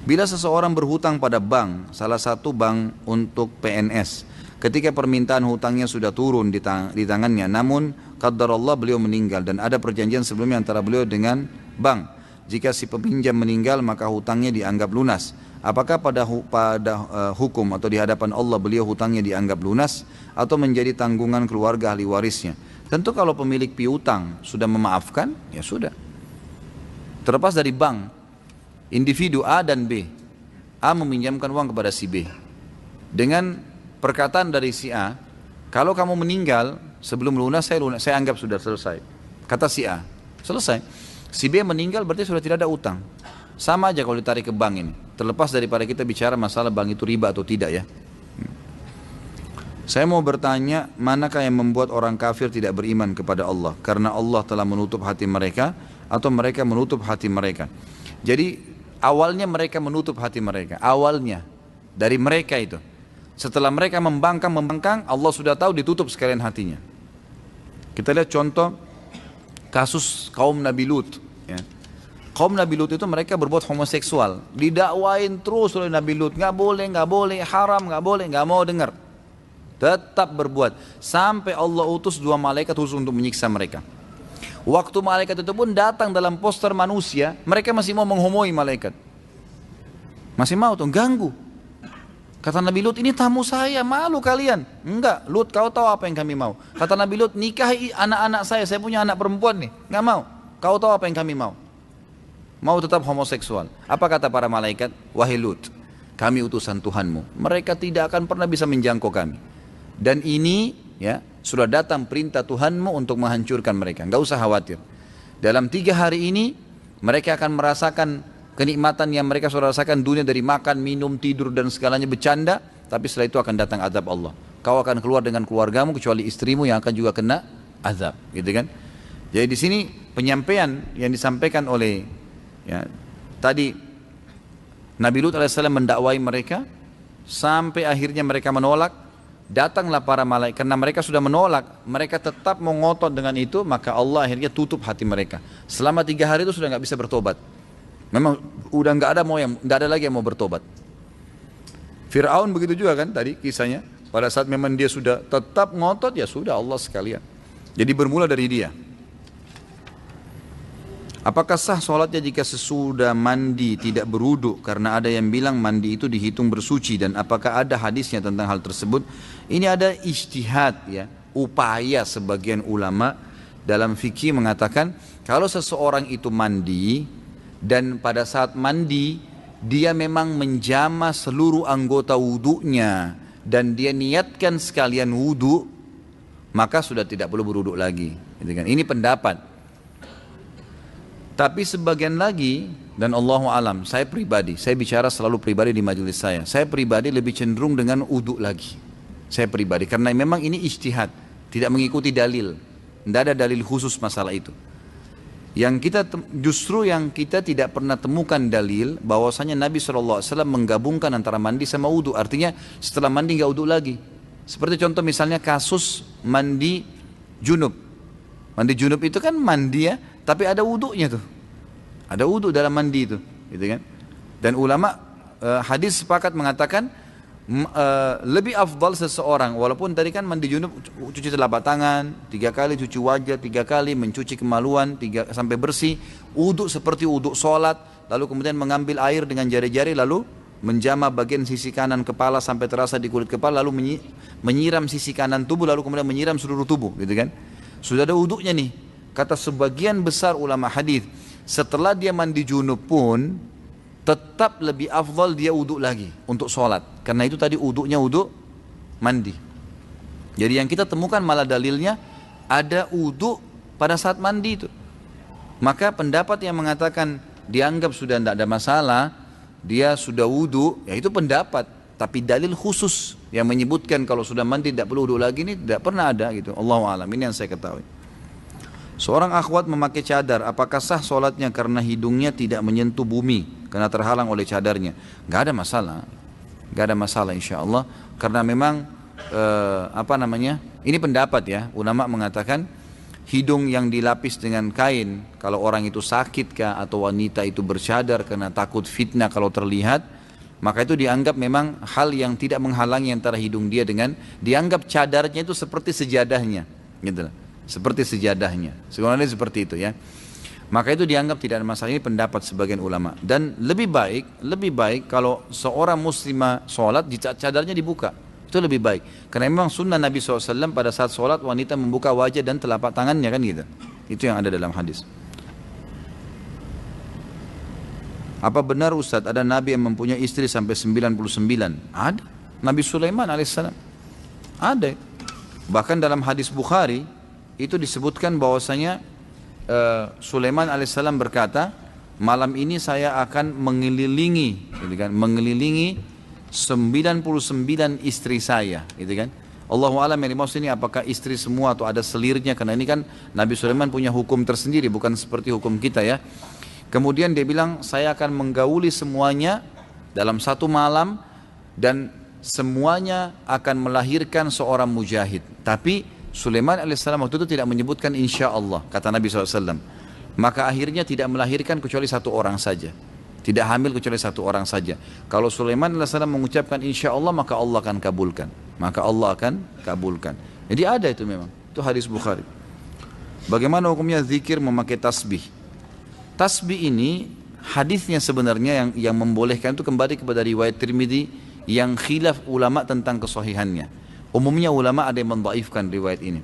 Bila seseorang berhutang pada bank, salah satu bank untuk PNS, ketika permintaan hutangnya sudah turun di tangannya, namun qadarullah beliau meninggal dan ada perjanjian sebelumnya antara beliau dengan bank. Jika si peminjam meninggal maka hutangnya dianggap lunas. Apakah pada hukum atau di hadapan Allah beliau hutangnya dianggap lunas atau menjadi tanggungan keluarga ahli warisnya? Tentu kalau pemilik piutang sudah memaafkan, ya sudah. Terlepas dari bank, individu A dan B. A meminjamkan uang kepada si B. Dengan perkataan dari si A, kalau kamu meninggal sebelum lunas, saya anggap sudah selesai. Kata si A, selesai. Si B meninggal berarti sudah tidak ada utang. Sama aja kalau ditarik ke bank ini. Terlepas daripada kita bicara masalah bank itu riba atau tidak ya. Saya mau bertanya, manakah yang membuat orang kafir tidak beriman kepada Allah? Karena Allah telah menutup hati mereka atau mereka menutup hati mereka. Jadi awalnya mereka menutup hati mereka. Awalnya dari mereka itu. Setelah mereka membangkang, Allah sudah tahu ditutup sekalian hatinya. Kita lihat contoh kasus kaum Nabi Lut. Ya. Kaum Nabi Lut itu mereka berbuat homoseksual. Didakwain terus oleh Nabi Lut. Nggak boleh, haram, nggak mau dengar. Tetap berbuat. Sampai Allah utus 2 malaikat khusus untuk menyiksa mereka. Waktu malaikat itu pun datang dalam poster manusia, mereka masih mau menghomoi malaikat. Masih mau tuh, ganggu. Kata Nabi Lut, ini tamu saya, malu kalian. Enggak, Lut kau tahu apa yang kami mau. Kata Nabi Lut, nikahi anak-anak saya punya anak perempuan nih. Enggak mau, kau tahu apa yang kami mau. Mau tetap homoseksual. Apa kata para malaikat? Wahai Lut, kami utusan Tuhanmu. Mereka tidak akan pernah bisa menjangkau kami. Dan ini ya sudah datang perintah Tuhanmu untuk menghancurkan mereka. Enggak usah khawatir. Dalam 3 hari ini mereka akan merasakan kenikmatan yang mereka sudah rasakan dunia dari makan, minum, tidur dan segalanya bercanda. Tapi setelah itu akan datang azab Allah. Kau akan keluar dengan keluargamu kecuali istrimu yang akan juga kena azab, gitu kan? Jadi di sini penyampaian yang disampaikan oleh ya, tadi Nabi Lut alaihissalam mendakwai mereka sampai akhirnya mereka menolak. Datanglah para malaikat, karena mereka sudah menolak, mereka tetap mengotot dengan itu, maka Allah akhirnya tutup hati mereka. Selama 3 hari itu sudah nggak bisa bertobat. Memang udah nggak ada lagi yang mau bertobat. Fir'aun begitu juga kan tadi kisahnya. Pada saat memang dia sudah tetap ngotot, ya sudah Allah sekalian. Jadi bermula dari dia. Apakah sah sholatnya jika sesudah mandi tidak berwudu? Karena ada yang bilang mandi itu dihitung bersuci, dan apakah ada hadisnya tentang hal tersebut? Ini ada ijtihad ya, upaya sebagian ulama dalam fikih mengatakan kalau seseorang itu mandi dan pada saat mandi dia memang menjama seluruh anggota wudunya dan dia niatkan sekalian wudu, maka sudah tidak perlu berwudu lagi. Ini pendapat. Tapi sebagian lagi, dan Allahu alam, saya bicara selalu pribadi di majelis saya pribadi lebih cenderung dengan wudu lagi. Saya pribadi, karena memang ini ijtihad, tidak mengikuti dalil, tidak ada dalil khusus masalah itu. Justru yang kita tidak pernah temukan dalil bahwasanya Nabi SAW menggabungkan antara mandi sama wudu. Artinya setelah mandi nggak wudu lagi. Seperti contoh misalnya kasus mandi junub. Mandi junub itu kan mandi ya, tapi ada wudunya tuh. Ada wudu dalam mandi itu, gitu kan? Dan ulama hadis sepakat mengatakan lebih afdal seseorang, walaupun tadi kan mandi junub cuci telapak tangan 3 kali, cuci wajah 3 kali, mencuci kemaluan 3 sampai bersih, wudu seperti wudu sholat, lalu kemudian mengambil air dengan jari-jari lalu menjama bagian sisi kanan kepala sampai terasa di kulit kepala, lalu menyiram sisi kanan tubuh, lalu kemudian menyiram seluruh tubuh, gitu kan? Sudah ada wudunya nih. Kata sebagian besar ulama hadis, setelah dia mandi junub pun tetap lebih afdal dia wudu lagi untuk sholat. Karena itu tadi wudunya wudu mandi. Jadi yang kita temukan malah dalilnya ada wudu pada saat mandi itu. Maka pendapat yang mengatakan dianggap sudah tidak ada masalah, dia sudah wudu, ya itu pendapat. Tapi dalil khusus yang menyebutkan kalau sudah mandi tidak perlu wudu lagi ini tidak pernah ada gitu. Allahu a'lam, ini yang saya ketahui. Seorang akhwat memakai cadar, apakah sah sholatnya karena hidungnya tidak menyentuh bumi karena terhalang oleh cadarnya? Gak ada masalah, gak ada masalah insya Allah. Karena memang ini pendapat ya, ulama mengatakan hidung yang dilapis dengan kain, kalau orang itu sakit kah, atau wanita itu bercadar karena takut fitnah kalau terlihat, maka itu dianggap memang hal yang tidak menghalangi antara hidung dia dengan, dianggap cadarnya itu seperti sejadahnya, gitu lah. Seperti sejadahnya, sebenarnya seperti itu ya. Maka itu dianggap tidak ada masalah. Ini pendapat sebagian ulama. Dan lebih baik kalau seorang muslimah sholat, cadarnya dibuka. Itu lebih baik. Karena memang sunnah Nabi SAW pada saat sholat wanita membuka wajah dan telapak tangannya kan gitu. Itu yang ada dalam hadis. Apa benar Ustaz ada Nabi yang mempunyai istri sampai 99? Ada. Nabi Sulaiman alaihissalam. Ada. Bahkan dalam hadis Bukhari itu disebutkan bahwasanya Sulaiman alaihissalam berkata, malam ini saya akan mengelilingi, gitu kan, mengelilingi 99 istri saya, gitu kan. Allahu a'lam yang dimaksud ini apakah istri semua atau ada selirnya, karena ini kan Nabi Sulaiman punya hukum tersendiri, bukan seperti hukum kita ya. Kemudian dia bilang, saya akan menggauli semuanya dalam satu malam dan semuanya akan melahirkan seorang mujahid. Tapi Sulaiman alaihissalam waktu itu tidak menyebutkan insya Allah, kata Nabi SAW. Maka akhirnya tidak melahirkan kecuali satu orang saja. Tidak hamil kecuali satu orang saja. Kalau Sulaiman alaihissalam mengucapkan insya Allah, maka Allah akan kabulkan. Maka Allah akan kabulkan. Jadi ada itu memang. Itu hadis Bukhari. Bagaimana hukumnya zikir memakai tasbih? Tasbih ini hadisnya sebenarnya yang membolehkan itu kembali kepada riwayat Tirmidzi yang khilaf ulama tentang kesahihannya. Umumnya ulama ada yang mendhaifkan riwayat ini.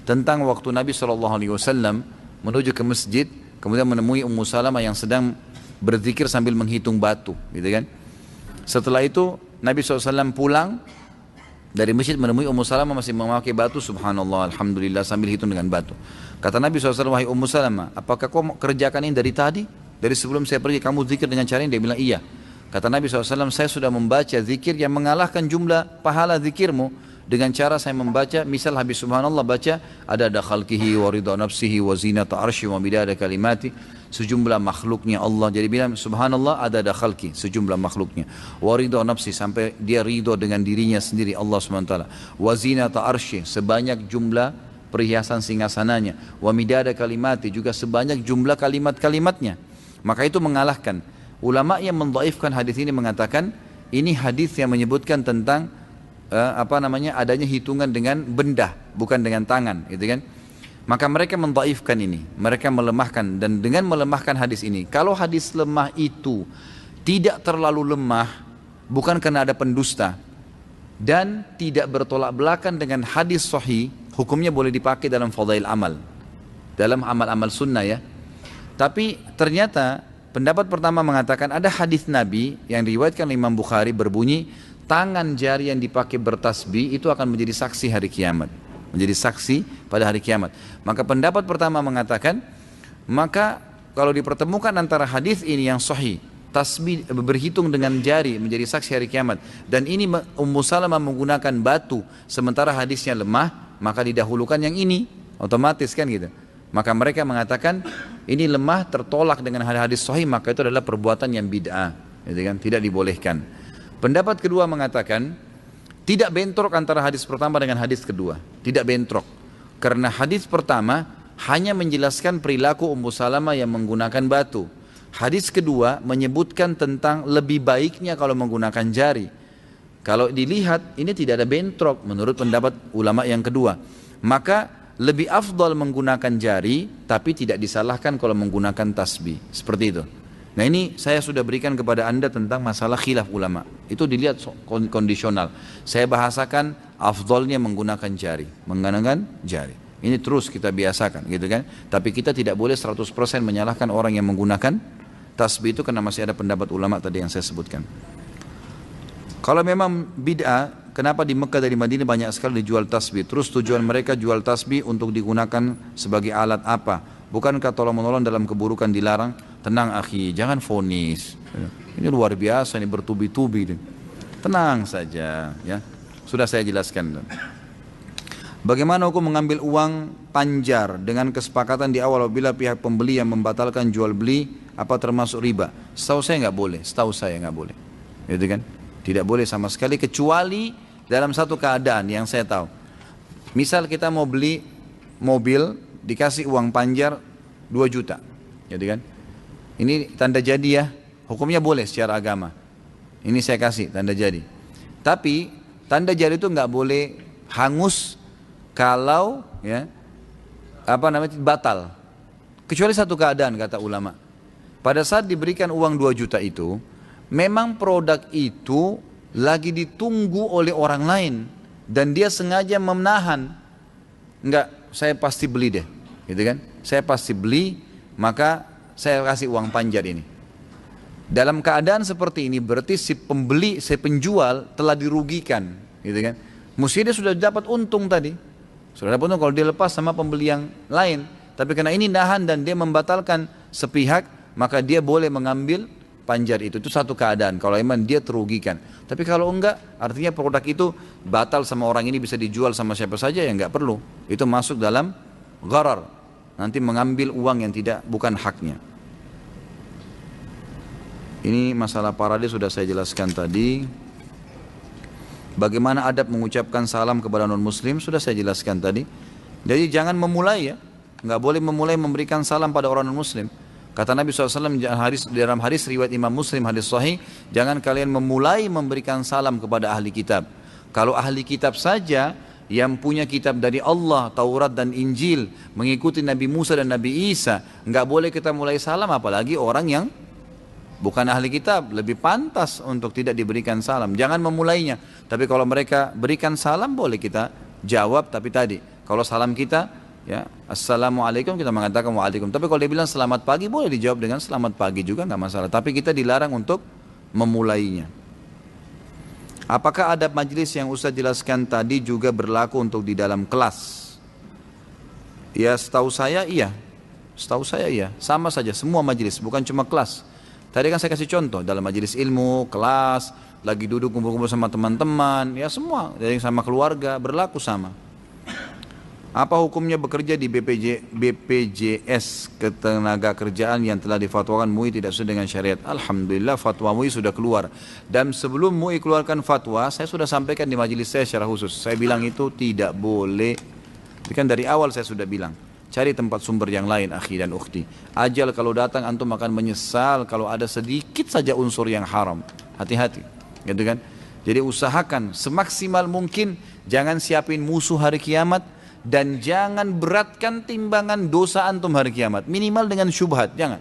Tentang waktu Nabi SAW menuju ke masjid, kemudian menemui Ummu Salamah yang sedang berzikir sambil menghitung batu, gitu kan. Setelah itu Nabi SAW pulang dari masjid menemui Ummu Salamah masih memakai batu, subhanallah, alhamdulillah, sambil hitung dengan batu. Kata Nabi SAW, wahai Ummu Salamah, apakah kau kerjakan ini dari tadi? Dari sebelum saya pergi kamu zikir dengan cara ini? Dia bilang iya. Kata Nabi SAW, saya sudah membaca zikir yang mengalahkan jumlah pahala zikirmu dengan cara saya membaca, misal habis subhanallah baca, ada khalqihi wa ridha nafsihi wa zinata arsyi wa midada kalimati, sejumlah makhluknya Allah. Jadi bilang subhanallah ada khalqi, sejumlah makhluknya. Wa ridha nafsi, sampai dia ridho dengan dirinya sendiri Allah SWT. Wa zinata arsyi, sebanyak jumlah perhiasan singgasananya. Wa midada kalimati, juga sebanyak jumlah kalimat-kalimatnya. Maka itu mengalahkan. Ulama yang mendhaifkan hadis ini mengatakan ini hadis yang menyebutkan tentang adanya hitungan dengan benda, bukan dengan tangan, gitu kan. Maka mereka mendhaifkan ini, mereka melemahkan, dan dengan melemahkan hadis ini, kalau hadis lemah itu tidak terlalu lemah, bukan karena ada pendusta dan tidak bertolak belakang dengan hadis sahih, hukumnya boleh dipakai dalam fadail amal, dalam amal-amal sunnah ya. Tapi ternyata pendapat pertama mengatakan ada hadis Nabi yang diriwayatkan Imam Bukhari berbunyi, tangan jari yang dipakai bertasbih itu akan menjadi saksi hari kiamat. Menjadi saksi pada hari kiamat. Maka pendapat pertama mengatakan, maka kalau dipertemukan antara hadis ini yang sahih, tasbih berhitung dengan jari menjadi saksi hari kiamat, dan ini Ummu Salamah menggunakan batu sementara hadisnya lemah, maka didahulukan yang ini, otomatis kan gitu. Maka mereka mengatakan ini lemah, tertolak dengan hadis sahih, maka itu adalah perbuatan yang bid'ah, gitu kan? Tidak dibolehkan. Pendapat kedua mengatakan tidak bentrok antara hadis pertama dengan hadis kedua, tidak bentrok, karena hadis pertama hanya menjelaskan perilaku Ummu Salamah yang menggunakan batu. Hadis kedua menyebutkan tentang lebih baiknya kalau menggunakan jari. Kalau dilihat ini tidak ada bentrok menurut pendapat ulama yang kedua, maka lebih afdal menggunakan jari, tapi tidak disalahkan kalau menggunakan tasbih. Seperti itu. Nah ini saya sudah berikan kepada anda tentang masalah khilaf ulama. Itu dilihat kondisional. Saya bahasakan afdalnya menggunakan jari. Menggunakan jari. Ini terus kita biasakan gitu kan. Tapi kita tidak boleh 100% menyalahkan orang yang menggunakan tasbih itu, karena masih ada pendapat ulama tadi yang saya sebutkan. Kalau memang bid'ah, kenapa di Mekah dari Madinah banyak sekali dijual tasbih? Terus tujuan mereka jual tasbih untuk digunakan sebagai alat apa? Bukankah tolong-menolong dalam keburukan dilarang? Tenang akhi, jangan vonis. Ini luar biasa, ini bertubi-tubi. Tenang saja ya. Sudah saya jelaskan. Bagaimana hukum mengambil uang panjar dengan kesepakatan di awal apabila pihak pembeli yang membatalkan jual beli, apa termasuk riba? Setahu saya nggak boleh, gitu kan? Tidak boleh sama sekali, kecuali dalam satu keadaan yang saya tahu. Misal kita mau beli mobil, dikasih uang panjar 2 juta, gitu kan? Ini tanda jadi ya, hukumnya boleh secara agama. Ini saya kasih tanda jadi. Tapi tanda jadi itu nggak boleh hangus kalau ya batal. Kecuali satu keadaan kata ulama. Pada saat diberikan uang 2 juta itu, memang produk itu lagi ditunggu oleh orang lain dan dia sengaja menahan. Enggak, saya pasti beli deh, gitu kan? Saya pasti beli, maka saya kasih uang panjar ini. Dalam keadaan seperti ini berarti si pembeli, si penjual telah dirugikan, gitu kan? Mesti dia sudah dapat untung tadi. Sudah dapat untung kalau dia lepas sama pembeli yang lain. Tapi karena ini nahan dan dia membatalkan sepihak, maka dia boleh mengambil panjar itu. Itu satu keadaan kalau memang dia terugikan. Tapi kalau enggak, artinya produk itu batal sama orang ini, bisa dijual sama siapa saja, ya enggak perlu. Itu masuk dalam gharar. Nanti mengambil uang yang bukan haknya. Ini masalah parade sudah saya jelaskan tadi. Bagaimana adab mengucapkan salam kepada non muslim sudah saya jelaskan tadi. Jadi jangan memulai ya, nggak boleh memulai memberikan salam pada orang non muslim. Kata Nabi SAW dalam hadis riwayat Imam Muslim, hadis sahih, jangan kalian memulai memberikan salam kepada ahli kitab. Kalau ahli kitab saja yang punya kitab dari Allah, Taurat dan Injil, mengikuti Nabi Musa dan Nabi Isa, nggak boleh kita mulai salam, apalagi orang yang bukan ahli kitab, lebih pantas untuk tidak diberikan salam. Jangan memulainya. Tapi kalau mereka berikan salam boleh kita jawab. Tapi tadi kalau salam kita ya assalamualaikum, kita mengatakan waalaikum. Tapi kalau dia bilang selamat pagi boleh dijawab dengan selamat pagi juga, nggak masalah. Tapi kita dilarang untuk memulainya. Apakah adab majlis yang Ustaz jelaskan tadi juga berlaku untuk di dalam kelas? Ya setahu saya iya. Setahu saya iya. Sama saja semua majlis, bukan cuma kelas. Tadi kan saya kasih contoh dalam majelis ilmu, kelas, lagi duduk kumpul-kumpul sama teman-teman, ya semua, dari sama keluarga berlaku sama. Apa hukumnya bekerja di BPJS ketenaga kerjaan yang telah difatwakan MUI tidak sesuai dengan syariat? Alhamdulillah fatwa MUI sudah keluar. Dan sebelum MUI keluarkan fatwa, saya sudah sampaikan di majelis saya secara khusus. Saya bilang itu tidak boleh. Itu kan dari awal saya sudah bilang. Cari tempat sumber yang lain, akhi dan ukhti. Ajal kalau datang antum akan menyesal kalau ada sedikit saja unsur yang haram. Hati-hati, gitu kan? Jadi usahakan semaksimal mungkin jangan siapin musuh hari kiamat dan jangan beratkan timbangan dosa antum hari kiamat. Minimal dengan syubhat, jangan.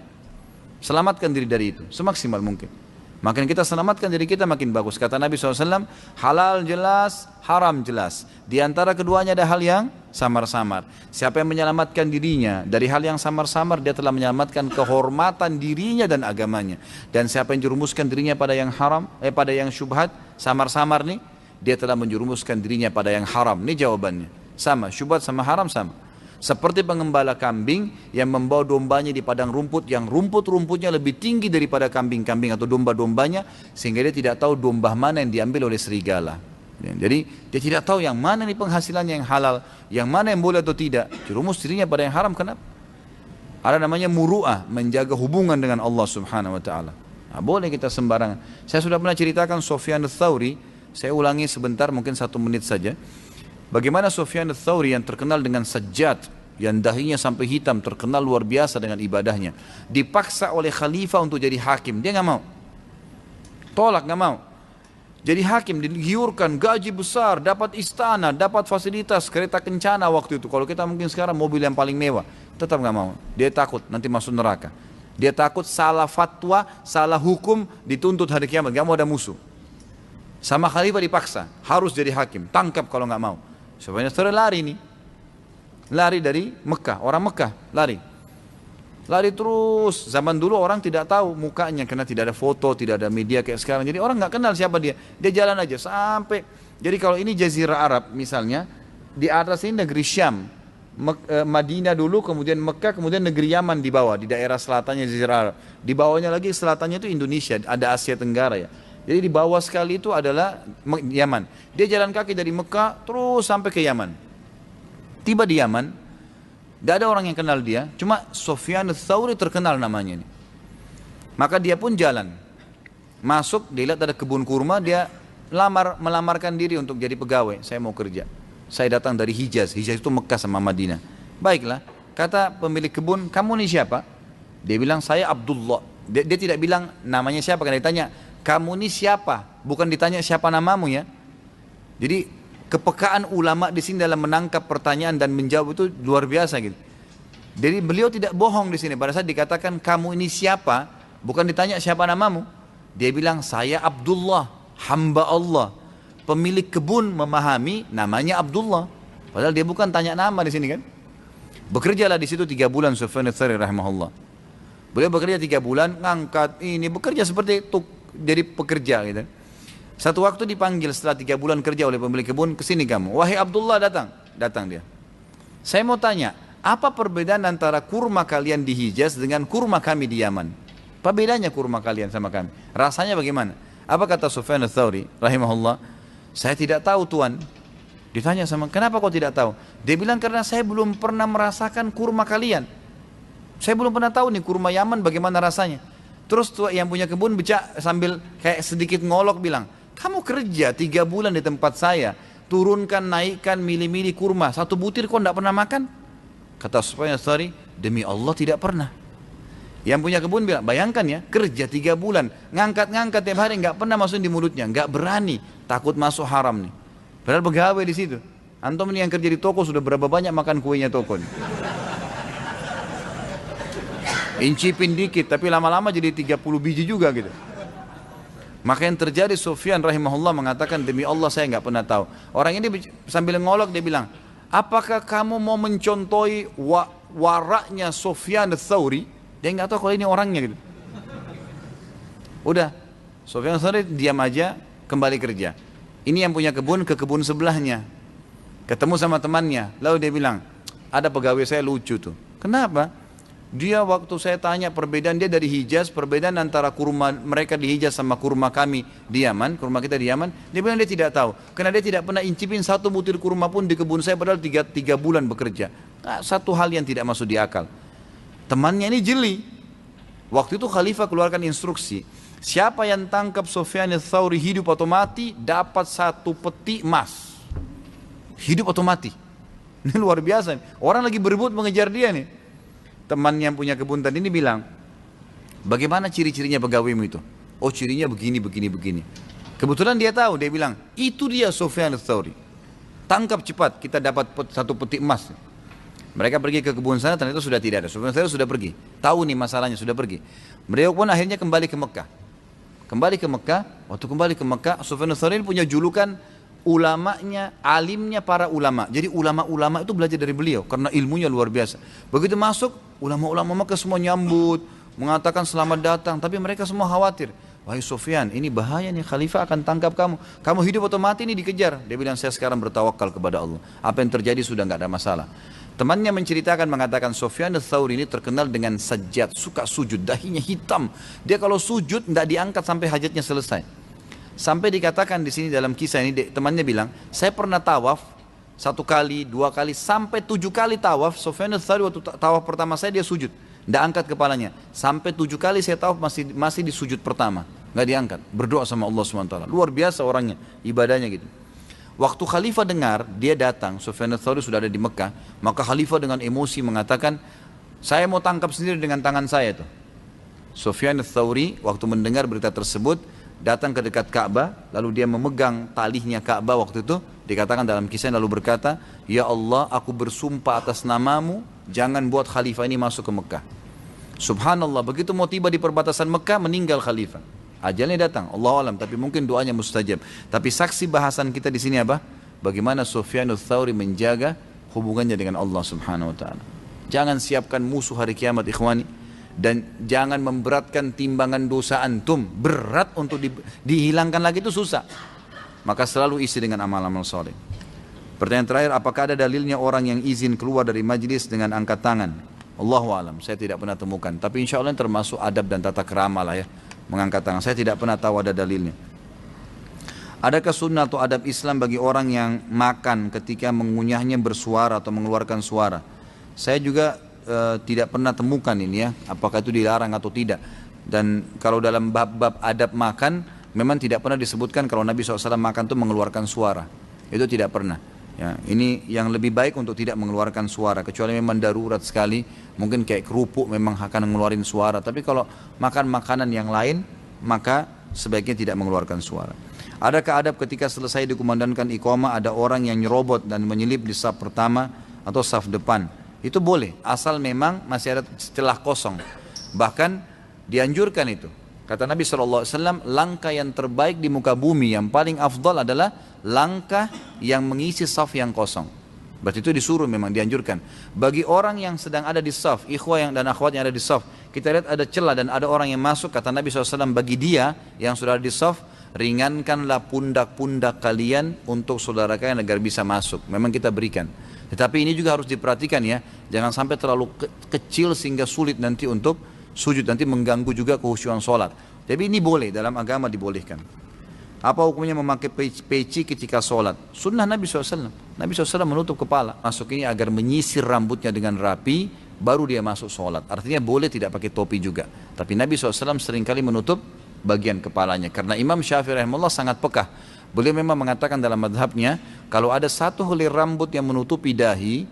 Selamatkan diri dari itu semaksimal mungkin. Makin kita selamatkan diri kita makin bagus. Kata Nabi SAW, halal jelas, haram jelas. Di antara keduanya ada hal yang samar-samar. Siapa yang menyelamatkan dirinya dari hal yang samar-samar, dia telah menyelamatkan kehormatan dirinya dan agamanya. Dan siapa yang jerumuskan dirinya pada yang haram, pada yang syubhat, samar-samar nih, dia telah menjerumuskan dirinya pada yang haram. Ini jawabannya. Sama, syubhat sama haram sama. Seperti pengembala kambing yang membawa dombanya di padang rumput yang rumput-rumputnya lebih tinggi daripada kambing-kambing atau domba-dombanya, sehingga dia tidak tahu domba mana yang diambil oleh serigala. Jadi dia tidak tahu yang mana nih penghasilannya yang halal, yang mana yang boleh atau tidak. Jerumus dirinya pada yang haram. Kenapa? Ada namanya muru'ah, menjaga hubungan dengan Allah Subhanahu wa taala. Nah, boleh kita sembarangan. Saya sudah pernah ceritakan Sufyan ats-Tsauri, saya ulangi sebentar mungkin 1 menit saja. Bagaimana Sufyan ats-Tsauri yang terkenal dengan sajjad, yang dahinya sampai hitam, terkenal luar biasa dengan ibadahnya, dipaksa oleh khalifah untuk jadi hakim, dia nggak mau, tolak, nggak mau. Jadi hakim, digiurkan, gaji besar, dapat istana, dapat fasilitas, kereta kencana waktu itu. Kalau kita mungkin sekarang mobil yang paling mewah, tetap nggak mau. Dia takut nanti masuk neraka. Dia takut salah fatwa, salah hukum, dituntut hari kiamat, nggak mau ada musuh. Sama khalifah dipaksa, harus jadi hakim, tangkap kalau nggak mau. Sebenarnya saudara lari nih, lari dari Mekah, orang Mekah lari terus. Zaman dulu orang tidak tahu mukanya karena tidak ada foto, tidak ada media kayak sekarang. Jadi orang nggak kenal siapa dia jalan aja sampai. Jadi kalau ini Jazirah Arab misalnya, di atas ini negeri Syam, Madinah dulu, kemudian Mekah, kemudian negeri Yaman di bawah, di daerah selatannya Jazirah Arab. Di bawahnya lagi selatannya itu Indonesia, ada Asia Tenggara ya. Jadi di bawah sekali itu adalah Yaman. Dia jalan kaki dari Mekah terus sampai ke Yaman. Tiba di Yaman, tidak ada orang yang kenal dia, cuma Sufyan ats-Tsauri terkenal namanya ini. Maka dia pun jalan, masuk, dilihat ada kebun kurma, dia melamarkan diri untuk jadi pegawai. Saya mau kerja. Saya datang dari Hijaz. Hijaz itu Mekah sama Madinah. Baiklah, kata pemilik kebun, kamu ini siapa? Dia bilang, saya Abdullah. Dia tidak bilang namanya siapa, karena ditanya, kamu ini siapa? Bukan ditanya siapa namamu ya. Jadi kepekaan ulama di sini dalam menangkap pertanyaan dan menjawab itu luar biasa gitu. Jadi beliau tidak bohong di sini. Pada saat dikatakan kamu ini siapa, bukan ditanya siapa namamu. Dia bilang saya Abdullah, hamba Allah. Pemilik kebun memahami namanya Abdullah. Padahal dia bukan tanya nama di sini kan. Bekerjalah di situ 3 bulan Sufyan ats-Tsauri rahimahullah. Beliau bekerja 3 bulan, ngangkat ini, bekerja seperti itu, jadi pekerja gitu. Satu waktu dipanggil setelah 3 bulan kerja oleh pemilik kebun, kesini kamu. Wahai Abdullah, datang dia. Saya mau tanya, apa perbedaan antara kurma kalian di Hijaz dengan kurma kami di Yaman? Apa bedanya kurma kalian sama kami? Rasanya bagaimana? Apa kata Sufyan ats-Tsauri rahimahullah? Saya tidak tahu Tuan. Ditanya sama, kenapa kau tidak tahu? Dia bilang, karena saya belum pernah merasakan kurma kalian. Saya belum pernah tahu nih kurma Yaman bagaimana rasanya. Terus yang punya kebun sambil kayak sedikit ngolok bilang, kamu kerja 3 bulan di tempat saya, turunkan, naikkan, milih-milih kurma, 1 butir kau tidak pernah makan? Kata Sufyan ats-Tsauri, demi Allah tidak pernah. Yang punya kebun bilang, bayangkan ya, kerja 3 bulan, ngangkat-ngangkat tiap hari, nggak pernah masukin di mulutnya, nggak berani, takut masuk haram nih. Padahal pegawai di situ. Antum ini yang kerja di toko sudah berapa banyak makan kuenya toko nih. Incipin dikit, tapi lama-lama jadi 30 biji juga gitu. Maka yang terjadi, Sufyan rahimahullah mengatakan, demi Allah saya nggak pernah tahu. Orang ini sambil ngolok dia bilang, apakah kamu mau mencontohi waraknya Sufyan ats-Tsauri? Dia nggak tahu kalau ini orangnya gitu. Udah, Sufyan ats-Tsauri diam aja, kembali kerja. Ini yang punya kebun ke kebun sebelahnya, ketemu sama temannya. Lalu dia bilang, ada pegawai saya lucu tuh. Kenapa? Dia waktu saya tanya perbedaan, dia dari Hijaz, perbedaan antara kurma mereka di Hijaz sama kurma kami di Yaman, kurma kita di Yaman, dia bilang dia tidak tahu. Karena dia tidak pernah incipin 1 butir kurma pun di kebun saya, padahal 3 bulan bekerja. Nah, satu hal yang tidak masuk di akal. Temannya ini jeli. Waktu itu khalifah keluarkan instruksi, siapa yang tangkap Sufyan ats-Tsauri hidup atau mati, dapat 1 peti emas. Hidup atau mati. Ini luar biasa. Orang lagi berebut mengejar dia nih. Teman yang punya kebun tadi ini bilang, bagaimana ciri-cirinya pegawaimu itu? Oh, cirinya begini, begini, begini. Kebetulan dia tahu, dia bilang, itu dia Sufyan ats-Tsauri. Tangkap cepat, kita dapat 1 peti emas. Mereka pergi ke kebun sana, ternyata sudah tidak ada. Sufyan ats-Tsauri sudah pergi. Tahu nih masalahnya, sudah pergi. Beliau pun akhirnya kembali ke Mekah. Waktu kembali ke Mekah, Sufyan ats-Tsauri punya julukan ulamanya, alimnya para ulama. Jadi ulama-ulama itu belajar dari beliau karena ilmunya luar biasa. Begitu masuk, ulama-ulama Mekah semua nyambut, mengatakan selamat datang, tapi mereka semua khawatir. Wahai Sufyan, ini bahaya nih, khalifah akan tangkap kamu. Kamu hidup atau mati ini dikejar. Dia bilang, saya sekarang bertawakal kepada Allah. Apa yang terjadi sudah nggak ada masalah. Temannya menceritakan, mengatakan Sufyan ats-Tsauri ini terkenal dengan sajjad, suka sujud, dahinya hitam. Dia kalau sujud nggak diangkat sampai hajatnya selesai. Sampai dikatakan di sini dalam kisah ini, temannya bilang, saya pernah tawaf 1 kali, 2 kali, sampai 7 kali tawaf. Sufyan ats-Tsauri waktu tawaf pertama saya dia sujud, tidak angkat kepalanya. Sampai 7 kali saya tawaf masih di sujud pertama, nggak diangkat. Berdoa sama Allah SWT. Luar biasa orangnya, ibadahnya gitu. Waktu khalifah dengar, dia datang, Sufyan ats-Tsauri sudah ada di Mekah, maka khalifah dengan emosi mengatakan, saya mau tangkap sendiri dengan tangan saya tuh. Sufyan ats-Tsauri waktu mendengar berita tersebut, datang ke dekat Ka'bah, lalu dia memegang talihnya Ka'bah waktu itu, dikatakan dalam kisah lalu berkata, ya Allah, aku bersumpah atas namamu, jangan buat khalifah ini masuk ke Mekah. Subhanallah, begitu mau tiba di perbatasan Mekah, meninggal khalifah. Ajalnya datang, Allah alam, tapi mungkin doanya mustajab. Tapi saksi bahasan kita di sini apa? Bagaimana Sufyan ats-Tsauri menjaga hubungannya dengan Allah Subhanahu wa taala. Jangan siapkan musuh hari kiamat, ikhwani. Dan jangan memberatkan timbangan dosa antum. Berat untuk dihilangkan lagi itu susah. Maka selalu isi dengan amal-amal soleh. Pertanyaan terakhir, apakah ada dalilnya orang yang izin keluar dari majlis dengan angkat tangan? Allahu alam, saya tidak pernah temukan. Tapi insya Allah termasuk adab dan tata kerama lah ya, mengangkat tangan. Saya tidak pernah tahu ada dalilnya. Adakah sunnah atau adab Islam bagi orang yang makan ketika mengunyahnya bersuara atau mengeluarkan suara? Saya juga tidak pernah temukan ini ya, apakah itu dilarang atau tidak. Dan kalau dalam bab-bab adab makan, memang tidak pernah disebutkan kalau Nabi SAW makan itu mengeluarkan suara. Itu tidak pernah. Ya, ini yang lebih baik untuk tidak mengeluarkan suara, kecuali memang darurat sekali, mungkin kayak kerupuk memang akan mengeluarkan suara. Tapi kalau makan makanan yang lain, maka sebaiknya tidak mengeluarkan suara. Adakah adab ketika selesai dikumandangkan iqamah ada orang yang nyerobot dan menyelip di saf pertama atau saf depan? Itu boleh, asal memang masih ada celah kosong. Bahkan dianjurkan itu. Kata Nabi SAW, langkah yang terbaik di muka bumi yang paling afdal adalah langkah yang mengisi saf yang kosong. Berarti itu disuruh, memang dianjurkan. Bagi orang yang sedang ada di saf, ikhwah dan akhwat yang ada di saf, kita lihat ada celah dan ada orang yang masuk, kata Nabi SAW, bagi dia yang sudah ada di saf, ringankanlah pundak-pundak kalian untuk saudara kalian agar bisa masuk. Memang kita berikan. Tetapi ini juga harus diperhatikan ya, jangan sampai terlalu kecil sehingga sulit nanti untuk sujud, nanti mengganggu juga kehusyuan sholat. Tapi ini boleh, dalam agama dibolehkan. Apa hukumnya memakai peci ketika sholat? Sunnah Nabi SAW. Nabi SAW menutup kepala. Masuk ini agar menyisir rambutnya dengan rapi, baru dia masuk sholat. Artinya boleh tidak pakai topi juga. Tapi Nabi SAW seringkali menutup bagian kepalanya. Karena Imam Syafi'i rahimahullah sangat pekah. Beliau memang mengatakan dalam madhabnya, kalau ada satu helai rambut yang menutupi dahi,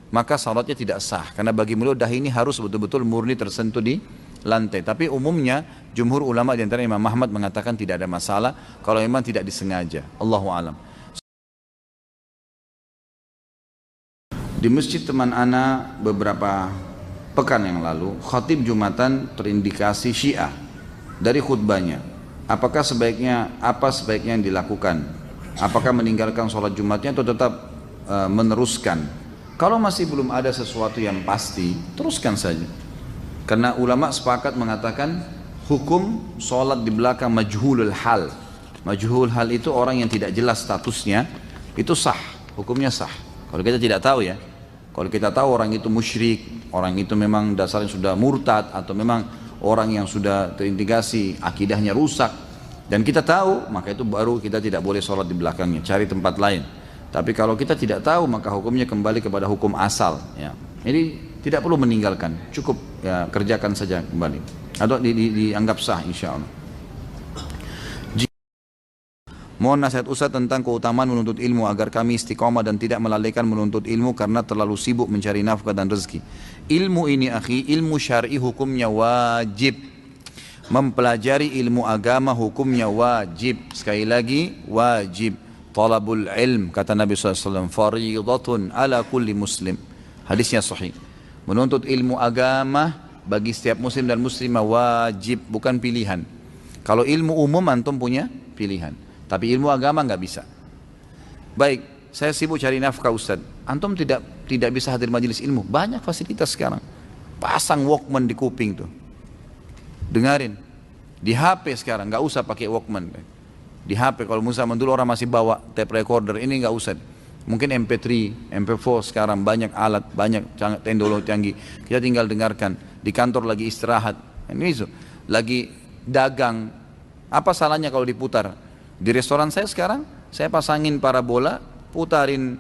maka salatnya tidak sah. Karena bagi beliau dahi ini harus betul-betul murni tersentuh di lantai. Tapi umumnya jumhur ulama di antara Imam Ahmad mengatakan tidak ada masalah kalau memang tidak disengaja. Allahu alam. Di masjid teman ana beberapa pekan yang lalu, khatib Jumatan terindikasi Syiah dari khutbahnya. Apa sebaiknya yang dilakukan? Apakah meninggalkan sholat Jumatnya atau tetap meneruskan? Kalau masih belum ada sesuatu yang pasti, teruskan saja. Karena ulama sepakat mengatakan hukum sholat di belakang majhulul hal. Majhulul hal itu orang yang tidak jelas statusnya, itu sah, hukumnya sah. Kalau kita tidak tahu ya, kalau kita tahu orang itu musyrik, orang itu memang dasarnya sudah murtad, atau memang orang yang sudah terindikasi akidahnya rusak, dan kita tahu, maka itu baru kita tidak boleh sholat di belakangnya, cari tempat lain. Tapi kalau kita tidak tahu, maka hukumnya kembali kepada hukum asal ya. Jadi tidak perlu meninggalkan, cukup ya, kerjakan saja kembali, atau dianggap sah insya Allah. Mohon nasihat Ustaz tentang keutamaan menuntut ilmu agar kami istiqomah dan tidak melalaikan menuntut ilmu karena terlalu sibuk mencari nafkah dan rezeki. Ilmu ini akhi, ilmu syar'i hukumnya wajib. Mempelajari ilmu agama hukumnya wajib. Sekali lagi wajib. Talabul ilm, kata Nabi SAW, faridatun ala kulli muslim. Hadisnya sahih. Menuntut ilmu agama bagi setiap muslim dan muslimah wajib, bukan pilihan. Kalau ilmu umum antum punya pilihan, tapi ilmu agama nggak bisa. Baik, saya sibuk cari nafkah Ustaz. Antum tidak bisa hadir majelis ilmu. Banyak fasilitas sekarang. Pasang Walkman di kuping tuh. Dengarin. Di HP sekarang nggak usah pakai Walkman. Di HP kalau zaman dulu orang masih bawa tape recorder, ini nggak usah. Mungkin MP3, MP4 sekarang banyak alat, banyak teknologi canggih. Kita tinggal dengarkan. Di kantor lagi istirahat. Ini itu. Lagi dagang. Apa salahnya kalau diputar? Di restoran saya sekarang, saya pasangin parabola, putarin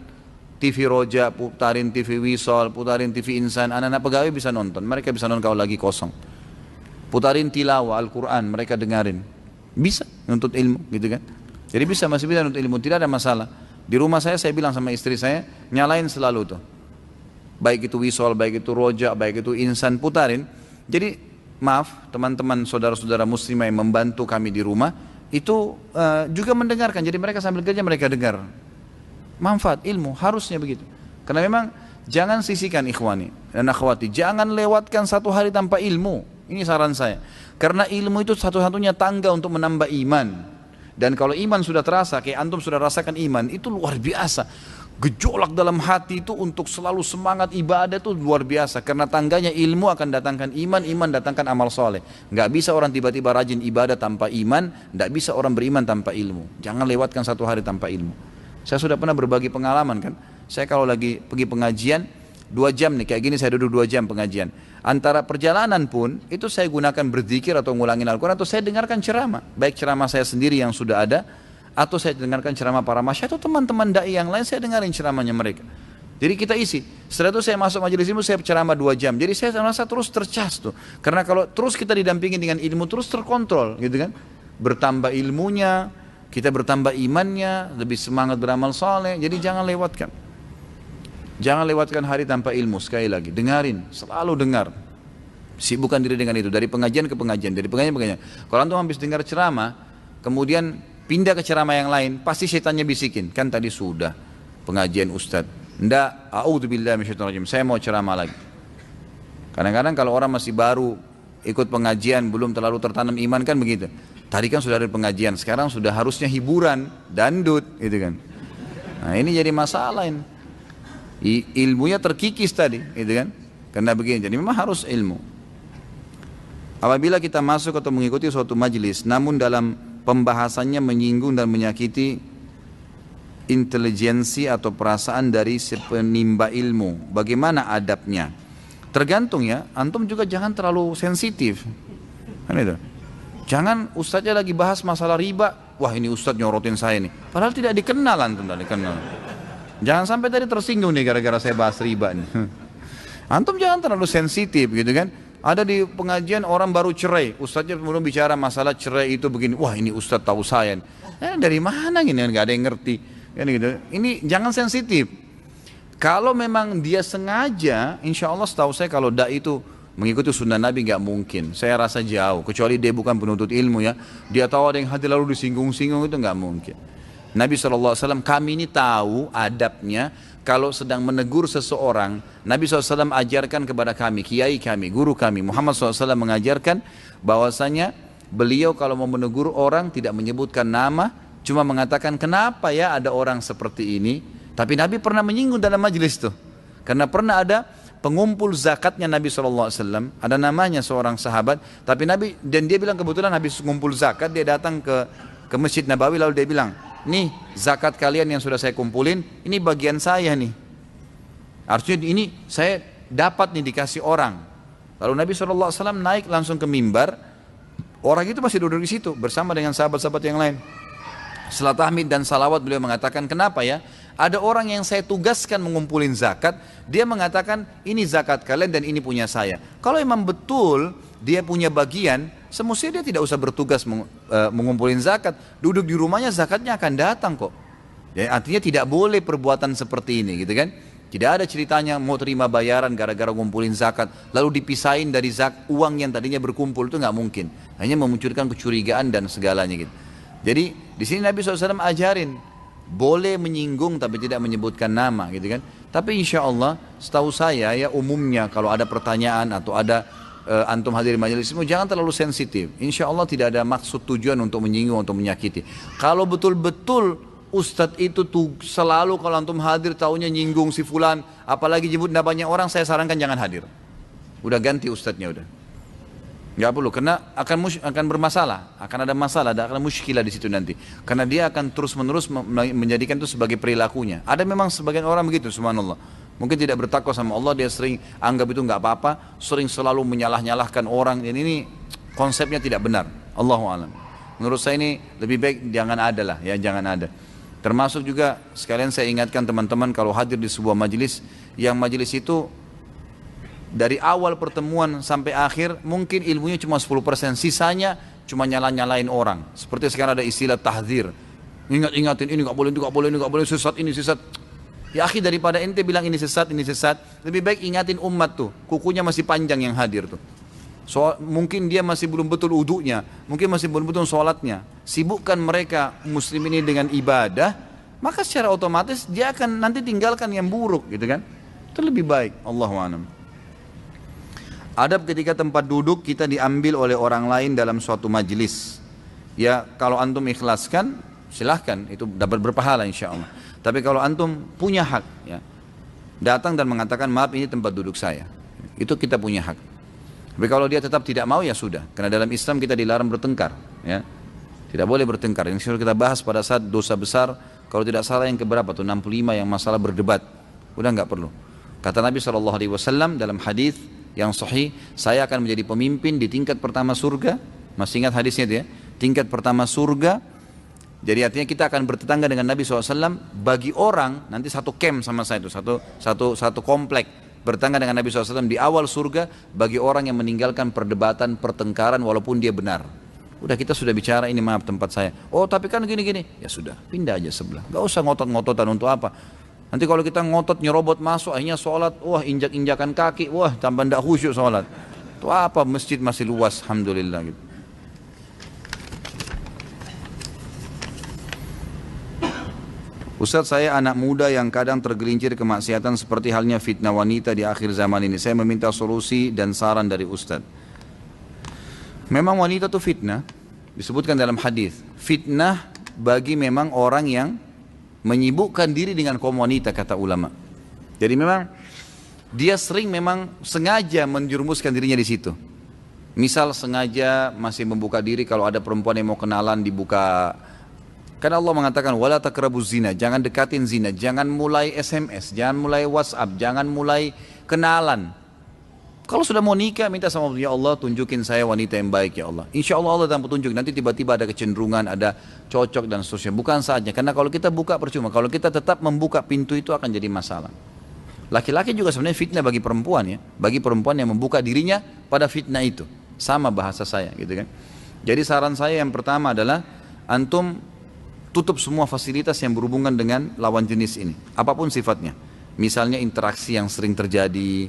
TV Roja, putarin TV Wisol, putarin TV Insan, anak-anak pegawai bisa nonton, mereka bisa nonton kalau lagi kosong. Putarin tilawah Al-Quran, mereka dengarin. Bisa nuntut ilmu, gitu kan. Jadi masih bisa nuntut ilmu, tidak ada masalah. Di rumah saya bilang sama istri saya, nyalain selalu tuh. Baik itu Wisol, baik itu Roja, baik itu Insan, putarin. Jadi maaf teman-teman saudara-saudara muslimah yang membantu kami di rumah, itu juga mendengarkan, jadi mereka sambil kerja mereka dengar manfaat ilmu, harusnya begitu. Karena memang jangan sisihkan ikhwani dan akhwati, jangan lewatkan satu hari tanpa ilmu, ini saran saya. Karena ilmu itu satu-satunya tangga untuk menambah iman. Dan kalau iman sudah terasa, kayak antum sudah rasakan iman, itu luar biasa. Gejolak dalam hati itu untuk selalu semangat ibadah itu luar biasa. Karena tangganya ilmu akan datangkan iman, iman datangkan amal soleh. Nggak bisa orang tiba-tiba rajin ibadah tanpa iman, nggak bisa orang beriman tanpa ilmu. Jangan lewatkan satu hari tanpa ilmu. Saya sudah pernah berbagi pengalaman kan. Saya kalau lagi pergi pengajian 2 jam nih, kayak gini saya duduk 2 jam pengajian. Antara perjalanan pun itu saya gunakan berzikir atau ngulangin Al-Quran, atau saya dengarkan ceramah. Baik ceramah saya sendiri yang sudah ada, atau saya dengarkan ceramah para masyayikh atau teman-teman dai yang lain, saya dengarin ceramahnya mereka. Jadi kita isi. Setelah itu saya masuk majelis ilmu, saya ceramah 2 jam. Jadi saya merasa terus tercas tuh. Karena kalau terus kita didampingi dengan ilmu, terus terkontrol gitu kan. Bertambah ilmunya, Kita bertambah imannya, lebih semangat beramal saleh. Jadi jangan lewatkan. Jangan lewatkan hari tanpa ilmu. Sekali lagi, dengarin, selalu dengar. Sibukkan diri dengan itu, dari pengajian ke pengajian, dari pengajian ke pengajian. Kalau antum habis dengar ceramah, kemudian pindah ke ceramah yang lain, pasti setannya bisikin. Kan tadi sudah pengajian ustadz. Ndak, a'udzubillahi minasyaitonir rajim. Saya mau ceramah lagi. Kadang-kadang kalau orang masih baru ikut pengajian, belum terlalu tertanam iman kan begitu. Tadi kan sudah ada pengajian, sekarang sudah harusnya hiburan, dangdut, gitu kan. Nah ini jadi masalah ini. Ilmunya terkikis tadi, gitu kan. Karena begini, jadi memang harus ilmu. Apabila kita masuk atau mengikuti suatu majelis, namun dalam pembahasannya menyinggung dan menyakiti intelijensi atau perasaan dari si penimba ilmu, bagaimana adabnya? Tergantung ya, antum juga jangan terlalu sensitif. Kan itu. Jangan ustadznya lagi bahas masalah riba, wah ini ustadz nyorotin saya nih. Padahal tidak dikenal antum, tidak dikenal. Jangan sampai tadi tersinggung nih gara-gara saya bahas riba nih. Antum jangan terlalu sensitif gitu kan. Ada di pengajian orang baru cerai, ustadznya belum bicara masalah cerai itu begini, wah ini ustadz tahu saya. Dari mana gini, nggak ada yang ngerti. Kan gitu. Ini jangan sensitif. Kalau memang dia sengaja, insya Allah setahu saya kalau dai itu mengikuti sunnah Nabi nggak mungkin. Saya rasa jauh, kecuali dia bukan penuntut ilmu ya. Dia tahu ada yang hadir lalu disinggung-singgung, itu nggak mungkin. Nabi SAW, kami ini tahu adabnya kalau sedang menegur seseorang. Nabi SAW ajarkan kepada kami, kiai kami, guru kami, Muhammad SAW mengajarkan bahwasanya beliau kalau mau menegur orang tidak menyebutkan nama, cuma mengatakan kenapa ya ada orang seperti ini. Tapi Nabi pernah menyinggung dalam majelis tuh. Karena pernah ada pengumpul zakatnya Nabi SAW, ada namanya seorang sahabat, tapi Nabi, dan dia bilang kebetulan habis ngumpul zakat, dia datang ke Masjid Nabawi, lalu dia bilang, nih zakat kalian yang sudah saya kumpulin, ini bagian saya nih. Artinya ini saya dapat nih dikasih orang. Lalu Nabi SAW naik langsung ke mimbar, orang itu masih duduk di situ bersama dengan sahabat-sahabat yang lain. Setelah tahmid dan salawat beliau mengatakan, kenapa ya? Ada orang yang saya tugaskan mengumpulin zakat, dia mengatakan ini zakat kalian dan ini punya saya. Kalau memang betul dia punya bagian, semestinya dia tidak usah bertugas mengumpulin zakat. Duduk di rumahnya zakatnya akan datang kok. Ya, artinya tidak boleh perbuatan seperti ini gitu kan. Tidak ada ceritanya mau terima bayaran gara-gara ngumpulin zakat, lalu dipisahin dari uang yang tadinya berkumpul, itu nggak mungkin. Hanya memunculkan kecurigaan dan segalanya gitu. Jadi di sini Nabi SAW ajarin boleh menyinggung tapi tidak menyebutkan nama gitu kan. Tapi insya Allah setahu saya ya umumnya kalau ada pertanyaan atau ada antum hadir di majelismu jangan terlalu sensitif. Insya Allah tidak ada maksud tujuan untuk menyinggung atau menyakiti. Kalau betul-betul ustadz itu tuh selalu kalau antum hadir taunya nyinggung si fulan, apalagi nyebut namanya orang, saya sarankan jangan hadir. Udah ganti ustadznya udah. Nggak perlu, karena akan bermasalah, akan ada masalah, akan muskilah di situ nanti. Karena dia akan terus-menerus menjadikan itu sebagai perilakunya. Ada memang sebagian orang begitu, subhanallah. Mungkin tidak bertakwa sama Allah, dia sering anggap itu nggak apa-apa, sering selalu menyalah-nyalahkan orang. Dan ini konsepnya tidak benar. Allahu a'lam. Menurut saya ini lebih baik jangan ada lah, ya jangan ada. Termasuk juga sekalian saya ingatkan teman-teman kalau hadir di sebuah majelis, yang majelis itu dari awal pertemuan sampai akhir mungkin ilmunya cuma 10%, sisanya cuma nyalain orang. Seperti sekarang ada istilah tahdzir, ingatin ini nggak boleh, ini nggak boleh, ini nggak boleh, sesat, ini sesat. Ya akhi, daripada ente bilang ini sesat, lebih baik ingatin umat tuh, kukunya masih panjang yang hadir tuh. Mungkin dia masih belum betul wudunya, mungkin masih belum betul sholatnya. Sibukkan mereka muslim ini dengan ibadah, maka secara otomatis dia akan nanti tinggalkan yang buruk gitu kan. Itu lebih baik. Allahu a'lam. Adab ketika tempat duduk kita diambil oleh orang lain dalam suatu majelis. Ya kalau antum ikhlaskan silahkan, itu dapat berpahala insya Allah. Tapi kalau antum punya hak ya, datang dan mengatakan maaf ini tempat duduk saya, itu kita punya hak. Tapi kalau dia tetap tidak mau ya sudah, karena dalam Islam kita dilarang bertengkar ya. Tidak boleh bertengkar. Yang sudah kita bahas pada saat dosa besar, kalau tidak salah yang keberapa tuh 65 yang masalah berdebat. Udah nggak perlu. Kata Nabi SAW dalam hadis yang sahih, saya akan menjadi pemimpin di tingkat pertama surga. Masih ingat hadisnya itu ya? Tingkat pertama surga. Jadi artinya kita akan bertetangga dengan Nabi SAW. Bagi orang, nanti satu camp sama saya itu, satu komplek. Bertetangga dengan Nabi SAW di awal surga, bagi orang yang meninggalkan perdebatan, pertengkaran walaupun dia benar. Udah kita sudah bicara ini maaf tempat saya. Oh tapi kan gini-gini. Ya sudah pindah aja sebelah. Gak usah ngotot-ngototan untuk apa. Nanti kalau kita ngotot nyerobot masuk akhirnya sholat. Wah injak-injakan kaki. Wah tambah tidak khusyuk sholat. Itu apa masjid masih luas alhamdulillah gitu. Ustaz, saya anak muda yang kadang tergelincir kemaksiatan seperti halnya fitnah wanita di akhir zaman ini. Saya meminta solusi dan saran dari Ustaz. Memang wanita itu fitnah, disebutkan dalam hadis. Fitnah bagi memang orang yang menyibukkan diri dengan kaum wanita, kata ulama. Jadi memang dia sering memang sengaja menjerumuskan dirinya di situ. Misal sengaja masih membuka diri kalau ada perempuan yang mau kenalan dibuka. Karena Allah mengatakan wala taqrabuz zina, jangan dekatin zina, jangan mulai SMS, jangan mulai WhatsApp, jangan mulai kenalan. Kalau sudah mau nikah minta sama Allah, ya Allah tunjukin saya wanita yang baik ya Allah. Insya Allah Allah akan petunjuk. Nanti tiba-tiba ada kecenderungan, ada cocok dan seterusnya. Bukan saja, karena kalau kita buka percuma. Kalau kita tetap membuka pintu itu akan jadi masalah. Laki-laki juga sebenarnya fitnah bagi perempuan ya, bagi perempuan yang membuka dirinya pada fitnah itu. Sama bahasa saya gitu kan. Jadi saran saya yang pertama adalah antum tutup semua fasilitas yang berhubungan dengan lawan jenis ini, apapun sifatnya. Misalnya interaksi yang sering terjadi,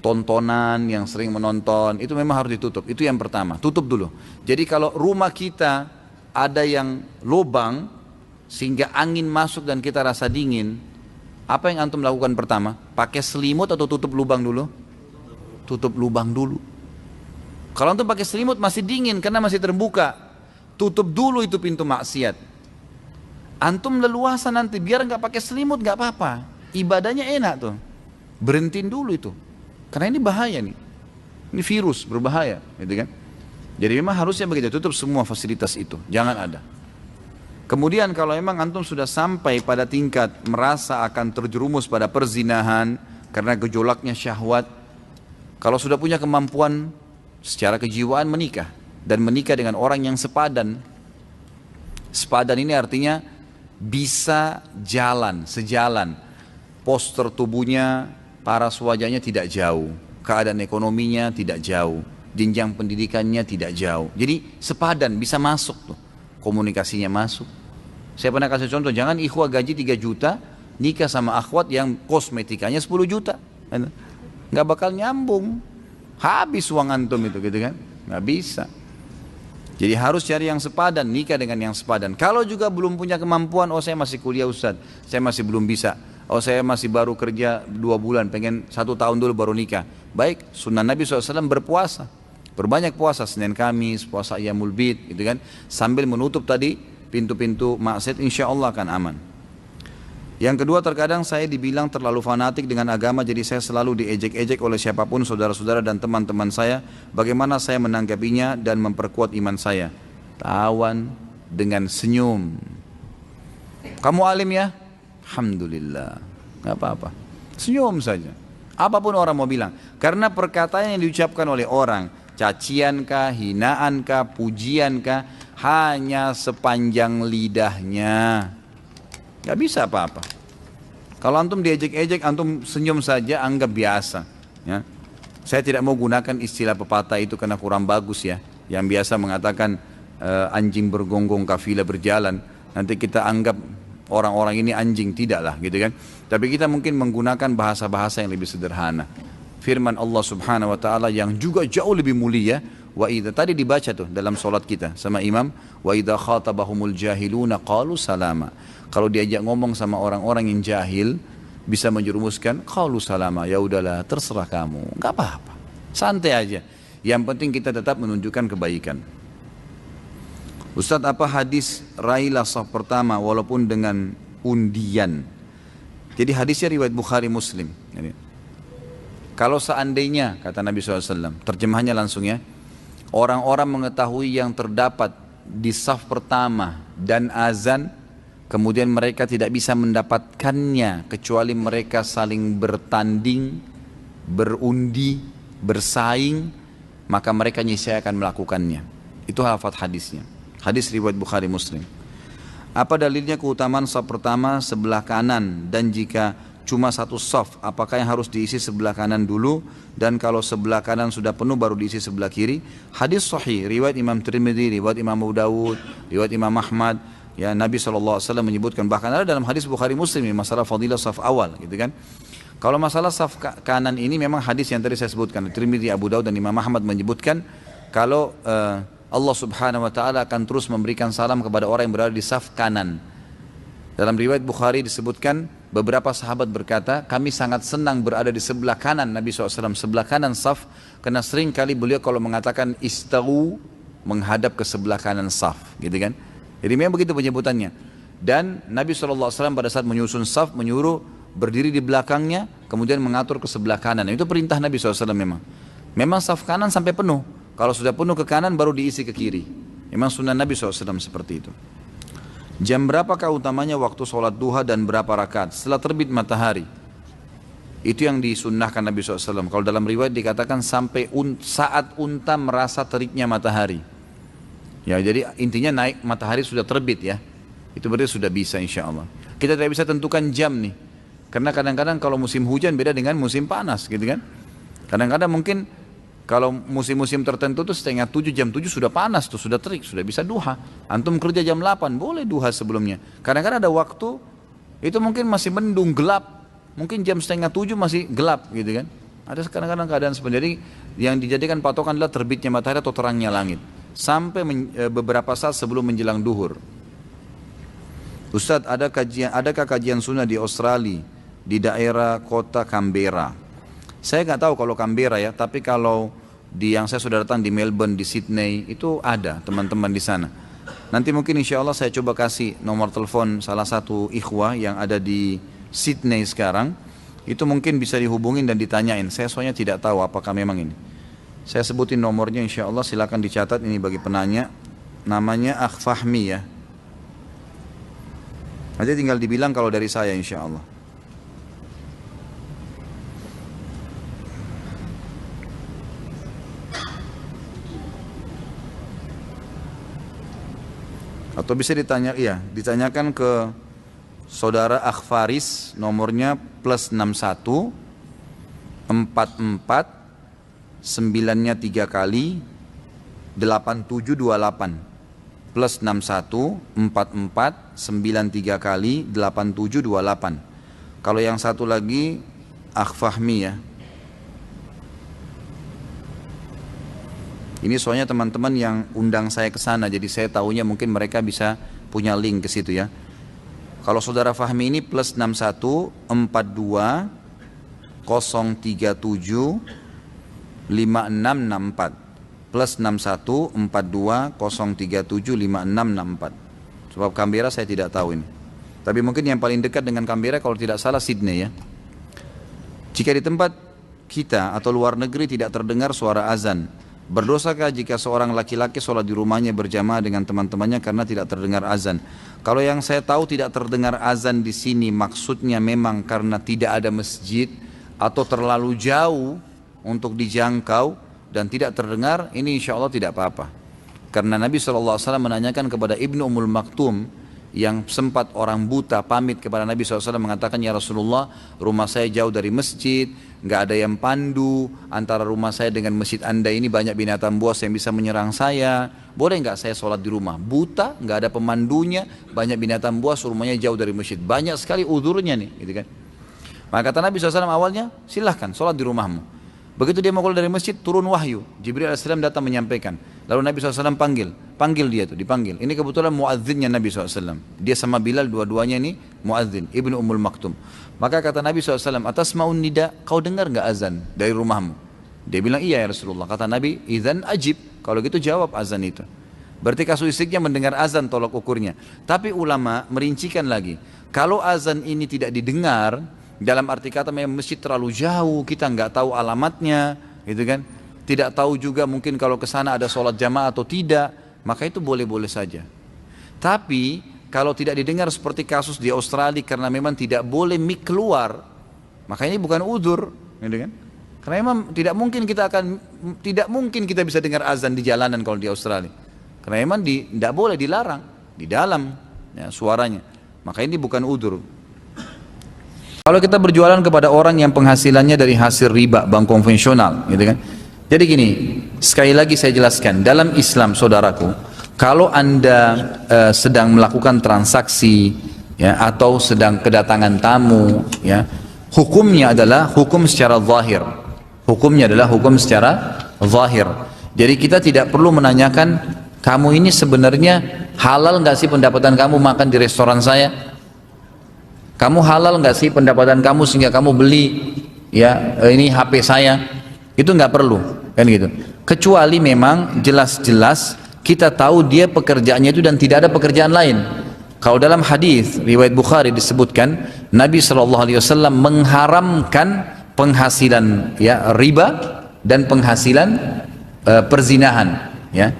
tontonan yang sering menonton, itu memang harus ditutup. Itu yang pertama, tutup dulu. Jadi kalau rumah kita ada yang lubang sehingga angin masuk dan kita rasa dingin, apa yang antum lakukan pertama? Pakai selimut atau tutup lubang dulu? Tutup lubang dulu. Kalau antum pakai selimut masih dingin karena masih terbuka, tutup dulu itu pintu maksiat. Antum leluasa nanti biar nggak pakai selimut nggak apa-apa, ibadahnya enak tuh, berhentiin dulu itu, karena ini bahaya nih, ini virus berbahaya, gitu kan? Jadi memang harusnya begitu, tutup semua fasilitas itu, jangan ada. Kemudian kalau memang antum sudah sampai pada tingkat merasa akan terjerumus pada perzinahan karena gejolaknya syahwat, kalau sudah punya kemampuan secara kejiwaan menikah dan menikah dengan orang yang sepadan. Sepadan ini artinya bisa jalan, sejalan, postur tubuhnya, paras wajahnya tidak jauh, keadaan ekonominya tidak jauh, jenjang pendidikannya tidak jauh. Jadi sepadan, bisa masuk tuh, komunikasinya masuk. Saya pernah kasih contoh, jangan ikhwah gaji 3 juta, nikah sama akhwat yang kosmetikanya 10 juta. Nggak bakal nyambung, habis uang antum itu gitu kan, nggak bisa. Jadi harus cari yang sepadan, nikah dengan yang sepadan. Kalau juga belum punya kemampuan, oh saya masih kuliah Ustaz, saya masih belum bisa. Oh saya masih baru kerja 2 bulan, pengen 1 tahun dulu baru nikah. Baik, sunnah Nabi SAW berpuasa. Berbanyak puasa, Senin Kamis, puasa Ayyamul Bid, gitu kan. Sambil menutup tadi pintu-pintu maksiat, insya Allah akan aman. Yang kedua, terkadang saya dibilang terlalu fanatik dengan agama, jadi saya selalu diejek-ejek oleh siapapun, saudara-saudara dan teman-teman saya. Bagaimana saya menanggapinya dan memperkuat iman saya? Tawan dengan senyum. Kamu alim ya? Alhamdulillah, nggak apa-apa. Senyum saja. Apapun orang mau bilang. Karena perkataan yang diucapkan oleh orang, caciankah, hinaankah, pujiankah, hanya sepanjang lidahnya. Gak bisa apa-apa. Kalau antum diejek-ejek, antum senyum saja, anggap biasa. Ya. Saya tidak mau gunakan istilah pepatah itu karena kurang bagus ya. Yang biasa mengatakan anjing bergonggong kafilah berjalan. Nanti kita anggap orang-orang ini anjing, tidaklah gitu kan. Tapi kita mungkin menggunakan bahasa-bahasa yang lebih sederhana. Firman Allah Subhanahu wa taala yang juga jauh lebih mulia, wa idza, tadi dibaca tuh dalam salat kita sama imam, wa idza khatabahumul jahiluna qalu salama. Kalau diajak ngomong sama orang-orang yang jahil, bisa menjerumuskan qalu salama, ya udahlah terserah kamu, enggak apa-apa. Santai aja. Yang penting kita tetap menunjukkan kebaikan. Ustadz, apa hadis raihlah saf pertama walaupun dengan undian? Jadi hadisnya riwayat Bukhari Muslim. Kalau seandainya, kata Nabi SAW, terjemahannya langsung ya, orang-orang mengetahui yang terdapat di saf pertama dan azan, kemudian mereka tidak bisa mendapatkannya kecuali mereka saling bertanding, berundi, bersaing, maka mereka niscaya akan melakukannya. Itu lafaz hadisnya. Hadis riwayat Bukhari Muslim. Apa dalilnya keutamaan saf pertama sebelah kanan, dan jika cuma satu saf, apakah yang harus diisi sebelah kanan dulu, dan kalau sebelah kanan sudah penuh baru diisi sebelah kiri? Hadis sahih, riwayat Imam Tirmidzi, riwayat Imam Abu Dawud, riwayat Imam Ahmad. Ya, Nabi SAW menyebutkan, bahkan ada dalam hadis Bukhari Muslim masalah fadilah saf awal, gitu kan. Kalau masalah saf kanan ini memang hadis yang tadi saya sebutkan, Tirmidzi, Abu Dawud dan Imam Ahmad menyebutkan kalau Allah Subhanahu wa taala akan terus memberikan salam kepada orang yang berada di saf kanan. Dalam riwayat Bukhari disebutkan beberapa sahabat berkata, kami sangat senang berada di sebelah kanan Nabi SAW, sebelah kanan saf, karena sering kali beliau kalau mengatakan istawu, menghadap ke sebelah kanan saf, gitu kan. Jadi memang begitu penyebutannya. Dan Nabi SAW pada saat menyusun saf menyuruh berdiri di belakangnya, kemudian mengatur ke sebelah kanan. Itu perintah Nabi SAW memang. Memang saf kanan sampai penuh. Kalau sudah penuh ke kanan baru diisi ke kiri. Memang sunnah Nabi SAW seperti itu. Jam berapakah utamanya waktu sholat duha dan berapa rakaat? Setelah terbit matahari. Itu yang disunnahkan Nabi SAW. Kalau dalam riwayat dikatakan sampai saat unta merasa teriknya matahari. Ya, jadi intinya naik matahari sudah terbit ya. Itu berarti sudah bisa insya Allah. Kita tidak bisa tentukan jam nih. Karena kadang-kadang kalau musim hujan beda dengan musim panas gitu kan. Kadang-kadang mungkin kalau musim-musim tertentu tuh setengah 7, jam 7 sudah panas tuh, sudah terik, sudah bisa duha. Antum kerja jam 8, boleh duha sebelumnya. Kadang-kadang ada waktu, itu mungkin masih mendung, gelap. Mungkin jam setengah 7 masih gelap gitu kan. Ada kadang-kadang keadaan seperti itu. Yang dijadikan patokan adalah terbitnya matahari atau terangnya langit. Sampai beberapa saat sebelum menjelang duhur. Ustadz, adakah kajian sunnah di Australia, di daerah kota Canberra? Saya nggak tahu kalau Canberra ya, tapi kalau yang saya sudah datang di Melbourne, di Sydney, itu ada teman-teman di sana. Nanti mungkin insya Allah saya coba kasih nomor telepon salah satu ikhwah yang ada di Sydney sekarang. Itu mungkin bisa dihubungin dan ditanyain. Saya soalnya tidak tahu apakah memang ini. Saya sebutin nomornya insya Allah, silakan dicatat ini bagi penanya. Namanya Akh Fahmi ya. Nanti tinggal dibilang kalau dari saya insya Allah. Atau bisa ditanyakan ke saudara Akh Faris, nomornya +61 44 9-nya 3 kali 8728 +61 44 93 kali 8728. Kalau yang satu lagi Akh Fahmi ya. Ini soalnya teman-teman yang undang saya ke sana, jadi saya tahunya mungkin mereka bisa punya link ke situ ya. Kalau saudara Fahmi ini +61 42 037 5664 +61 42 037 5664. Sebab Canberra saya tidak tahu ini. Tapi mungkin yang paling dekat dengan Canberra kalau tidak salah Sydney ya. Jika di tempat kita atau luar negeri tidak terdengar suara azan, berdosakah jika seorang laki-laki sholat di rumahnya berjamaah dengan teman-temannya karena tidak terdengar azan? Kalau yang saya tahu tidak terdengar azan di sini maksudnya memang karena tidak ada masjid atau terlalu jauh untuk dijangkau dan tidak terdengar, ini insya Allah tidak apa-apa. Karena Nabi SAW menanyakan kepada Ibnu Ummul Maktum yang sempat orang buta pamit kepada Nabi SAW mengatakan, ya Rasulullah, rumah saya jauh dari masjid, nggak ada yang pandu, antara rumah saya dengan masjid anda ini banyak binatang buas yang bisa menyerang saya, boleh nggak saya sholat di rumah? Buta, nggak ada pemandunya, banyak binatang buas, rumahnya jauh dari masjid, banyak sekali udurnya nih, gitu kan? Maka kata Nabi SAW awalnya, silahkan sholat di rumahmu. Begitu dia mau keluar dari masjid, turun wahyu. Jibril AS datang menyampaikan. Lalu Nabi SAW panggil dia tuh, dipanggil. Ini kebetulan muadzinnya Nabi SAW. Dia sama Bilal, dua-duanya ini muadzin, Ibnu Ummul Maktum. Maka kata Nabi SAW, atas maun nida, kau dengar nggak azan dari rumahmu? Dia bilang, iya ya Rasulullah. Kata Nabi, idzan ajib. Kalau gitu jawab azan itu. Berarti kasuistiknya mendengar azan tolak ukurnya. Tapi ulama merincikan lagi. Kalau azan ini tidak didengar, dalam arti kata memang masjid terlalu jauh, kita nggak tahu alamatnya, gitu kan? Tidak tahu juga mungkin kalau ke sana ada sholat jamaah atau tidak, maka itu boleh-boleh saja. Tapi kalau tidak didengar seperti kasus di Australia karena memang tidak boleh mic keluar, maka ini bukan udzur, gitu kan? Karena memang tidak mungkin kita bisa dengar azan di jalanan kalau di Australia. Karena memang tidak boleh, dilarang di dalam ya, suaranya. Maka ini bukan udzur. Kalau kita berjualan kepada orang yang penghasilannya dari hasil riba, bank konvensional, gitu kan. Jadi gini, sekali lagi saya jelaskan, dalam Islam saudaraku, kalau Anda sedang melakukan transaksi ya, atau sedang kedatangan tamu, ya, hukumnya adalah hukum secara zahir. Hukumnya adalah hukum secara zahir. Jadi kita tidak perlu menanyakan, kamu ini sebenarnya halal nggak sih pendapatan kamu makan di restoran saya? Kamu halal nggak sih pendapatan kamu sehingga kamu beli ya ini HP saya? Itu nggak perlu, kan gitu. Kecuali memang jelas-jelas kita tahu dia pekerjaannya itu dan tidak ada pekerjaan lain. Kalau dalam hadis riwayat Bukhari disebutkan Nabi SAW mengharamkan penghasilan ya riba dan penghasilan perzinahan. Ya,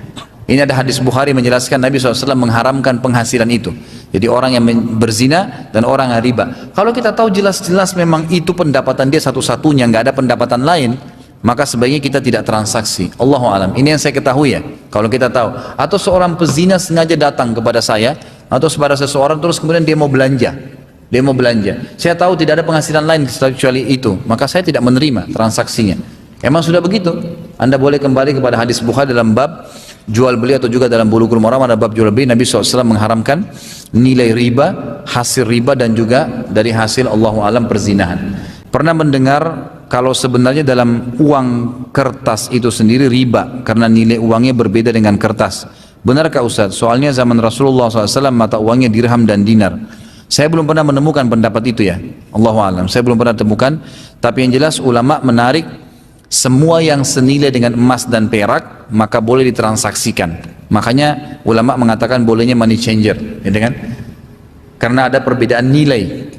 ini ada hadis Bukhari menjelaskan Nabi SAW mengharamkan penghasilan itu. Jadi orang yang berzina dan orang yang riba. Kalau kita tahu jelas-jelas memang itu pendapatan dia satu-satunya, nggak ada pendapatan lain, maka sebaiknya kita tidak transaksi. Allahu alam. Ini yang saya ketahui ya. Kalau kita tahu, atau seorang pezina sengaja datang kepada saya atau kepada seseorang terus kemudian dia mau belanja. Dia mau belanja. Saya tahu tidak ada penghasilan lain kecuali itu, maka saya tidak menerima transaksinya. Emang sudah begitu. Anda boleh kembali kepada hadis Bukhari dalam bab jual beli atau juga dalam Bulughul Maram ada bab jual beli. Nabi SAW mengharamkan nilai riba, hasil riba dan juga dari hasil Allahu alam perzinahan. Pernah mendengar kalau sebenarnya dalam uang kertas itu sendiri riba karena nilai uangnya berbeda dengan kertas. Benarkah Ustaz? Soalnya zaman Rasulullah SAW mata uangnya dirham dan dinar. Saya belum pernah menemukan pendapat itu ya. Allahu alam. Saya belum pernah temukan. Tapi yang jelas ulama menarik semua yang senilai dengan emas dan perak maka boleh ditransaksikan. Makanya ulama mengatakan bolehnya money changer, gitu kan? Karena ada perbedaan nilai.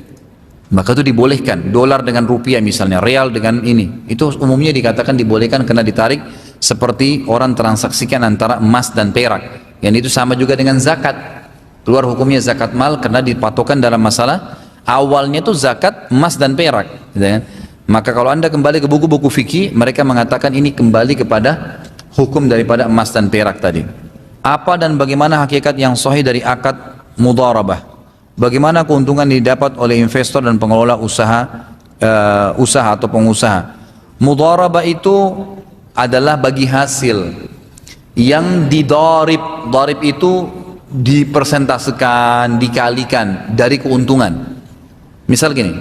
Maka itu dibolehkan. Dolar dengan rupiah misalnya, real dengan ini. Itu umumnya dikatakan dibolehkan karena ditarik seperti orang transaksikan antara emas dan perak. Yang itu sama juga dengan zakat. Keluar hukumnya zakat mal karena dipatokan dalam masalah awalnya itu zakat emas dan perak, gitu kan? Maka kalau Anda kembali ke buku-buku fikih, mereka mengatakan ini kembali kepada hukum daripada emas dan perak tadi. Apa dan bagaimana hakikat yang sahih dari akad mudharabah? Bagaimana keuntungan didapat oleh investor dan pengelola usaha atau pengusaha? Mudharabah itu adalah bagi hasil yang didarib. Darib itu dipersentasekan, dikalikan dari keuntungan. Misal gini,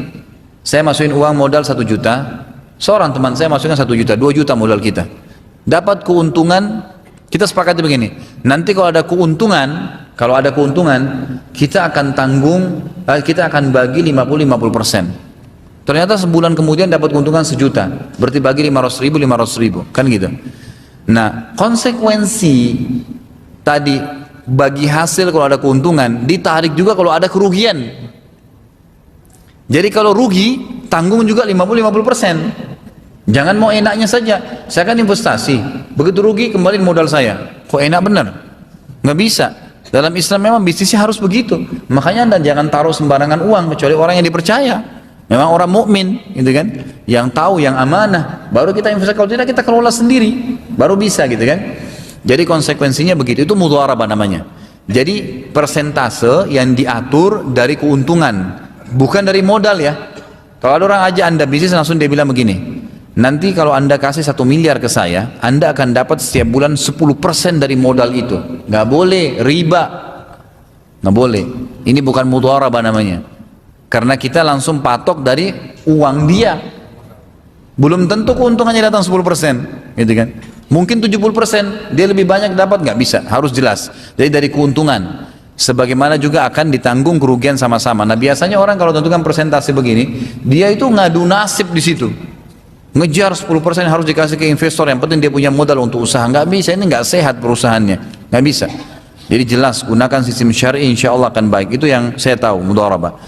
saya masukin uang modal 1 juta, seorang teman saya masukkan 1 juta, 2 juta modal kita. Dapat keuntungan, kita sepakati begini, nanti kalau ada keuntungan, kita akan tanggung, kita akan bagi 50-50%. Ternyata sebulan kemudian dapat keuntungan 1 juta, berarti bagi 500 ribu, kan gitu. Nah, konsekuensi tadi bagi hasil kalau ada keuntungan, ditarik juga kalau ada kerugian. Jadi kalau rugi, tanggung juga 50-50%. Jangan mau enaknya saja. Saya kan investasi, begitu rugi kembali modal saya. Kok enak benar? Nggak bisa. Dalam Islam memang bisnisnya harus begitu. Makanya Anda jangan taruh sembarangan uang kecuali orang yang dipercaya. Memang orang mukmin, gitu kan? Yang tahu, yang amanah. Baru kita investasi. Kalau tidak kita kelola sendiri, baru bisa, gitu kan? Jadi konsekuensinya begitu. Itu mudharabah namanya. Jadi persentase yang diatur dari keuntungan. Bukan dari modal ya. Kalau ada orang aja Anda bisnis langsung dia bilang begini, nanti kalau Anda kasih 1 miliar ke saya, Anda akan dapat setiap bulan 10% dari modal itu. Nggak boleh, riba. Nggak boleh. Ini bukan mudharabah namanya. Karena kita langsung patok dari uang dia. Belum tentu keuntungannya datang 10%, gitu kan? Mungkin 70%, dia lebih banyak dapat, nggak bisa, harus jelas. Jadi dari keuntungan. Sebagaimana juga akan ditanggung kerugian sama-sama. Nah biasanya orang kalau tentukan persentase begini, dia itu ngadu nasib di situ. Ngejar 10% harus dikasih ke investor, yang penting dia punya modal untuk usaha. Nggak bisa, ini nggak sehat perusahaannya. Nggak bisa. Jadi jelas, gunakan sistem syar'i insya Allah akan baik. Itu yang saya tahu, mudharabah.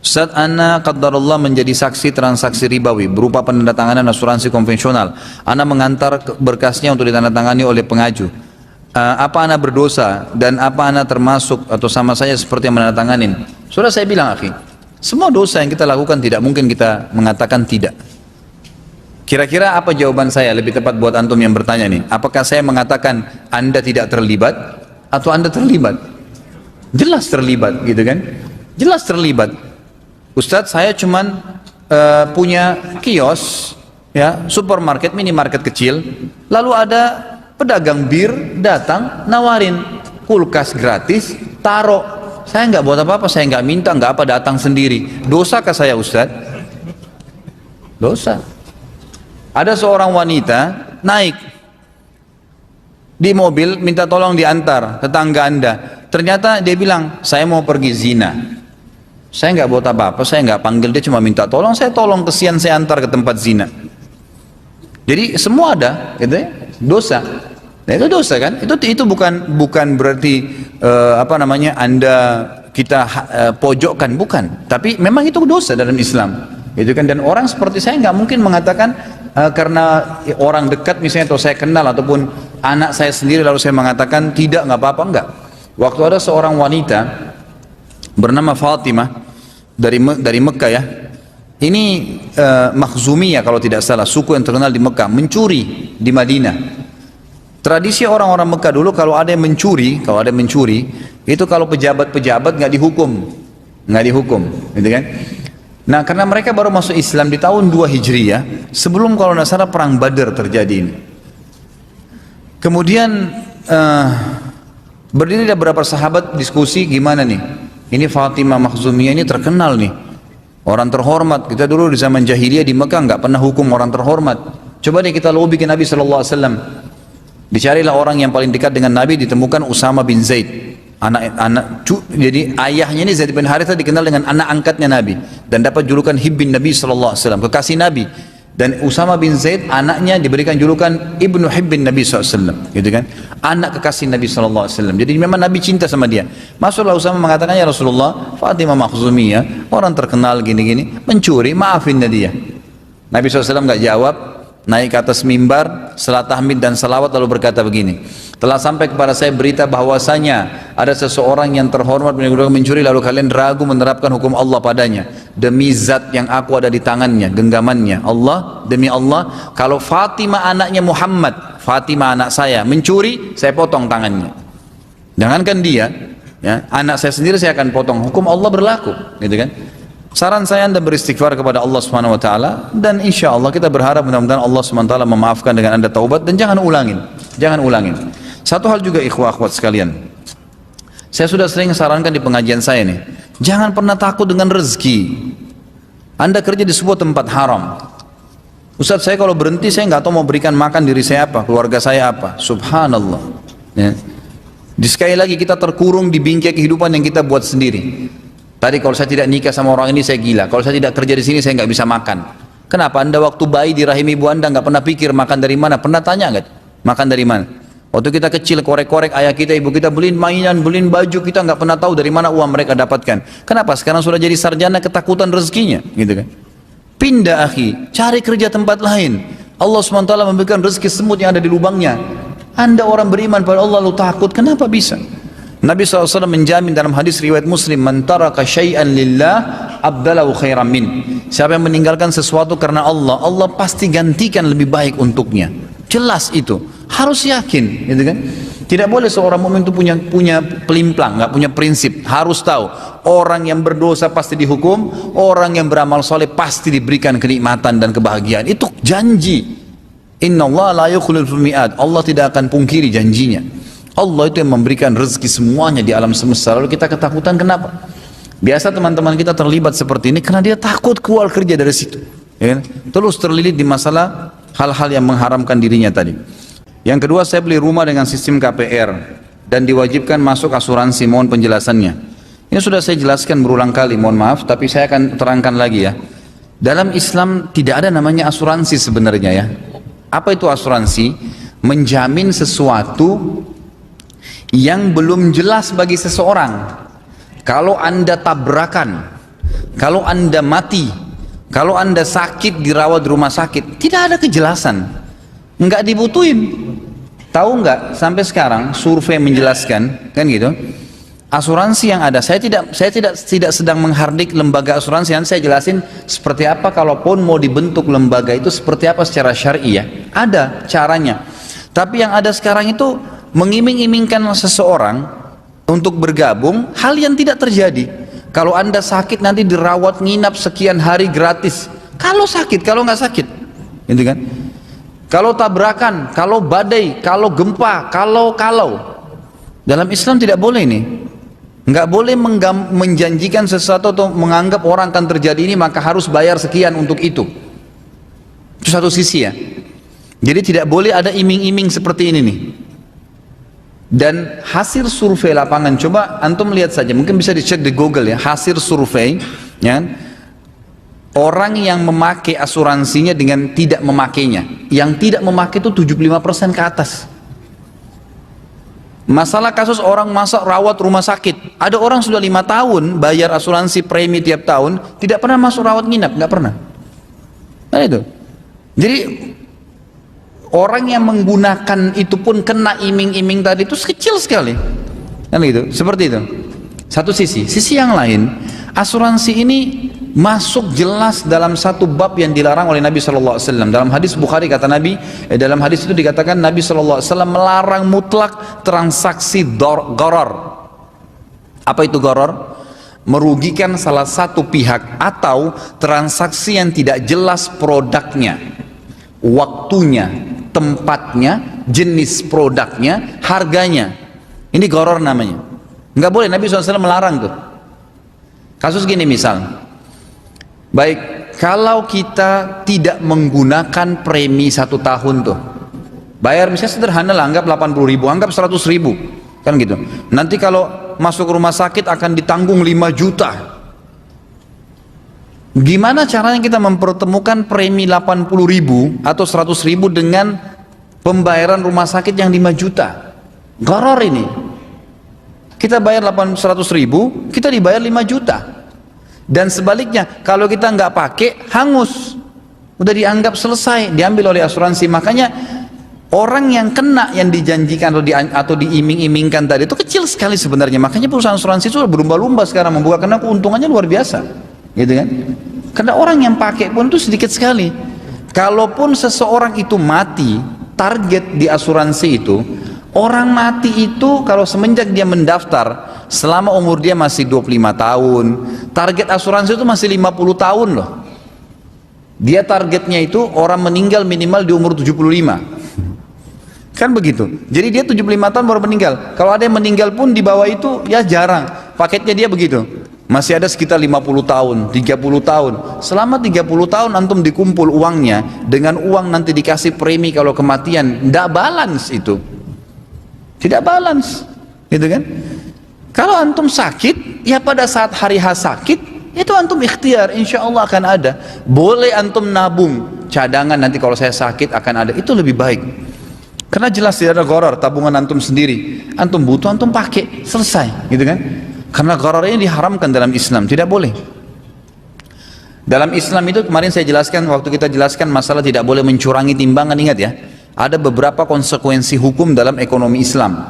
Ustaz, ana qadarullah menjadi saksi transaksi ribawi berupa penandatanganan asuransi konvensional. Ana mengantar berkasnya untuk ditandatangani oleh pengaju. Apa ana berdosa dan apa ana termasuk atau sama saya seperti yang menandatanganin? Sudah saya bilang, akhi, semua dosa yang kita lakukan tidak mungkin kita mengatakan tidak. Kira-kira apa jawaban saya lebih tepat buat antum yang bertanya nih? Apakah saya mengatakan Anda tidak terlibat atau Anda terlibat? Jelas terlibat, gitu kan? Jelas terlibat. Ustadz saya cuman punya kios, ya, supermarket, minimarket kecil, lalu ada pedagang bir datang nawarin kulkas gratis, taruh. Saya nggak buat apa-apa, saya nggak minta, nggak apa, datang sendiri. Dosakah saya Ustadz? Dosa. Ada seorang wanita naik di mobil, minta tolong diantar tetangga Anda. Ternyata dia bilang, saya mau pergi zina. Saya nggak buat apa-apa, saya nggak panggil dia, cuma minta tolong, saya tolong, kesian saya antar ke tempat zina. Jadi semua ada, gitu ya, dosa. Nah, itu dosa kan? Itu bukan berarti Anda kita pojokkan, bukan. Tapi memang itu dosa dalam Islam, gitu kan? Dan orang seperti saya nggak mungkin mengatakan karena orang dekat misalnya, atau saya kenal, ataupun anak saya sendiri lalu saya mengatakan tidak, nggak apa-apa, enggak. Waktu ada seorang wanita bernama Fatimah dari Mekah, ya. Ini Makhzumiyah kalau tidak salah, suku yang terkenal di Mekah, mencuri di Madinah. Tradisi orang-orang Mekah dulu kalau ada yang mencuri, itu kalau pejabat-pejabat nggak dihukum, gitu kan? Nah, karena mereka baru masuk Islam di tahun 2 Hijriyah, sebelum kalau nggak salah perang Badar terjadi ini. Kemudian berdiri ada beberapa sahabat diskusi gimana nih? Ini Fatimah Makhzumiyah ini terkenal nih, orang terhormat. Kita dulu di zaman jahiliyah di Mekah nggak pernah hukum orang terhormat. Coba deh kita lobby ke Nabi SAW. Dicarilah orang yang paling dekat dengan Nabi, ditemukan Usama bin Zaid. Jadi ayahnya ini Zaid bin Harithah dikenal dengan anak angkatnya Nabi dan dapat julukan Hibbin Nabi SAW, kekasih Nabi. Dan Usama bin Zaid anaknya diberikan julukan Ibnu Hibbin Nabi SAW, gitu kan? Anak kekasih Nabi SAW. Jadi memang Nabi cinta sama dia. Masuklah Usama mengatakan, ya Rasulullah, Fatimah Makhzumiyah orang terkenal gini-gini mencuri, maafin dia. Nabi SAW nggak jawab, naik ke atas mimbar, salat tahmid dan salawat, lalu berkata begini, telah sampai kepada saya berita bahwasanya ada seseorang yang terhormat mencuri, lalu kalian ragu menerapkan hukum Allah padanya. Demi zat yang aku ada di tangannya, genggamannya, Allah, demi Allah, kalau Fatimah anaknya Muhammad, Fatimah anak saya mencuri, saya potong tangannya. Jangankan dia, ya, anak saya sendiri saya akan potong. Hukum Allah berlaku, gitu kan? Saran saya Anda beristighfar kepada Allah Subhanahu wa taala, dan insya Allah kita berharap mudah-mudahan Allah Subhanahu wa taala memaafkan dengan Anda taubat, dan jangan ulangin. Satu hal juga ikhwah akhwat sekalian, saya sudah sering sarankan di pengajian saya nih, jangan pernah takut dengan rezeki. Anda kerja di sebuah tempat haram, Ustaz saya kalau berhenti saya nggak tahu mau berikan makan diri saya apa, keluarga saya apa. Subhanallah, ya. Sekali lagi kita terkurung di bingkai kehidupan yang kita buat sendiri. Tadi kalau saya tidak nikah sama orang ini saya gila, kalau saya tidak kerja di sini saya nggak bisa makan. Kenapa? Anda waktu bayi di rahim ibu Anda nggak pernah pikir makan dari mana? Pernah tanya nggak? Makan dari mana? Waktu kita kecil korek-korek ayah kita, ibu kita beliin mainan, beliin baju, kita nggak pernah tahu dari mana uang mereka dapatkan. Kenapa? Sekarang sudah jadi sarjana, ketakutan rezekinya, gitu kan? Pindah akhi, cari kerja tempat lain. Allah SWT memberikan rezeki semut yang ada di lubangnya. Anda orang beriman pada Allah lalu takut, kenapa bisa? Nabi SAW menjamin dalam hadis riwayat Muslim, man taraka syai'an lillah abdalahu khairan min. Siapa yang meninggalkan sesuatu karena Allah, Allah pasti gantikan lebih baik untuknya. Jelas itu, harus yakin, gitu kan? Tidak boleh seorang mukmin itu punya pelimplang, nggak punya prinsip. Harus tahu, orang yang berdosa pasti dihukum, orang yang beramal soleh pasti diberikan kenikmatan dan kebahagiaan. Itu janji. Innallaha la yukhliful mi'ad. Allah tidak akan pungkiri janjinya. Allah itu yang memberikan rezeki semuanya di alam semesta. Lalu kita ketakutan kenapa? Biasa teman-teman kita terlibat seperti ini karena dia takut keluar kerja dari situ, ya kan? Terus terlilit di masalah hal-hal yang mengharamkan dirinya tadi. Yang kedua, saya beli rumah dengan sistem KPR dan diwajibkan masuk asuransi. Mohon penjelasannya. Ini sudah saya jelaskan berulang kali, mohon maaf, tapi saya akan terangkan lagi ya. Dalam Islam tidak ada namanya asuransi sebenarnya ya. Apa itu asuransi? Menjamin sesuatu yang belum jelas bagi seseorang. Kalau Anda tabrakan, kalau Anda mati, kalau Anda sakit dirawat di rumah sakit, tidak ada kejelasan, nggak dibutuhin. Tahu nggak? Sampai sekarang survei menjelaskan, kan gitu. Asuransi yang ada, saya tidak sedang menghardik lembaga asuransi. Yang saya jelasin seperti apa, kalaupun mau dibentuk lembaga itu seperti apa secara syar'i ya. Ada caranya. Tapi yang ada sekarang itu mengiming-imingkan seseorang untuk bergabung, hal yang tidak terjadi. Kalau Anda sakit nanti dirawat nginap sekian hari gratis. Kalau sakit, kalau nggak sakit, gitu kan? Kalau tabrakan, kalau badai, kalau gempa, kalau dalam Islam tidak boleh ini. Nggak boleh menjanjikan sesuatu atau menganggap orang akan terjadi ini maka harus bayar sekian untuk itu. Itu satu sisi ya. Jadi tidak boleh ada iming-iming seperti ini nih. Dan hasil survei lapangan, coba antum lihat saja, mungkin bisa dicek di Google ya, hasil survei, ya, orang yang memakai asuransinya dengan tidak memakainya, yang tidak memakai itu 75% ke atas. Masalah kasus orang masuk rawat rumah sakit, ada orang sudah 5 tahun bayar asuransi premi tiap tahun, tidak pernah masuk rawat nginap, nggak pernah. Nah itu, jadi orang yang menggunakan itu pun kena iming-iming tadi itu kecil sekali, kan gitu, seperti itu. Satu sisi, sisi yang lain, asuransi ini masuk jelas dalam satu bab yang dilarang oleh Nabi SAW. Dalam hadis Bukhari kata Nabi, dalam hadis itu dikatakan Nabi SAW melarang mutlak transaksi gharar. Apa itu gharar? Merugikan salah satu pihak atau transaksi yang tidak jelas produknya, waktunya, tempatnya, jenis produknya, harganya. Ini gharar namanya. Nggak boleh, Nabi SAW melarang tuh. Kasus gini misal, baik, kalau kita tidak menggunakan premi 1 tahun tuh, bayar misalnya sederhana lah, anggap 80 ribu, anggap 100 ribu, kan gitu. Nanti kalau masuk rumah sakit akan ditanggung 5 juta. Gimana caranya kita mempertemukan premi 80 ribu atau 100 ribu dengan pembayaran rumah sakit yang 5 juta? Gharar ini. Kita bayar 100 ribu, kita dibayar 5 juta. Dan sebaliknya, kalau kita nggak pakai, hangus. Udah dianggap selesai, diambil oleh asuransi. Makanya orang yang kena yang dijanjikan atau diiming-imingkan tadi itu kecil sekali sebenarnya. Makanya perusahaan asuransi itu berlumba-lumba sekarang membuka, karena keuntungannya luar biasa, gitu kan? Karena orang yang pakai pun itu sedikit sekali. Kalaupun seseorang itu mati, target di asuransi itu, orang mati itu kalau semenjak dia mendaftar, selama umur dia masih 25 tahun, target asuransi itu masih 50 tahun loh. Dia targetnya itu orang meninggal minimal di umur 75. Kan begitu. Jadi dia 75 tahun baru meninggal. Kalau ada yang meninggal pun di bawah itu ya jarang. Paketnya dia begitu. Masih ada sekitar 50 tahun, 30 tahun. Selama 30 tahun antum dikumpul uangnya, dengan uang nanti dikasih premi kalau kematian, tidak balance itu. Tidak balance, gitu kan? Kalau antum sakit, ya pada saat hari H sakit, itu antum ikhtiar, insya Allah akan ada. Boleh antum nabung, cadangan nanti kalau saya sakit akan ada, itu lebih baik. Karena jelas tidak ada gharar, tabungan antum sendiri. Antum butuh, antum pakai, selesai, gitu kan? Karena gharar ini diharamkan dalam Islam, tidak boleh. Dalam Islam itu kemarin saya jelaskan, waktu kita jelaskan masalah tidak boleh mencurangi timbangan, ingat ya. Ada beberapa konsekuensi hukum dalam ekonomi Islam.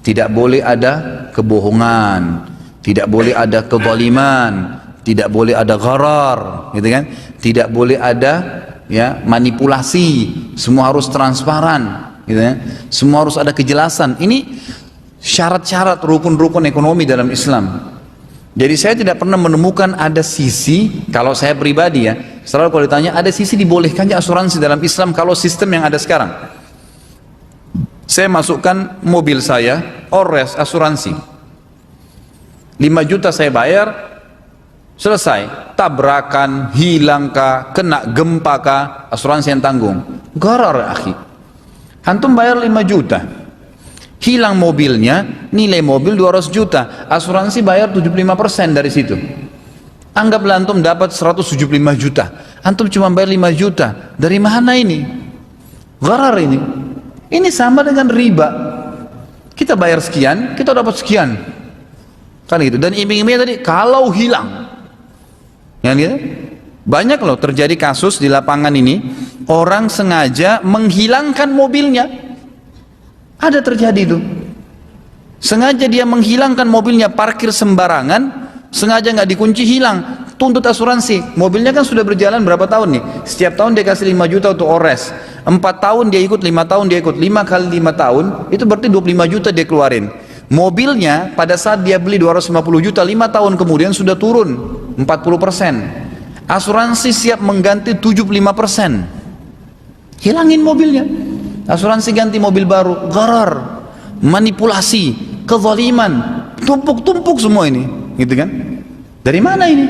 Tidak boleh ada kebohongan, tidak boleh ada kezaliman, tidak boleh ada gharar, gitu kan? Tidak boleh ada ya manipulasi. Semua harus transparan, gitu ya. Semua harus ada kejelasan. Ini syarat-syarat rukun-rukun ekonomi dalam Islam. Jadi saya tidak pernah menemukan ada sisi, kalau saya pribadi ya, selalu kalau ditanya ada sisi dibolehkannya asuransi dalam Islam kalau sistem yang ada sekarang. Saya masukkan mobil saya, ores asuransi, 5 juta saya bayar, selesai. Tabrakan, hilang kah, kena gempa kah, asuransi yang tanggung. Gharar akhi. Antum bayar 5 juta, hilang mobilnya, nilai mobil 200 juta, asuransi bayar 75% dari situ. Anggaplah antum dapat 175 juta, antum cuma bayar 5 juta, dari mana ini? Gharar ini. Ini sama dengan riba. Kita bayar sekian, kita dapat sekian, kan gitu. Dan iming-imingnya tadi kalau hilang, ya gitu. Banyak loh terjadi kasus di lapangan ini, orang sengaja menghilangkan mobilnya. Ada terjadi itu. Sengaja dia menghilangkan mobilnya, parkir sembarangan, sengaja nggak dikunci, hilang. Tuntut asuransi. Mobilnya kan sudah berjalan berapa tahun nih? Setiap tahun dia kasih 5 juta untuk ores. 4 tahun dia ikut, 5 tahun dia ikut. 5 kali 5 tahun, itu berarti 25 juta dia keluarin. Mobilnya pada saat dia beli 250 juta, 5 tahun kemudian sudah turun 40%. Asuransi siap mengganti 75%. Hilangin mobilnya. Asuransi ganti mobil baru. Gharar, manipulasi, kezaliman, tumpuk-tumpuk semua ini, gitu kan? Dari mana ini?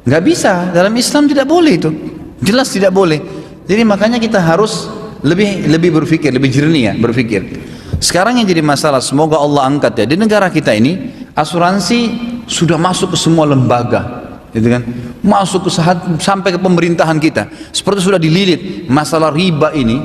Nggak bisa, dalam Islam tidak boleh itu. Jelas tidak boleh. Jadi makanya kita harus lebih berpikir, lebih jernih ya berpikir. Sekarang yang jadi masalah, semoga Allah angkat ya, di negara kita ini asuransi sudah masuk ke semua lembaga, gitu kan? Masuk ke sampai ke pemerintahan kita. Seperti sudah dililit masalah riba ini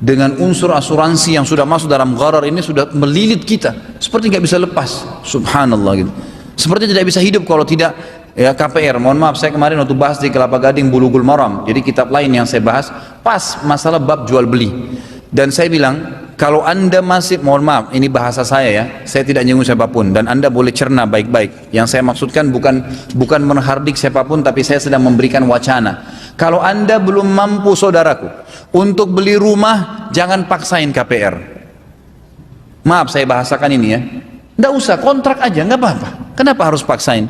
dengan unsur asuransi yang sudah masuk dalam gharar ini sudah melilit kita. Seperti nggak bisa lepas. Subhanallah gitu. Seperti tidak bisa hidup kalau tidak ya KPR. Mohon maaf, saya kemarin waktu bahas di Kelapa Gading Bulughul Maram, jadi kitab lain yang saya bahas pas masalah bab jual beli. Dan saya bilang, kalau anda masih, mohon maaf, ini bahasa saya ya, saya tidak nyinggung siapapun, dan anda boleh cerna baik-baik. Yang saya maksudkan bukan menghardik siapapun, tapi saya sedang memberikan wacana. Kalau anda belum mampu, saudaraku, untuk beli rumah, jangan paksain KPR. Maaf saya bahasakan ini ya, nggak usah, kontrak aja, nggak apa-apa. Kenapa harus paksain?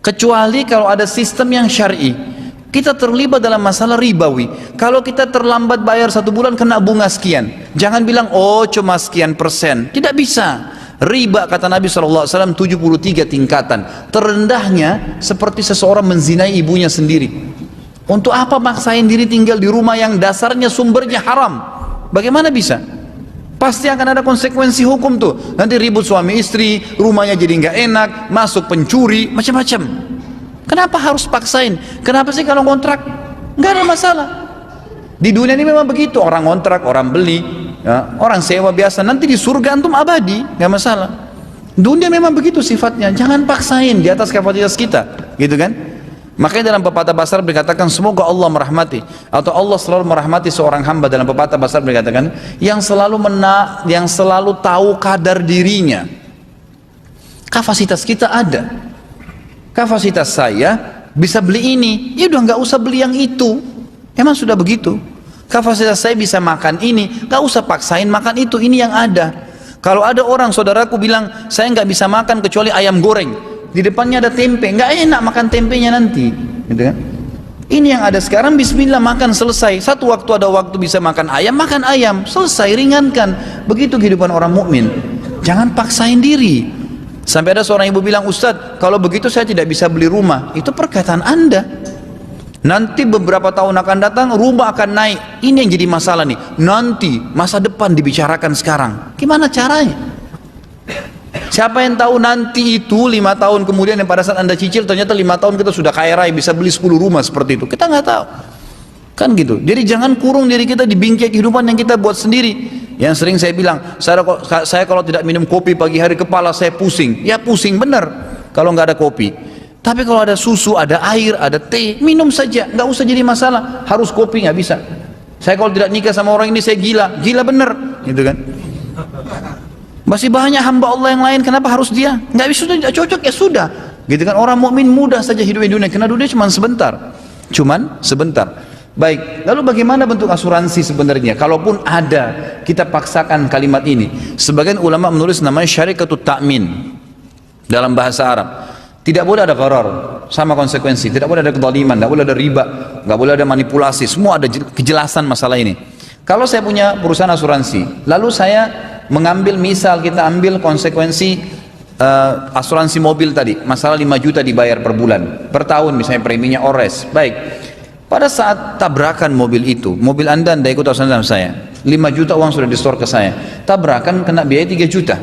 Kecuali kalau ada sistem yang syar'i. Kita terlibat dalam masalah ribawi. Kalau kita terlambat bayar 1 bulan kena bunga sekian. Jangan bilang, oh cuma sekian persen. Tidak bisa. Riba kata Nabi SAW 73 tingkatan. Terendahnya seperti seseorang menzinai ibunya sendiri. Untuk apa maksain diri tinggal di rumah yang dasarnya sumbernya haram? Bagaimana bisa? Pasti akan ada konsekuensi hukum tuh. Nanti ribut suami istri, rumahnya jadi nggak enak, masuk pencuri, macam-macam. Kenapa harus paksain? Kenapa sih kalau kontrak? Nggak ada masalah. Di dunia ini memang begitu, orang kontrak, orang beli, ya, orang sewa biasa. Nanti di surga antum abadi, nggak masalah. Dunia memang begitu sifatnya. Jangan paksain di atas kapasitas kita, gitu kan? Makanya dalam pepatah Basar berkatakan, semoga Allah merahmati, atau Allah selalu merahmati seorang hamba. Dalam pepatah Basar berkatakan, yang selalu tahu kadar dirinya. Kapasitas kita ada. Kapasitas saya bisa beli ini, ya udah nggak usah beli yang itu. Emang sudah begitu. Kapasitas saya bisa makan ini, nggak usah paksain makan itu. Ini yang ada. Kalau ada orang saudaraku bilang saya nggak bisa makan kecuali ayam goreng, di depannya ada tempe, nggak enak makan tempenya nanti, gitu kan? Ini yang ada sekarang. Bismillah, makan selesai. Satu waktu ada waktu bisa makan ayam, selesai, ringankan. Begitu kehidupan orang mukmin. Jangan paksain diri. Sampai ada seorang ibu bilang, Ustadz, kalau begitu saya tidak bisa beli rumah. Itu perkataan anda. Nanti beberapa tahun akan datang, rumah akan naik. Ini yang jadi masalah nih. Nanti, masa depan dibicarakan sekarang. Gimana caranya? Siapa yang tahu nanti itu 5 tahun kemudian, yang pada saat anda cicil, ternyata 5 tahun kita sudah kaya raya, bisa beli 10 rumah seperti itu. Kita nggak tahu. Kan gitu. Jadi jangan kurung diri kita di bingkai kehidupan yang kita buat sendiri. Yang sering saya bilang, saya kalau tidak minum kopi pagi hari kepala saya pusing. Ya pusing benar kalau nggak ada kopi. Tapi kalau ada susu, ada air, ada teh, minum saja, nggak usah jadi masalah. Harus kopi nggak bisa. Saya kalau tidak nikah sama orang ini saya gila benar, gitu kan? Masih banyak hamba Allah yang lain, kenapa harus dia? Nggak bisa, tidak cocok ya sudah, gitu kan? Orang mukmin mudah saja hidup di dunia, karena dunia cuma sebentar. Baik, lalu bagaimana bentuk asuransi sebenarnya? Kalaupun ada, kita paksakan kalimat ini. Sebagian ulama menulis namanya syarikatut ta'min dalam bahasa Arab. Tidak boleh ada gharar, sama konsekuensi. Tidak boleh ada kezaliman, tidak boleh ada riba, nggak boleh ada manipulasi. Semua ada kejelasan masalah ini. Kalau saya punya perusahaan asuransi, lalu saya mengambil, misal kita ambil konsekuensi asuransi mobil tadi, masalah 5 juta dibayar per bulan, per tahun misalnya preminya ores. Baik. Pada saat tabrakan mobil itu, mobil anda ikut asuransi saya, 5 juta uang sudah di-store ke saya, tabrakan kena biaya 3 juta.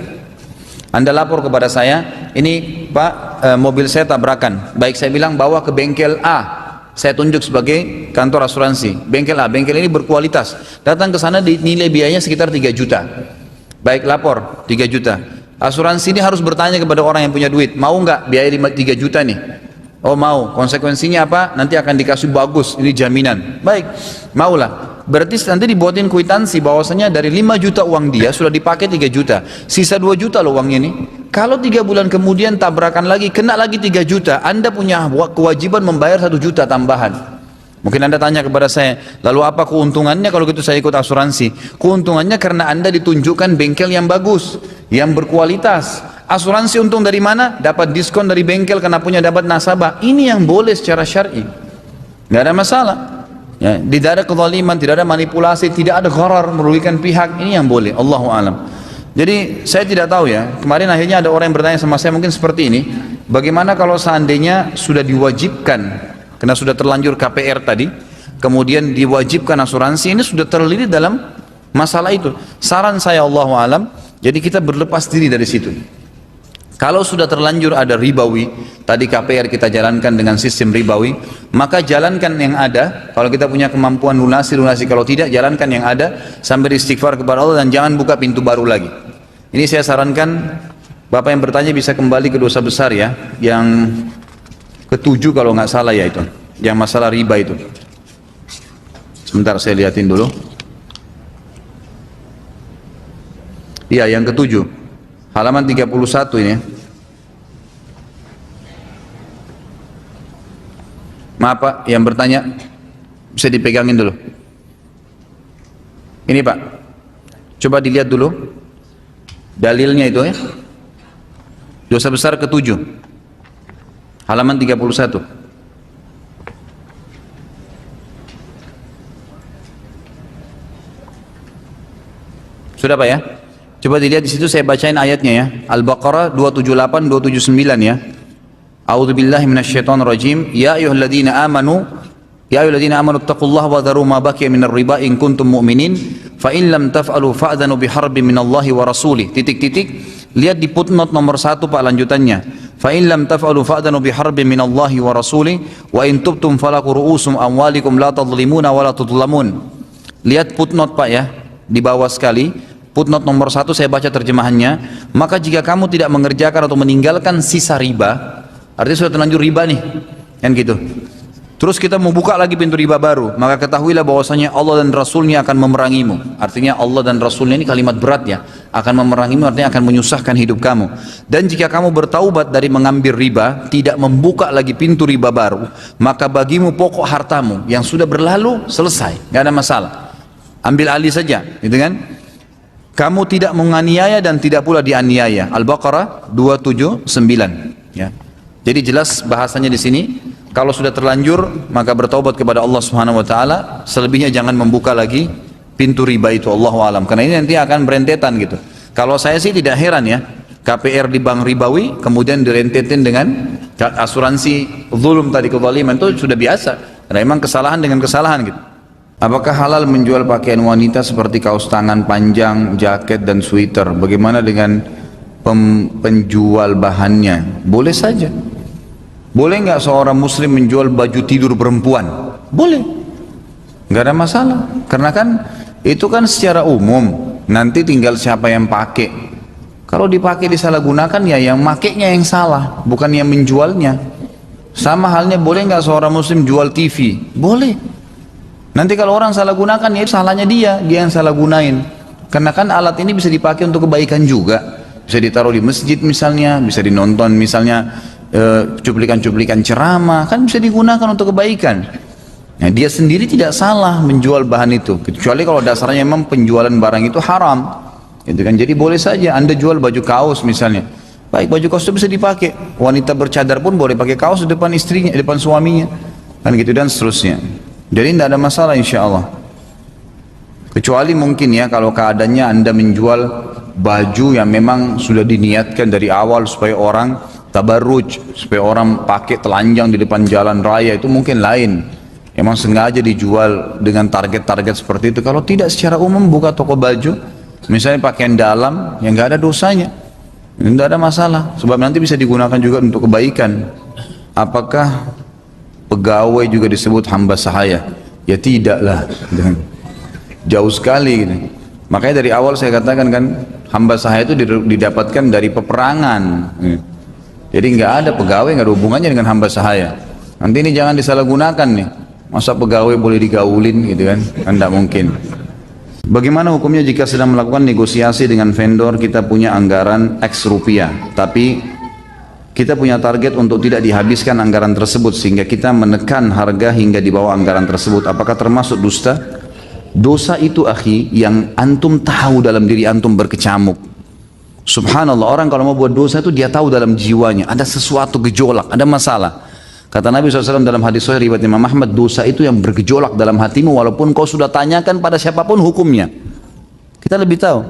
Anda lapor kepada saya, ini Pak, mobil saya tabrakan. Baik, saya bilang bawa ke bengkel A. Saya tunjuk sebagai kantor asuransi. Bengkel A, bengkel ini berkualitas. Datang ke sana, nilai biayanya sekitar 3 juta. Baik, lapor 3 juta. Asuransi ini harus bertanya kepada orang yang punya duit, mau nggak biaya 3 juta nih? Oh mau, konsekuensinya apa? Nanti akan dikasih bagus, ini jaminan. Baik, maulah. Berarti nanti dibuatin kwitansi bahwasanya dari 5 juta uang dia sudah dipakai 3 juta. Sisa 2 juta loh uangnya ini. Kalau 3 bulan kemudian tabrakan lagi, kena lagi 3 juta, Anda punya kewajiban membayar 1 juta tambahan. Mungkin Anda tanya kepada saya, lalu apa keuntungannya kalau gitu saya ikut asuransi? Keuntungannya karena Anda ditunjukkan bengkel yang bagus, yang berkualitas. Asuransi untung dari mana? Dapat diskon dari bengkel karena punya dapat nasabah. Ini yang boleh secara syar'i. Nggak ada masalah. Ya, tidak ada kezaliman, tidak ada manipulasi, tidak ada gharar merugikan pihak. Ini yang boleh. Allahu a'lam. Jadi saya tidak tahu ya. Kemarin akhirnya ada orang yang bertanya sama saya mungkin seperti ini. Bagaimana kalau seandainya sudah diwajibkan, karena sudah terlanjur KPR tadi, kemudian diwajibkan asuransi, ini sudah terlilit dalam masalah itu. Saran saya Allahu a'lam, jadi kita berlepas diri dari situ. Kalau sudah terlanjur ada ribawi, tadi KPR kita jalankan dengan sistem ribawi, maka jalankan yang ada. Kalau kita punya kemampuan lunasi, kalau tidak jalankan yang ada sambil istighfar kepada Allah dan jangan buka pintu baru lagi. Ini saya sarankan, Bapak yang bertanya bisa kembali ke dosa besar ya, yang ketujuh kalau nggak salah ya itu, yang masalah riba itu. Sebentar saya lihatin dulu. Iya, yang ketujuh. Halaman 31 ini. Maaf Pak, yang bertanya bisa dipegangin dulu. Ini Pak, coba dilihat dulu dalilnya itu ya. Dosa besar ketujuh, halaman 31. Sudah Pak ya? Coba dilihat di situ, saya bacain ayatnya ya. Al-Baqarah 278 279 ya. A'udzubillahi minasyaitonirrajim. Ya ayyuhalladzina amanu taqullaha wa dharu ma baqiya minar riba in kuntum mu'minin fa in lam taf'alu fa'dhanu biharbin minallahi wa rasulih. Lihat di footnote nomor 1 Pak lanjutannya. Fa in lam taf'alu fa'dhanu biharbin minallahi wa rasulih wa in tubtum falakum ru'usum amwalikum la tadhlimuna wa la tudlamun. Lihat footnote Pak ya, di bawah sekali. Footnote nomor 1 saya baca terjemahannya. Maka jika kamu tidak mengerjakan atau meninggalkan sisa riba, artinya sudah terlanjur riba nih, kan gitu. Terus kita mau buka lagi pintu riba baru, maka ketahuilah bahwasanya Allah dan Rasulnya akan memerangimu. Artinya Allah dan Rasulnya ini kalimat berat ya, akan memerangimu artinya akan menyusahkan hidup kamu. Dan jika kamu bertaubat dari mengambil riba, tidak membuka lagi pintu riba baru, maka bagimu pokok hartamu yang sudah berlalu selesai, nggak ada masalah. Ambil alih saja, gitu kan? Kamu tidak menganiaya dan tidak pula dianiaya. Al-Baqarah 279 ya. Jadi jelas bahasanya di sini, kalau sudah terlanjur maka bertaubat kepada Allah Subhanahu wa taala, selebihnya jangan membuka lagi pintu riba itu, Allahu alam. Karena ini nanti akan berentetan gitu. Kalau saya sih tidak heran ya, KPR di bank ribawi kemudian direntetin dengan asuransi zulum tadi, kezaliman itu sudah biasa. Karena memang kesalahan dengan kesalahan gitu. Apakah halal menjual pakaian wanita seperti kaos tangan panjang, jaket dan sweater? Bagaimana dengan penjual bahannya? Boleh saja. Boleh nggak seorang muslim menjual baju tidur perempuan? Boleh. Nggak ada masalah. Karena kan itu kan secara umum. Nanti tinggal siapa yang pakai. Kalau dipakai disalahgunakan ya yang makainya yang salah, bukan yang menjualnya. Sama halnya boleh nggak seorang muslim jual TV? Boleh. Nanti kalau orang salah gunakan ya salahnya dia yang salah gunain. Karena kan alat ini bisa dipakai untuk kebaikan juga. Bisa ditaruh di masjid misalnya, bisa dinonton misalnya cuplikan-cuplikan ceramah, kan bisa digunakan untuk kebaikan. Nah, dia sendiri tidak salah menjual bahan itu, kecuali kalau dasarnya memang penjualan barang itu haram. Itu kan, jadi boleh saja Anda jual baju kaos misalnya. Baik, baju kaos itu bisa dipakai. Wanita bercadar pun boleh pakai kaos di depan istrinya, di depan suaminya. Kan gitu dan seterusnya. Jadi tidak ada masalah insya Allah. Kecuali mungkin ya kalau keadaannya Anda menjual baju yang memang sudah diniatkan dari awal supaya orang tabarruj, supaya orang pakai telanjang di depan jalan raya, itu mungkin lain. Emang sengaja dijual dengan target-target seperti itu. Kalau tidak secara umum buka toko baju, misalnya pakaian dalam yang nggak ada dosanya, tidak ada masalah. Sebab nanti bisa digunakan juga untuk kebaikan. Apakah pegawai juga disebut hamba sahaya? Ya tidaklah, jauh sekali gitu. Makanya dari awal saya katakan kan, hamba sahaya itu didapatkan dari peperangan. Jadi nggak ada pegawai, nggak ada hubungannya dengan hamba sahaya. Nanti ini jangan disalahgunakan nih. Masa pegawai boleh digaulin gitu kan? Kan tidak mungkin. Bagaimana hukumnya jika sedang melakukan negosiasi dengan vendor, kita punya anggaran X rupiah, tapi Kita punya target untuk tidak dihabiskan anggaran tersebut sehingga kita menekan harga hingga di bawah anggaran tersebut. Apakah termasuk dusta? Dosa itu akhi yang antum tahu dalam diri antum berkecamuk. Subhanallah, orang kalau mau buat dosa itu dia tahu dalam jiwanya ada sesuatu gejolak, ada masalah. Kata Nabi SAW dalam hadis sahih riwayat Imam Ahmad, dosa itu yang bergejolak dalam hatimu walaupun kau sudah tanyakan pada siapapun hukumnya. Kita lebih tahu.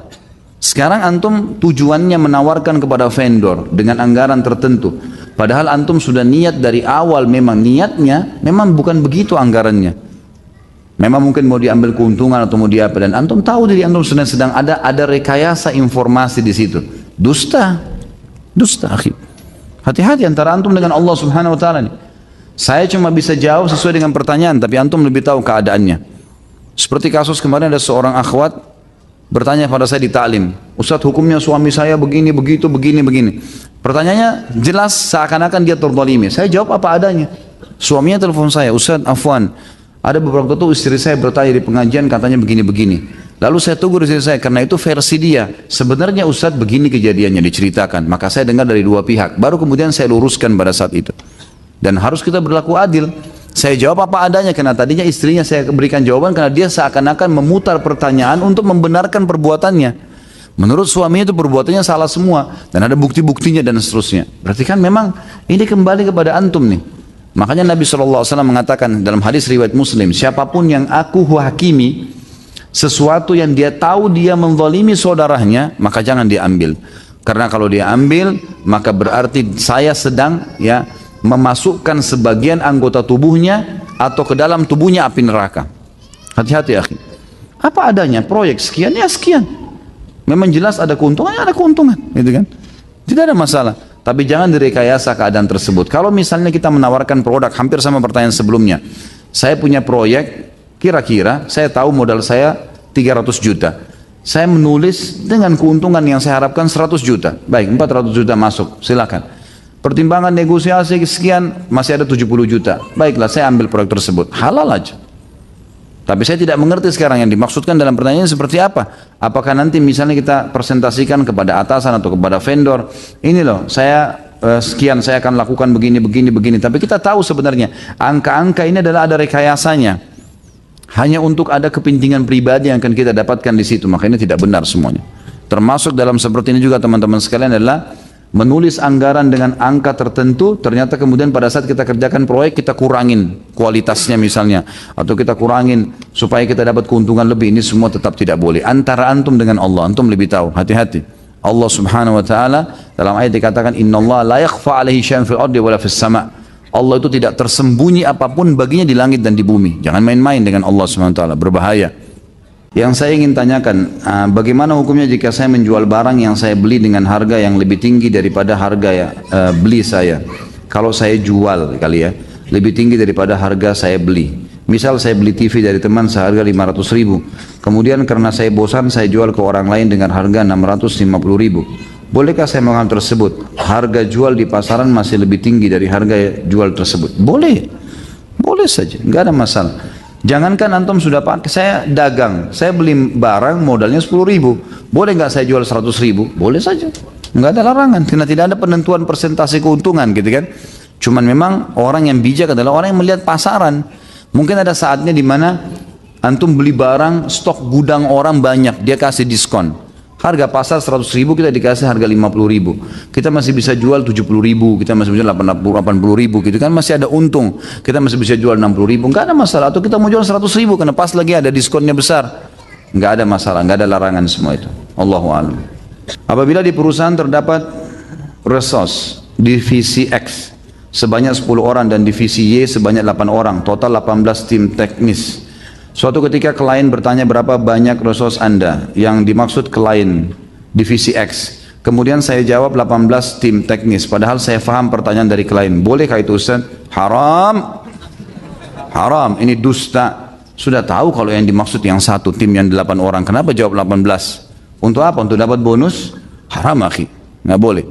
Sekarang antum tujuannya menawarkan kepada vendor dengan anggaran tertentu. Padahal antum sudah niat dari awal, memang niatnya memang bukan begitu anggarannya. Memang mungkin mau diambil keuntungan atau mau diapa, dan antum tahu diri antum sedang ada rekayasa informasi di situ. Dusta, dusta akhi. Hati-hati antara antum dengan Allah Subhanahu wa taala nih. Saya cuma bisa jawab sesuai dengan pertanyaan, tapi antum lebih tahu keadaannya. Seperti kasus kemarin ada seorang akhwat bertanya pada saya di taklim, Ustadz hukumnya suami saya begini, begitu, begini, begini. Pertanyaannya jelas seakan-akan dia terzalimi. Saya jawab apa adanya. Suaminya telepon saya, Ustadz afwan, ada beberapa waktu istri saya bertanya di pengajian katanya begini-begini. Lalu saya tunggu di istri saya, karena itu versi dia. Sebenarnya Ustadz begini kejadiannya diceritakan. Maka saya dengar dari dua pihak. Baru kemudian saya luruskan pada saat itu. Dan harus kita berlaku adil. Saya jawab apa adanya, karena tadinya istrinya saya berikan jawaban karena dia seakan-akan memutar pertanyaan untuk membenarkan perbuatannya. Menurut suaminya itu perbuatannya salah semua dan ada bukti-buktinya dan seterusnya. Berarti kan memang ini kembali kepada antum nih. Makanya Nabi SAW mengatakan dalam hadis riwayat Muslim, siapapun yang aku hakimi sesuatu yang dia tahu dia menzalimi saudaranya, maka jangan diambil. Karena kalau dia ambil, maka berarti saya sedang memasukkan sebagian anggota tubuhnya atau ke dalam tubuhnya api neraka. Hati-hati akhi. Apa adanya, proyek sekian ya sekian. Memang jelas ada keuntungan, ya ada keuntungan, gitu kan? Tidak ada masalah. Tapi jangan direkayasa keadaan tersebut. Kalau misalnya kita menawarkan produk, hampir sama pertanyaan sebelumnya. Saya punya proyek, kira-kira saya tahu modal saya 300 juta. Saya menulis dengan keuntungan yang saya harapkan 100 juta. Baik, 400 juta masuk, silakan. Pertimbangan negosiasi sekian, masih ada 70 juta. Baiklah, saya ambil proyek tersebut. Halal aja. Tapi saya tidak mengerti sekarang yang dimaksudkan dalam pertanyaan seperti apa. Apakah nanti misalnya kita presentasikan kepada atasan atau kepada vendor, ini loh, saya sekian saya akan lakukan begini, begini, begini. Tapi kita tahu sebenarnya angka-angka ini adalah ada rekayasanya. Hanya untuk ada kepentingan pribadi yang akan kita dapatkan di situ. Makanya tidak benar semuanya. Termasuk dalam seperti ini juga teman-teman sekalian adalah menulis anggaran dengan angka tertentu, ternyata kemudian pada saat kita kerjakan proyek kita kurangin kualitasnya misalnya, atau kita kurangin supaya kita dapat keuntungan lebih. Ini semua tetap tidak boleh. Antara antum dengan Allah, antum lebih tahu. Hati-hati. Allah Subhanahu wa taala dalam ayat dikatakan innallaha la yakhfa 'alaihi syai'un fil ardi wala fis sama'. Allah itu tidak tersembunyi apapun baginya di langit dan di bumi. Jangan main-main dengan Allah Subhanahu wa taala, berbahaya. Yang saya ingin tanyakan, bagaimana hukumnya jika saya menjual barang yang saya beli dengan harga yang lebih tinggi daripada harga beli saya? Kalau saya jual kali ya, lebih tinggi daripada harga saya beli. Misal saya beli TV dari teman seharga 500 ribu. Kemudian karena saya bosan saya jual ke orang lain dengan harga 650 ribu. Bolehkah saya mengambil tersebut? Harga jual di pasaran masih lebih tinggi dari harga jual tersebut. Boleh, boleh saja, nggak ada masalah. Jangankan antum sudah pakai, saya dagang, saya beli barang modalnya 10 ribu, boleh nggak saya jual 100 ribu? Boleh saja, nggak ada larangan, karena tidak ada penentuan persentase keuntungan gitu kan. Cuman memang orang yang bijak adalah orang yang melihat pasaran. Mungkin ada saatnya di mana antum beli barang, stok gudang orang banyak, dia kasih diskon. Harga pasar 100 ribu, kita dikasih harga 50 ribu. Kita masih bisa jual 70 ribu, kita masih bisa 80 ribu gitu kan, masih ada untung. Kita masih bisa jual 60 ribu, nggak ada masalah. Atau kita mau jual 100 ribu karena pas lagi ada diskonnya besar. Nggak ada masalah, nggak ada larangan semua itu. Allahu a'lam. Apabila di perusahaan terdapat resource divisi X sebanyak 10 orang dan divisi Y sebanyak 8 orang, total 18 tim teknis. Suatu ketika klien bertanya berapa banyak resource Anda, yang dimaksud klien divisi X. Kemudian saya jawab 18 tim teknis, padahal saya faham pertanyaan dari klien. Bolehkah itu Ustaz? Haram. Haram, ini dusta. Sudah tahu kalau yang dimaksud yang satu tim yang 8 orang, kenapa jawab 18? Untuk apa? Untuk dapat bonus? Haram akhi, nggak boleh.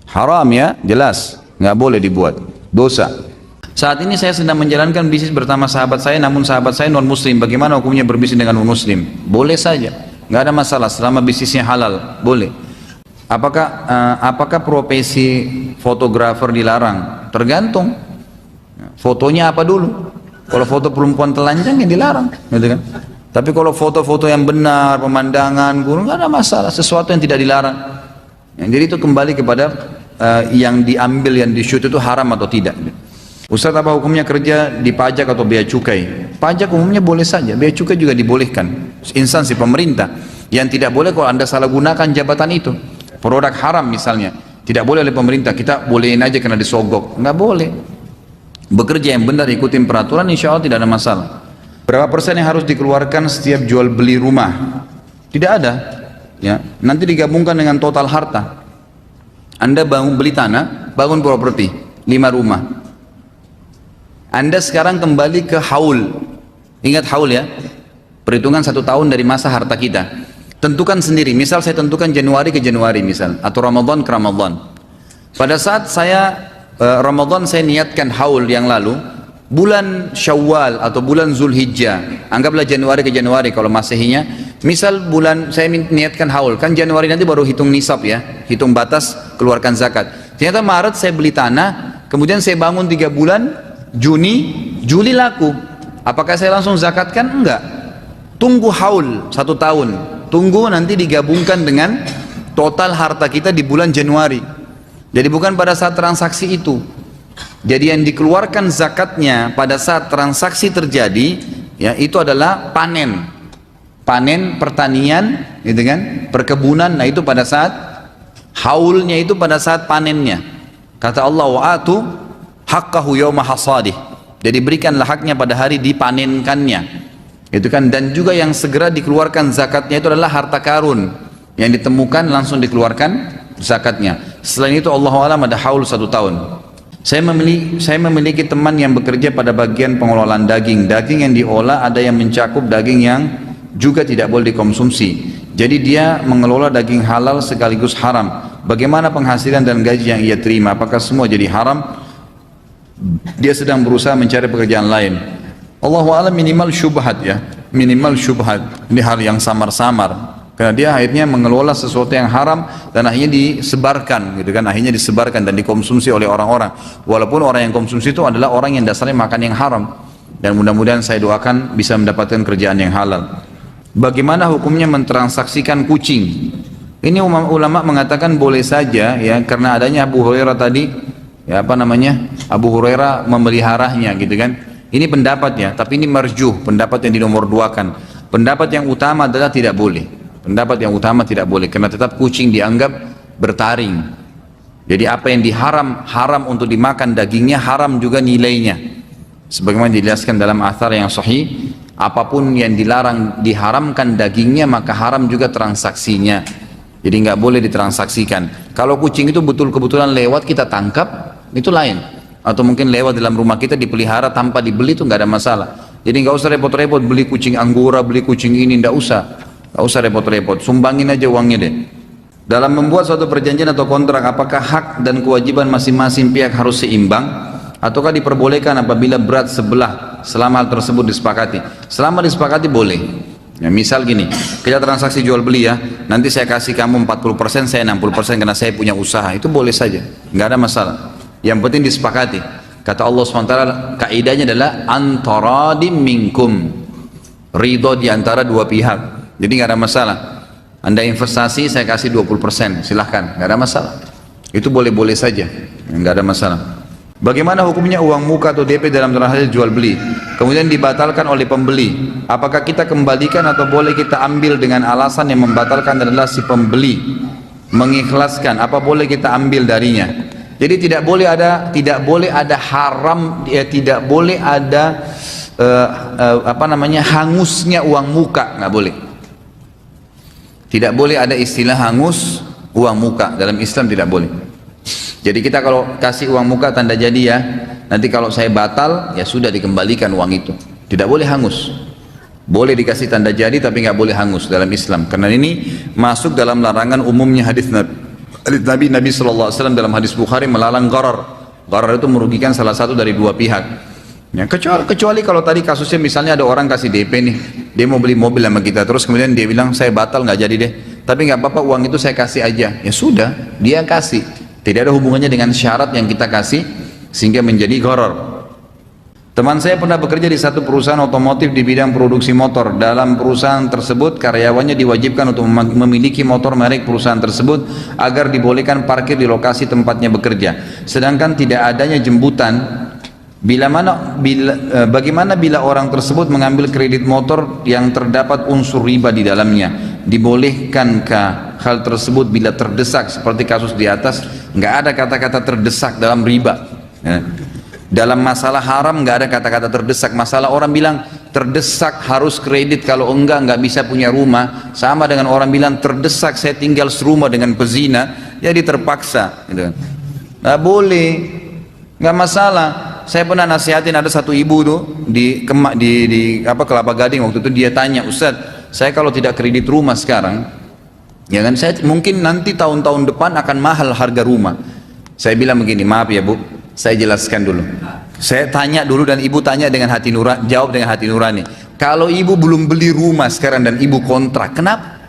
Haram ya, jelas, nggak boleh dibuat. Dosa. Saat ini saya sedang menjalankan bisnis bersama sahabat saya, namun sahabat saya non muslim. Bagaimana hukumnya berbisnis dengan non muslim? Boleh saja, nggak ada masalah selama bisnisnya halal, boleh. Apakah profesi fotografer dilarang? Tergantung. Fotonya apa dulu? Kalau foto perempuan telanjang ya dilarang, gitu kan? Tapi kalau foto-foto yang benar, pemandangan, gunung, nggak ada masalah. Sesuatu yang tidak dilarang. Jadi itu kembali kepada yang diambil, yang di shoot itu haram atau tidak. Ustaz, apa hukumnya kerja di pajak atau bea cukai? Pajak umumnya boleh saja, bea cukai juga dibolehkan. Instansi pemerintah. Yang tidak boleh kalau Anda salah gunakan jabatan itu. Produk haram misalnya, tidak boleh oleh pemerintah, kita bolehin aja karena disogok, nggak boleh. Bekerja yang benar, ikutin peraturan, insya Allah tidak ada masalah. Berapa persen yang harus dikeluarkan setiap jual beli rumah? Tidak ada, ya. Nanti digabungkan dengan total harta. Anda beli tanah, bangun properti, 5 rumah. Anda sekarang kembali ke haul, ingat haul ya, perhitungan 1 tahun dari masa harta kita. Tentukan sendiri, misal saya tentukan Januari ke Januari misal, atau Ramadan ke Ramadan. Pada saat saya Ramadan saya niatkan haul yang lalu, bulan Syawal atau bulan Zulhijjah, anggaplah Januari ke Januari kalau Masehinya, misal bulan saya niatkan haul, kan Januari nanti baru hitung nisab ya, hitung batas keluarkan zakat. Ternyata Maret saya beli tanah, kemudian saya bangun 3 bulan, Juni, Juli laku. Apakah saya langsung zakatkan? Enggak. Tunggu haul 1 tahun. Tunggu nanti digabungkan dengan total harta kita di bulan Januari. Jadi bukan pada saat transaksi itu. Jadi yang dikeluarkan zakatnya pada saat transaksi terjadi, ya itu adalah panen. Panen pertanian, gitu kan? Perkebunan, nah itu pada saat haulnya itu pada saat panennya. Kata Allah, wa'atu haqqahu yawma hasadih. Jadi berikanlah haknya pada hari dipanenkannya. Itu kan, dan juga yang segera dikeluarkan zakatnya itu adalah harta karun yang ditemukan langsung dikeluarkan zakatnya. Selain itu Allah alam ada haul 1 tahun. Saya memiliki teman yang bekerja pada bagian pengelolaan daging. Daging yang diolah ada yang mencakup daging yang juga tidak boleh dikonsumsi. Jadi dia mengelola daging halal sekaligus haram. Bagaimana penghasilan dan gaji yang ia terima? Apakah semua jadi haram? Dia sedang berusaha mencari pekerjaan lain. Allahu a'lam, minimal syubhat ya, minimal syubhat. Ini hal yang samar-samar, karena dia akhirnya mengelola sesuatu yang haram dan akhirnya disebarkan, gitu kan, akhirnya disebarkan dan dikonsumsi oleh orang-orang. Walaupun orang yang konsumsi itu adalah orang yang dasarnya makan yang haram. Dan mudah-mudahan saya doakan bisa mendapatkan kerjaan yang halal. Bagaimana hukumnya mentransaksikan kucing? Ini ulama mengatakan boleh saja ya, karena adanya Abu Hurairah tadi, ya apa namanya, Abu Hurairah memeliharanya, gitu kan. Ini pendapatnya, tapi ini marjuh, pendapat yang dinomor 2-kan. Pendapat yang utama adalah tidak boleh. Pendapat yang utama tidak boleh, karena tetap kucing dianggap bertaring. Jadi apa yang diharam, haram untuk dimakan dagingnya, haram juga nilainya. Sebagaimana dijelaskan dalam athar yang sahih, apapun yang dilarang, diharamkan dagingnya, maka haram juga transaksinya. Jadi nggak boleh ditransaksikan. Kalau kucing itu betul kebetulan lewat kita tangkap, itu lain. Atau mungkin lewat dalam rumah kita dipelihara tanpa dibeli, itu nggak ada masalah. Jadi nggak usah repot-repot beli kucing anggora, beli kucing ini, nggak usah repot-repot, sumbangin aja uangnya deh. Dalam membuat suatu perjanjian atau kontrak, apakah hak dan kewajiban masing-masing pihak harus seimbang, ataukah diperbolehkan apabila berat sebelah selama hal tersebut disepakati? Selama disepakati boleh. Ya, misal gini, kita transaksi jual beli ya, nanti saya kasih kamu 40%, saya 60% karena saya punya usaha, itu boleh saja, nggak ada masalah. Yang penting disepakati. Kata Allah SWT, kaidahnya adalah antaradim minkum, ridho di antara dua pihak. Jadi nggak ada masalah. Anda investasi, saya kasih 20%, silahkan, nggak ada masalah. Itu boleh-boleh saja, nggak ada masalah. Bagaimana hukumnya uang muka atau DP dalam transaksi jual beli, kemudian dibatalkan oleh pembeli? Apakah kita kembalikan atau boleh kita ambil dengan alasan yang membatalkan adalah si pembeli mengikhlaskan? Apa boleh kita ambil darinya? Jadi tidak boleh ada haram, ya, tidak boleh ada hangusnya uang muka, nggak boleh. Tidak boleh ada istilah hangus uang muka, dalam Islam tidak boleh. Jadi kita kalau kasih uang muka tanda jadi ya, nanti kalau saya batal ya sudah dikembalikan uang itu. Tidak boleh hangus. Boleh dikasih tanda jadi tapi nggak boleh hangus dalam Islam, karena ini masuk dalam larangan umumnya hadis Nabi SAW dalam hadis Bukhari melarang gharar. Gharar itu merugikan salah satu dari dua pihak. Ya, kecuali kalau tadi kasusnya misalnya ada orang kasih DP nih, dia mau beli mobil sama kita, terus kemudian dia bilang saya batal nggak jadi deh, tapi nggak apa-apa uang itu saya kasih aja. Ya sudah, dia kasih. Tidak ada hubungannya dengan syarat yang kita kasih sehingga menjadi gharar. Teman saya pernah bekerja di satu perusahaan otomotif di bidang produksi motor. Dalam perusahaan tersebut, karyawannya diwajibkan untuk memiliki motor merek perusahaan tersebut agar dibolehkan parkir di lokasi tempatnya bekerja. Sedangkan tidak adanya jemputan. Bagaimana bila orang tersebut mengambil kredit motor yang terdapat unsur riba di dalamnya? Dibolehkankah hal tersebut bila terdesak seperti kasus di atas? Nggak ada kata-kata terdesak dalam riba. Dalam masalah haram nggak ada kata-kata terdesak. Masalah orang bilang terdesak harus kredit, kalau enggak bisa punya rumah. Sama dengan orang bilang terdesak saya tinggal serumah dengan pezina, jadi terpaksa. Gitu. Nggak boleh, nggak masalah. Saya pernah nasihatin ada satu ibu tuh di Kelapa Gading waktu itu, dia tanya, Ustaz, saya kalau tidak kredit rumah sekarang, ya kan, saya mungkin nanti tahun-tahun depan akan mahal harga rumah. Saya bilang begini, maaf ya Bu, saya jelaskan dulu. Saya tanya dulu dan ibu tanya dengan hati nurani, jawab dengan hati nurani. Kalau ibu belum beli rumah sekarang dan ibu kontrak, kenapa?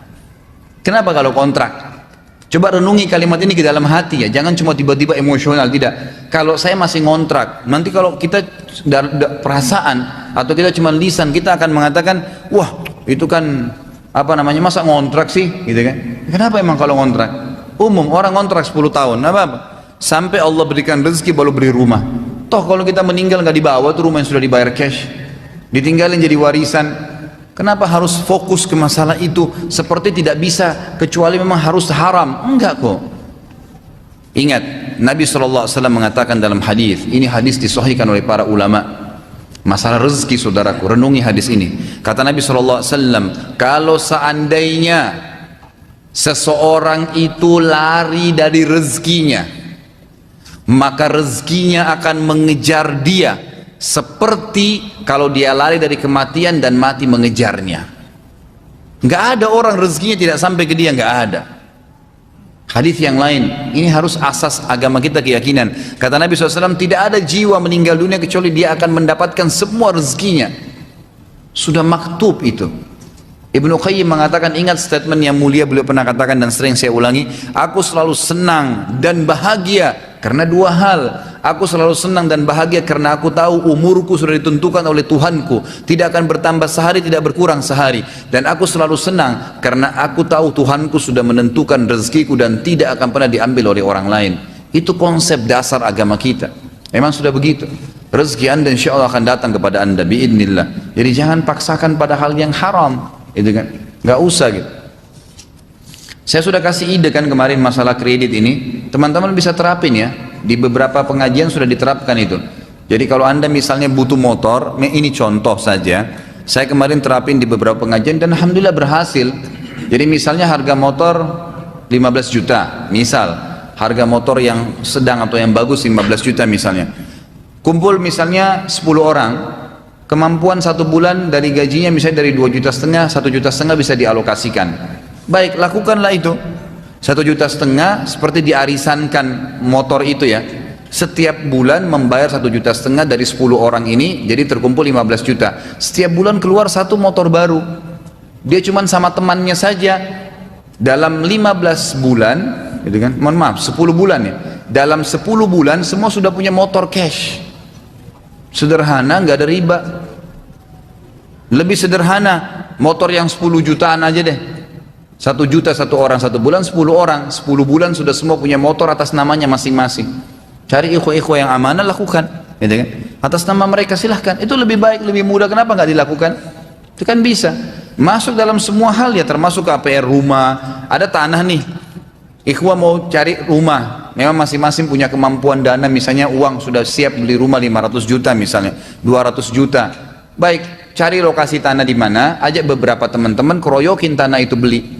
Kenapa kalau kontrak? Coba renungi kalimat ini ke dalam hati ya, jangan cuma tiba-tiba emosional, tidak. Kalau saya masih ngontrak, nanti kalau kita perasaan atau kita cuma lisan, kita akan mengatakan, wah itu kan masa ngontrak sih, gitu kan? Kenapa emang kalau ngontrak? Umum orang ngontrak 10 tahun, apa-apa. Sampai Allah berikan rezeki baru beli rumah. Toh kalau kita meninggal nggak dibawa tuh rumah yang sudah dibayar cash, ditinggalin jadi warisan. Kenapa harus fokus ke masalah itu? Seperti tidak bisa kecuali memang harus haram. Enggak kok. Ingat, Nabi SAW mengatakan dalam hadis, ini hadis disahihkan oleh para ulama. Masalah rezeki saudaraku, renungi hadis ini. Kata Nabi SAW, kalau seandainya seseorang itu lari dari rezekinya, maka rezekinya akan mengejar dia seperti kalau dia lari dari kematian dan mati mengejarnya. Nggak ada orang rezekinya tidak sampai ke dia, nggak ada. Hadis yang lain, ini harus asas agama kita, keyakinan. Kata Nabi SAW, tidak ada jiwa meninggal dunia kecuali dia akan mendapatkan semua rezekinya. Sudah maktub itu. Ibnu Qayyim mengatakan, ingat statement yang mulia beliau pernah katakan dan sering saya ulangi, aku selalu senang dan bahagia karena dua hal. Aku selalu senang dan bahagia karena aku tahu umurku sudah ditentukan oleh Tuhanku, tidak akan bertambah sehari, tidak berkurang sehari. Dan aku selalu senang karena aku tahu Tuhanku sudah menentukan rezekiku dan tidak akan pernah diambil oleh orang lain. Itu konsep dasar agama kita. Memang sudah begitu. Rezeki Anda insya Allah akan datang kepada Anda biidznillah. Jadi jangan paksakan pada hal yang haram, itu kan? Nggak usah gitu. Saya sudah kasih ide kan kemarin masalah kredit ini, teman-teman bisa terapin ya. Di beberapa pengajian sudah diterapkan itu. Jadi kalau Anda misalnya butuh motor, ini contoh saja, saya kemarin terapin di beberapa pengajian dan alhamdulillah berhasil. Jadi misalnya harga motor 15 juta, misal harga motor yang sedang atau yang bagus 15 juta misalnya. Kumpul misalnya 10 orang, kemampuan satu bulan dari gajinya misalnya dari 2,5 juta, 1,5 juta bisa dialokasikan. Baik, lakukanlah itu. 1,5 juta seperti diarisankan motor itu ya. Setiap bulan membayar 1,5 juta dari 10 orang ini, jadi terkumpul 15 juta. Setiap bulan keluar satu motor baru. Dia cuma sama temannya saja. Dalam 15 bulan, gitu kan? Mohon maaf, 10 bulan ya. Dalam 10 bulan semua sudah punya motor cash. Sederhana, nggak ada riba. Lebih sederhana, motor yang 10 jutaan aja deh. 1 juta satu orang, 1 bulan 10 orang, 10 bulan sudah semua punya motor atas namanya masing-masing. Cari ikhwah-ikhwah yang amanah, lakukan, gitu kan? Atas nama mereka silahkan. Itu lebih baik, lebih mudah. Kenapa nggak dilakukan? Itu kan bisa masuk dalam semua hal ya, termasuk KPR rumah. Ada tanah nih, ikhwah mau cari rumah, memang masing-masing punya kemampuan dana, misalnya uang sudah siap beli rumah 500 juta misalnya, 200 juta. Baik, cari lokasi tanah di mana, ajak beberapa teman-teman, keroyokin tanah itu beli.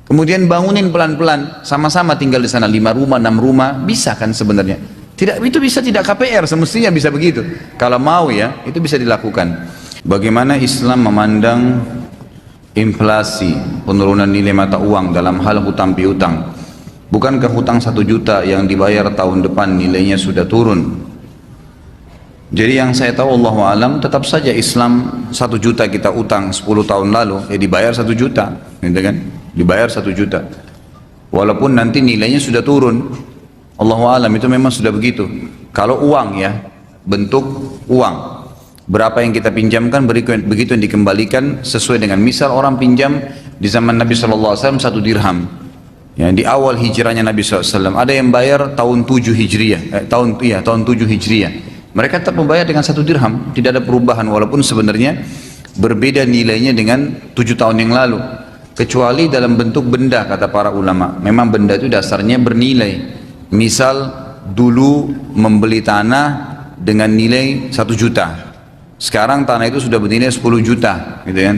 Kemudian bangunin pelan-pelan, sama-sama tinggal di sana 5 rumah, 6 rumah, bisa kan sebenarnya? Tidak, itu bisa tidak KPR, semestinya bisa begitu. Kalau mau ya, itu bisa dilakukan. Bagaimana Islam memandang inflasi, penurunan nilai mata uang dalam hal hutang piutang? Bukankah hutang 1 juta yang dibayar tahun depan nilainya sudah turun? Jadi yang saya tahu Allahu alam, tetap saja Islam 1 juta kita utang 10 tahun lalu, ya dibayar 1 juta, gitu kan? dibayar 1 juta. Walaupun nanti nilainya sudah turun. Allahu alam, itu memang sudah begitu. Kalau uang ya, bentuk uang, berapa yang kita pinjamkan begitu yang dikembalikan sesuai dengan, misal orang pinjam di zaman Nabi SAW 1 dirham. Ya, di awal hijrahnya Nabi SAW ada yang bayar tahun 7 Hijriah, tahun 7 Hijriah. Mereka tetap membayar dengan 1 dirham, tidak ada perubahan walaupun sebenarnya berbeda nilainya dengan 7 tahun yang lalu. Kecuali dalam bentuk benda, kata para ulama. Memang benda itu dasarnya bernilai. Misal dulu membeli tanah dengan nilai 1 juta. Sekarang tanah itu sudah bernilai 10 juta, gitu kan.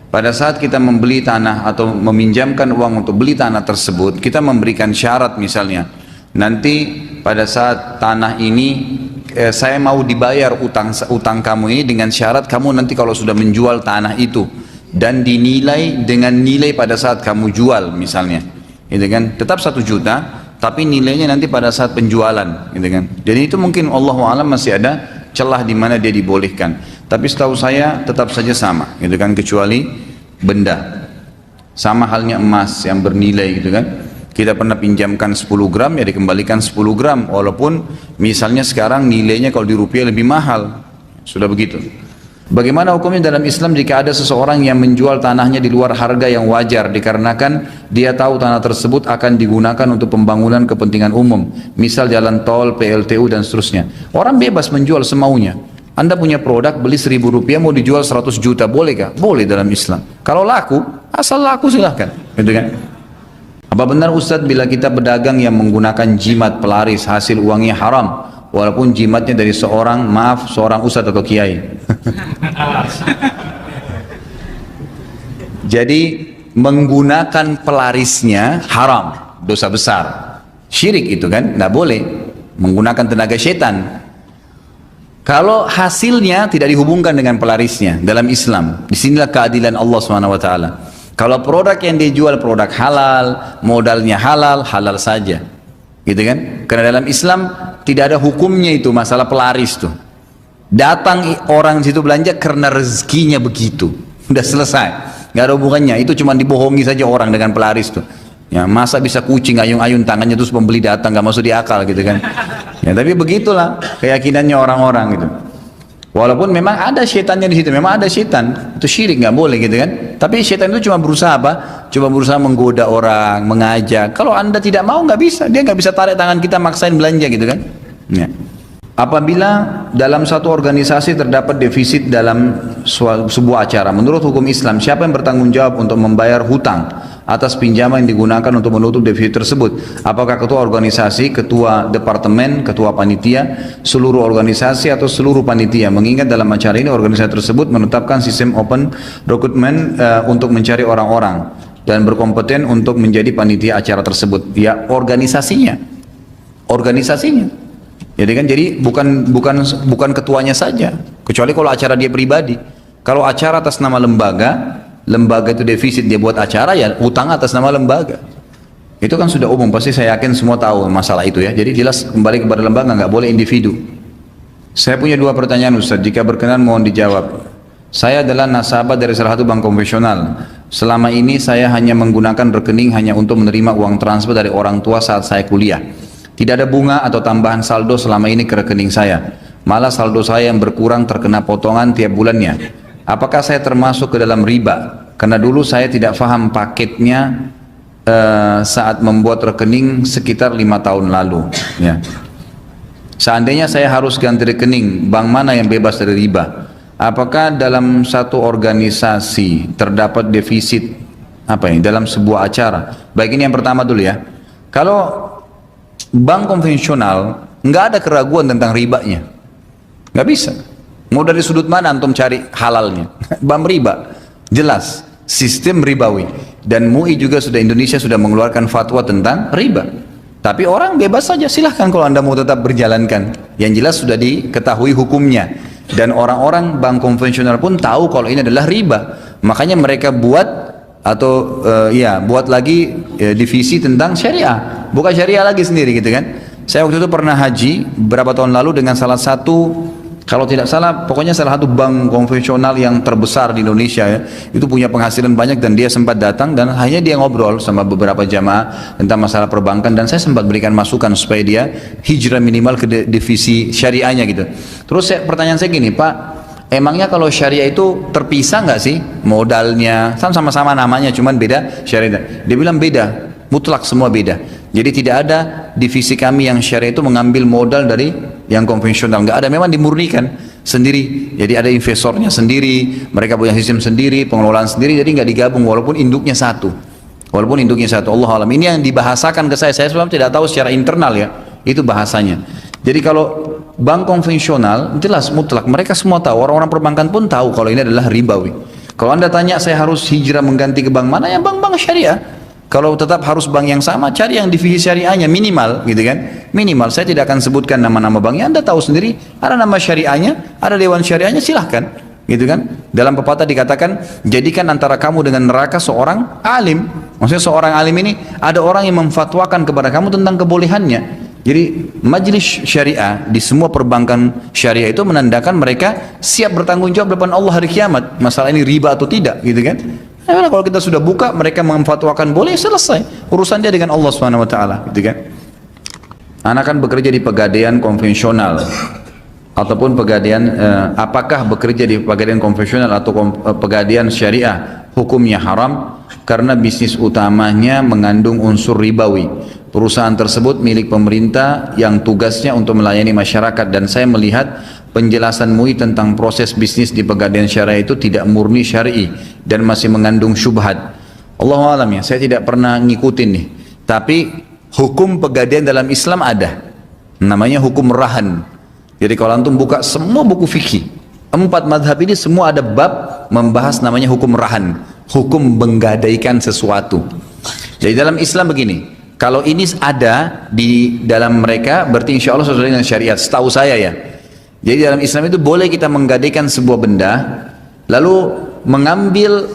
Pada saat kita membeli tanah atau meminjamkan uang untuk beli tanah tersebut, kita memberikan syarat misalnya. Nanti pada saat tanah ini saya mau dibayar utang kamu ini dengan syarat kamu nanti kalau sudah menjual tanah itu dan dinilai dengan nilai pada saat kamu jual misalnya, gitu kan. Tetap 1 juta, tapi nilainya nanti pada saat penjualan, gitu kan. Jadi itu mungkin Allahu a'lam masih ada celah di mana dia dibolehkan. Tapi setahu saya tetap saja sama, gitu kan, kecuali benda. Sama halnya emas yang bernilai, gitu kan. Kita pernah pinjamkan 10 gram ya dikembalikan 10 gram, walaupun misalnya sekarang nilainya kalau di rupiah lebih mahal. Sudah begitu. Bagaimana hukumnya dalam Islam jika ada seseorang yang menjual tanahnya di luar harga yang wajar dikarenakan dia tahu tanah tersebut akan digunakan untuk pembangunan kepentingan umum, misal jalan tol, PLTU dan seterusnya. Orang bebas menjual semaunya. Anda punya produk beli 1.000 rupiah mau dijual 100 juta, bolehkah? Boleh dalam Islam. Kalau laku, asal laku silahkan, gitu kan? Apa benar Ustadz bila kita berdagang yang menggunakan jimat pelaris hasil uangnya haram? Walaupun jimatnya dari seorang ustadz atau kiai. Jadi menggunakan pelarisnya haram, dosa besar, syirik itu kan, nggak boleh menggunakan tenaga setan. Kalau hasilnya tidak dihubungkan dengan pelarisnya dalam Islam, disinilah keadilan Allah SWT. Kalau produk yang dijual produk halal, modalnya halal, halal saja. Gitu kan? Karena dalam Islam tidak ada hukumnya itu masalah pelaris tuh. Datang orang situ belanja karena rezekinya begitu. Udah selesai. Nggak ada hubungannya. Itu cuma dibohongi saja orang dengan pelaris tuh. Ya, masa bisa kucing ayun-ayun tangannya terus pembeli datang nggak masuk di akal gitu kan? Ya, tapi begitulah keyakinannya orang-orang gitu. Walaupun memang ada setannya di situ, memang ada setan, itu syirik nggak boleh gitu kan. Tapi setan itu cuma berusaha apa? Cuma berusaha menggoda orang, mengajak. Kalau anda tidak mau nggak bisa, dia nggak bisa tarik tangan kita maksain belanja gitu kan. Ya. Apabila dalam satu organisasi terdapat defisit dalam sebuah acara, menurut hukum Islam siapa yang bertanggung jawab untuk membayar hutang atas pinjaman yang digunakan untuk menutup defisit tersebut? Apakah ketua organisasi, ketua departemen, ketua panitia, seluruh organisasi atau seluruh panitia? Mengingat dalam acara ini organisasi tersebut menetapkan sistem open recruitment untuk mencari orang-orang dan berkompeten untuk menjadi panitia acara tersebut. Ya, organisasinya. Jadi kan, jadi bukan ketuanya saja, kecuali kalau acara dia pribadi. Kalau acara atas nama lembaga itu defisit, dia buat acara, ya utang atas nama lembaga. Itu kan sudah umum, pasti saya yakin semua tahu masalah itu ya. Jadi jelas kembali kepada lembaga, nggak boleh individu. Saya punya 2 pertanyaan Ustaz, jika berkenan mohon dijawab. Saya adalah nasabah dari salah satu bank konvensional. Selama ini saya hanya menggunakan rekening hanya untuk menerima uang transfer dari orang tua saat saya kuliah. Tidak ada bunga atau tambahan saldo selama ini ke rekening saya. Malah saldo saya yang berkurang terkena potongan tiap bulannya. Apakah saya termasuk ke dalam riba? Karena dulu saya tidak paham paketnya saat membuat rekening sekitar 5 tahun lalu. Ya. Seandainya saya harus ganti rekening, bank mana yang bebas dari riba? Apakah dalam satu organisasi terdapat defisit dalam sebuah acara? Baik, ini yang pertama dulu ya. Kalau bank konvensional nggak ada keraguan tentang ribanya, nggak bisa. Mau dari sudut mana antum cari halalnya? Bank riba, jelas sistem ribawi. Dan MUI juga Indonesia sudah mengeluarkan fatwa tentang riba. Tapi orang bebas saja, silahkan kalau anda mau tetap berjalankan. Yang jelas sudah diketahui hukumnya. Dan orang-orang bank konvensional pun tahu kalau ini adalah riba. Makanya mereka buat buat lagi divisi tentang syariah, bukan syariah lagi sendiri gitu kan. Saya waktu itu pernah haji beberapa tahun lalu dengan salah satu Kalau tidak salah, pokoknya salah satu bank konvensional yang terbesar di Indonesia ya, itu punya penghasilan banyak dan dia sempat datang dan hanya dia ngobrol sama beberapa jamaah tentang masalah perbankan dan saya sempat berikan masukan supaya dia hijrah minimal ke divisi syariahnya gitu. Terus pertanyaan saya gini, Pak, emangnya kalau syariah itu terpisah nggak sih modalnya? Kan sama-sama namanya, cuman beda syariah. Dia bilang beda, mutlak semua beda. Jadi tidak ada divisi kami yang syariah itu mengambil modal dari yang konvensional, nggak ada, memang dimurnikan sendiri. Jadi ada investornya sendiri, mereka punya sistem sendiri, pengelolaan sendiri, jadi nggak digabung walaupun induknya satu. Walaupun induknya satu, Allah alam. Ini yang dibahasakan ke saya sebab tidak tahu secara internal ya, itu bahasanya. Jadi kalau bank konvensional jelas mutlak, mereka semua tahu, orang-orang perbankan pun tahu kalau ini adalah ribawi. Kalau Anda tanya saya harus hijrah mengganti ke bank mana, ya bank-bank syariah. Kalau tetap harus bank yang sama, cari yang divisi syariahnya minimal, gitu kan? Minimal. Saya tidak akan sebutkan nama-nama banknya. Anda tahu sendiri. Ada nama syariahnya, ada dewan syariahnya. Silahkan, gitu kan? Dalam pepatah dikatakan, jadikan antara kamu dengan neraka seorang alim. Maksudnya seorang alim ini ada orang yang memfatwakan kepada kamu tentang kebolehannya. Jadi majelis syariah di semua perbankan syariah itu menandakan mereka siap bertanggung jawab depan Allah hari kiamat. Masalah ini riba atau tidak, gitu kan? Nah, kalau kita sudah buka, mereka memfatwakan boleh, selesai urusan dia dengan Allah Subhanahu Wa Taala, gitu kan? Anak kan bekerja di pegadaian konvensional ataupun pegadaian, apakah bekerja di pegadaian konvensional atau pegadaian syariah hukumnya haram karena bisnis utamanya mengandung unsur ribawi. Perusahaan tersebut milik pemerintah yang tugasnya untuk melayani masyarakat dan saya melihat penjelasan MUI tentang proses bisnis di pegadaian syariah itu tidak murni syar'i dan masih mengandung syubhat. Allahu a'lam ya, saya tidak pernah ngikutin nih. Tapi hukum pegadaian dalam Islam ada. Namanya hukum rahan. Jadi kalau antum buka semua buku fikih, 4 madhab ini semua ada bab membahas namanya hukum rahan. Hukum menggadaikan sesuatu. Jadi dalam Islam begini, kalau ini ada di dalam mereka berarti insya Allah sesuai dengan syariat, setahu saya ya. Jadi dalam Islam itu boleh kita menggadaikan sebuah benda lalu mengambil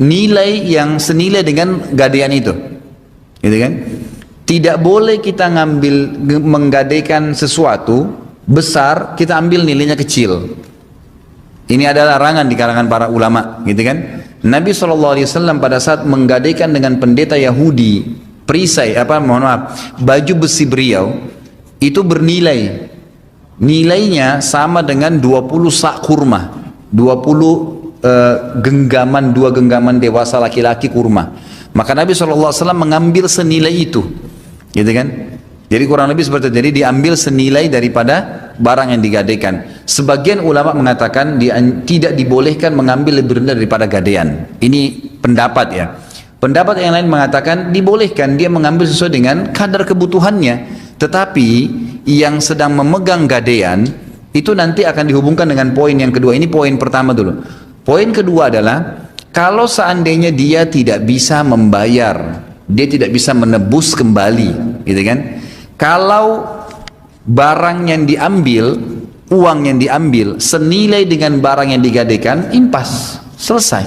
nilai yang senilai dengan gadaian itu, gitu kan? Tidak boleh kita menggadaikan sesuatu besar kita ambil nilainya kecil. Ini adalah larangan di kalangan para ulama, gitu kan? Nabi SAW pada saat menggadaikan dengan pendeta Yahudi perisai baju besi beliau itu bernilai, nilainya sama dengan 20 sak kurma, 20 genggaman, 2 genggaman dewasa laki-laki kurma. Maka Nabi SAW mengambil senilai itu, gitu kan? Jadi kurang lebih seperti itu. Jadi diambil senilai daripada barang yang digadaikan. Sebagian ulama mengatakan tidak dibolehkan mengambil lebih rendah daripada gadaian. Ini pendapat ya. Pendapat yang lain mengatakan dibolehkan dia mengambil sesuai dengan kadar kebutuhannya. Tetapi yang sedang memegang gadaian itu nanti akan dihubungkan dengan poin yang kedua. Ini poin pertama dulu. Poin kedua adalah kalau seandainya dia tidak bisa membayar, dia tidak bisa menebus kembali, gitu kan? Kalau barang yang diambil, uang yang diambil senilai dengan barang yang digadaikan, impas, selesai.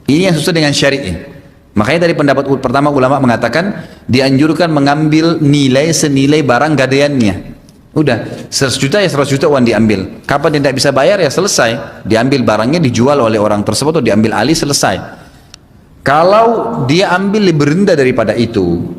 Ini yang sesuai dengan syariat. Makanya dari pendapat pertama ulama mengatakan dianjurkan mengambil nilai senilai barang gadaiannya. Udah 100 juta ya 100 juta uang diambil. Kapan dia tidak bisa bayar ya selesai. Diambil barangnya dijual oleh orang tersebut atau diambil alih, selesai. Kalau dia ambil lebih rendah daripada itu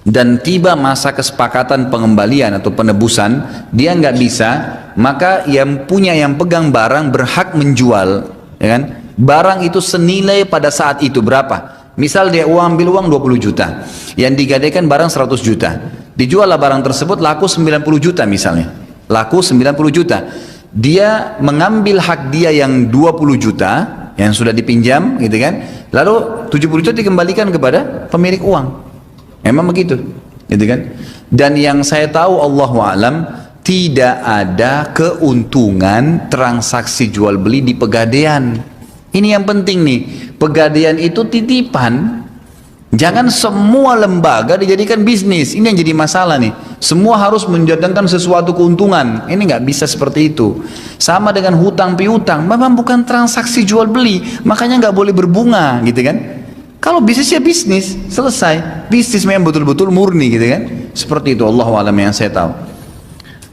dan tiba masa kesepakatan pengembalian atau penebusan dia nggak bisa, maka yang pegang barang berhak menjual, ya kan? Barang itu senilai pada saat itu berapa? Misal dia ambil uang 20 juta, yang digadaikan barang 100 juta, dijuallah barang tersebut laku 90 juta misalnya, laku 90 juta. Dia mengambil hak dia yang 20 juta yang sudah dipinjam, gitu kan? Lalu 70 juta dikembalikan kepada pemilik uang. Memang begitu, gitu kan? Dan yang saya tahu Allahu a'lam tidak ada keuntungan transaksi jual beli di pegadaian. Ini yang penting nih, pegadaian itu titipan. Jangan semua lembaga dijadikan bisnis. Ini yang jadi masalah nih. Semua harus menjadikan sesuatu keuntungan. Ini nggak bisa seperti itu. Sama dengan hutang piutang, memang bukan transaksi jual beli, makanya nggak boleh berbunga, gitu kan? Kalau bisnis ya bisnis, selesai. Bisnis memang betul-betul murni, gitu kan? Seperti itu, Allahu a'lam yang saya tahu.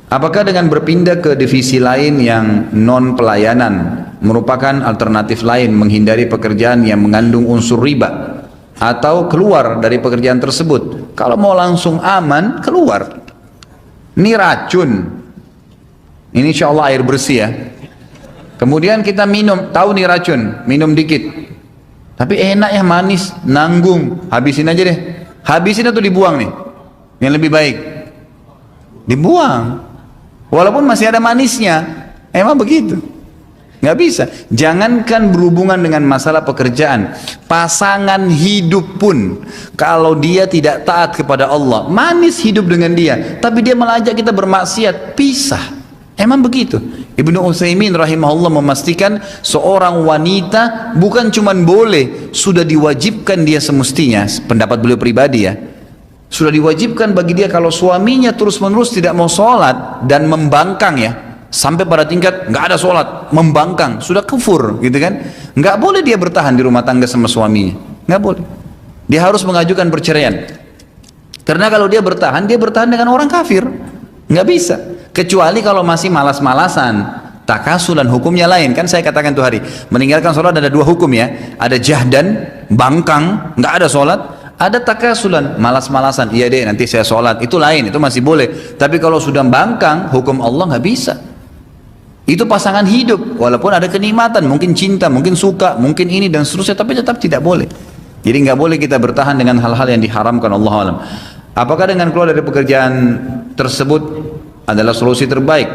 Apakah dengan berpindah ke divisi lain yang non pelayanan merupakan alternatif lain menghindari pekerjaan yang mengandung unsur riba, atau keluar dari pekerjaan tersebut? Kalau mau langsung aman, keluar. Ini racun. Ini insya Allah air bersih ya. Kemudian kita minum, tahu nih racun, minum dikit. Tapi enak ya, manis, nanggung, habisin aja deh. Habisin atau dibuang nih? Yang lebih baik dibuang. Walaupun masih ada manisnya, emang begitu. Nggak bisa. Jangankan berhubungan dengan masalah pekerjaan, pasangan hidup pun, kalau dia tidak taat kepada Allah, manis hidup dengan dia, tapi dia malah ajak kita bermaksiat, pisah. Emang begitu. Ibnu Utsaimin rahimahullah memastikan seorang wanita bukan cuman boleh, sudah diwajibkan dia semestinya, pendapat beliau pribadi ya, sudah diwajibkan bagi dia kalau suaminya terus-menerus tidak mau sholat dan membangkang ya, sampai pada tingkat nggak ada sholat, membangkang, sudah kufur gitu kan, nggak boleh dia bertahan di rumah tangga sama suaminya, nggak boleh. Dia harus mengajukan perceraian. Karena kalau dia bertahan dengan orang kafir, nggak bisa. Kecuali kalau masih malas-malasan, takasulan, hukumnya lain. Kan saya katakan tuh hari, meninggalkan sholat ada dua hukum ya, ada jahdan, bangkang, nggak ada sholat. Ada takasulan, malas-malasan, iya deh nanti saya sholat, itu lain, itu masih boleh. Tapi kalau sudah bangkang, hukum Allah nggak bisa. Itu pasangan hidup, walaupun ada kenikmatan, mungkin cinta, mungkin suka, mungkin ini dan seterusnya, tapi tetap tidak boleh. Jadi nggak boleh kita bertahan dengan hal-hal yang diharamkan, Allah alam. Apakah dengan keluar dari pekerjaan tersebut adalah solusi terbaik?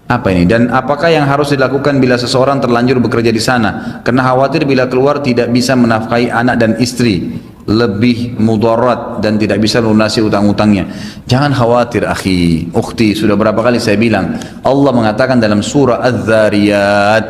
Apa ini? Dan apakah yang harus dilakukan bila seseorang terlanjur bekerja di sana? Karena khawatir bila keluar tidak bisa menafkahi anak dan istri, lebih mudarat dan tidak bisa lunasi utang-utangnya. Jangan khawatir akhi, ukhti, sudah berapa kali saya bilang, Allah mengatakan dalam surah Az-Zariyat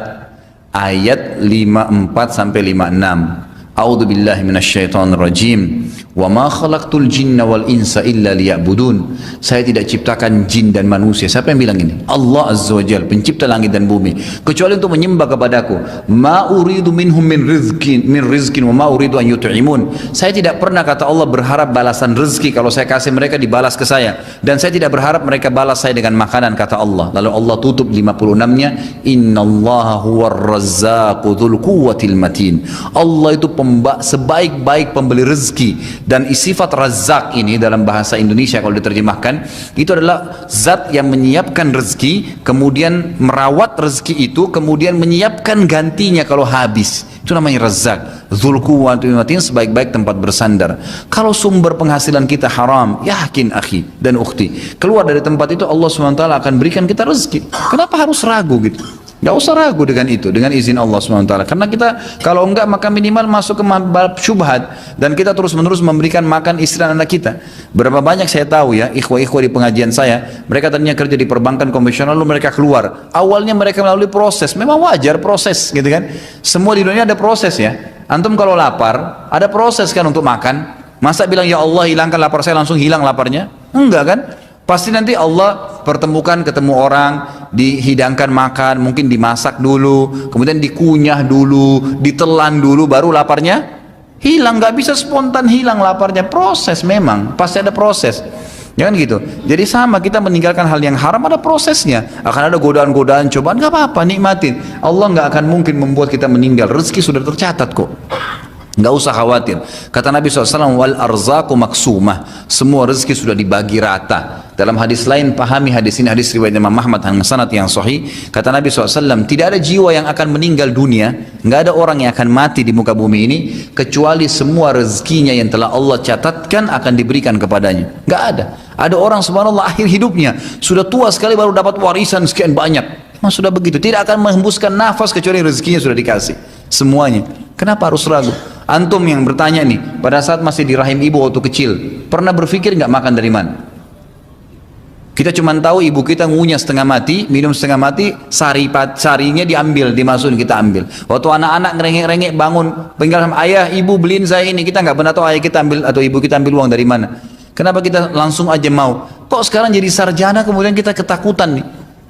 ayat 54 sampai 56. A'udzu billahi minasyaitonir rajim. Wa ma khalaqtul jinna wal insa illa liya'budun. Saya tidak ciptakan jin dan manusia. Siapa yang bilang ini? Allah Azza wa Jalla, pencipta langit dan bumi, kecuali untuk menyembah kepadaku. Ma uridu minhum min rizqin wa ma uridu an yut'imun. Saya tidak pernah, kata Allah, berharap balasan rezeki. Kalau saya kasih mereka dibalas ke saya, dan saya tidak berharap mereka balas saya dengan makanan, kata Allah. Lalu Allah tutup 56-nya, innallaha huwar razzaqu dzul quwwatil matin. Allah itu sebaik-baik pembeli rezeki. Dan sifat Razzaq ini dalam bahasa Indonesia kalau diterjemahkan, itu adalah zat yang menyiapkan rezeki, kemudian merawat rezeki itu, kemudian menyiapkan gantinya kalau habis. Itu namanya Razzaq. Dzul quwwatil matin, sebaik-baik tempat bersandar. Kalau sumber penghasilan kita haram, yakin akhi dan ukhti, keluar dari tempat itu Allah SWT akan berikan kita rezeki. Kenapa harus ragu gitu? Gak usah ragu dengan itu, dengan izin Allah SWT. Karena kita kalau enggak, maka minimal masuk ke bab syubhat, dan kita terus menerus memberikan makan istri dan anak kita. Berapa banyak saya tahu ya, ikhwah-ikhwah di pengajian saya, mereka tadinya kerja di perbankan konvensional, lalu mereka keluar. Awalnya mereka melalui proses, memang wajar proses gitu kan. Semua di dunia ada proses ya. Antum kalau lapar, ada proses kan untuk makan. Masa bilang ya Allah hilangkan lapar saya, langsung hilang laparnya? Enggak kan? Pasti nanti Allah pertemukan, ketemu orang, dihidangkan makan, mungkin dimasak dulu, kemudian dikunyah dulu, ditelan dulu, baru laparnya hilang. Nggak bisa spontan hilang laparnya, proses memang, pasti ada proses. Jangan gitu. Jadi sama, kita meninggalkan hal yang haram ada prosesnya. Akan ada godaan-godaan, cobaan, nggak apa-apa, nikmatin. Allah nggak akan mungkin membuat kita meninggal. Rezeki sudah tercatat kok. Nggak usah khawatir. Kata Nabi SAW, wal arzaqu maksumah. Semua rezeki sudah dibagi rata. Dalam hadis lain, pahami hadis ini, hadis riwayat Imam Ahmad dengan sanad yang sahih. Kata Nabi SAW, tidak ada jiwa yang akan meninggal dunia, nggak ada orang yang akan mati di muka bumi ini, kecuali semua rezekinya yang telah Allah catatkan akan diberikan kepadanya. Nggak ada. Ada orang subhanallah akhir hidupnya sudah tua sekali baru dapat warisan sekian banyak. Memang sudah begitu. Tidak akan menghembuskan nafas kecuali rezekinya sudah dikasih. Semuanya. Kenapa harus ragu? Antum yang bertanya nih, pada saat masih di rahim ibu waktu kecil, pernah berpikir nggak makan dari mana? Kita cuma tahu ibu kita ngunyah setengah mati, minum setengah mati, sarinya diambil, dimasukin, kita ambil. Waktu anak-anak ngerengek-rengek bangun, tinggal sama ayah, ibu beliin saya ini, kita nggak pernah tahu ayah kita ambil atau ibu kita ambil uang dari mana. Kenapa kita langsung aja mau? Kok sekarang jadi sarjana kemudian kita ketakutan nih?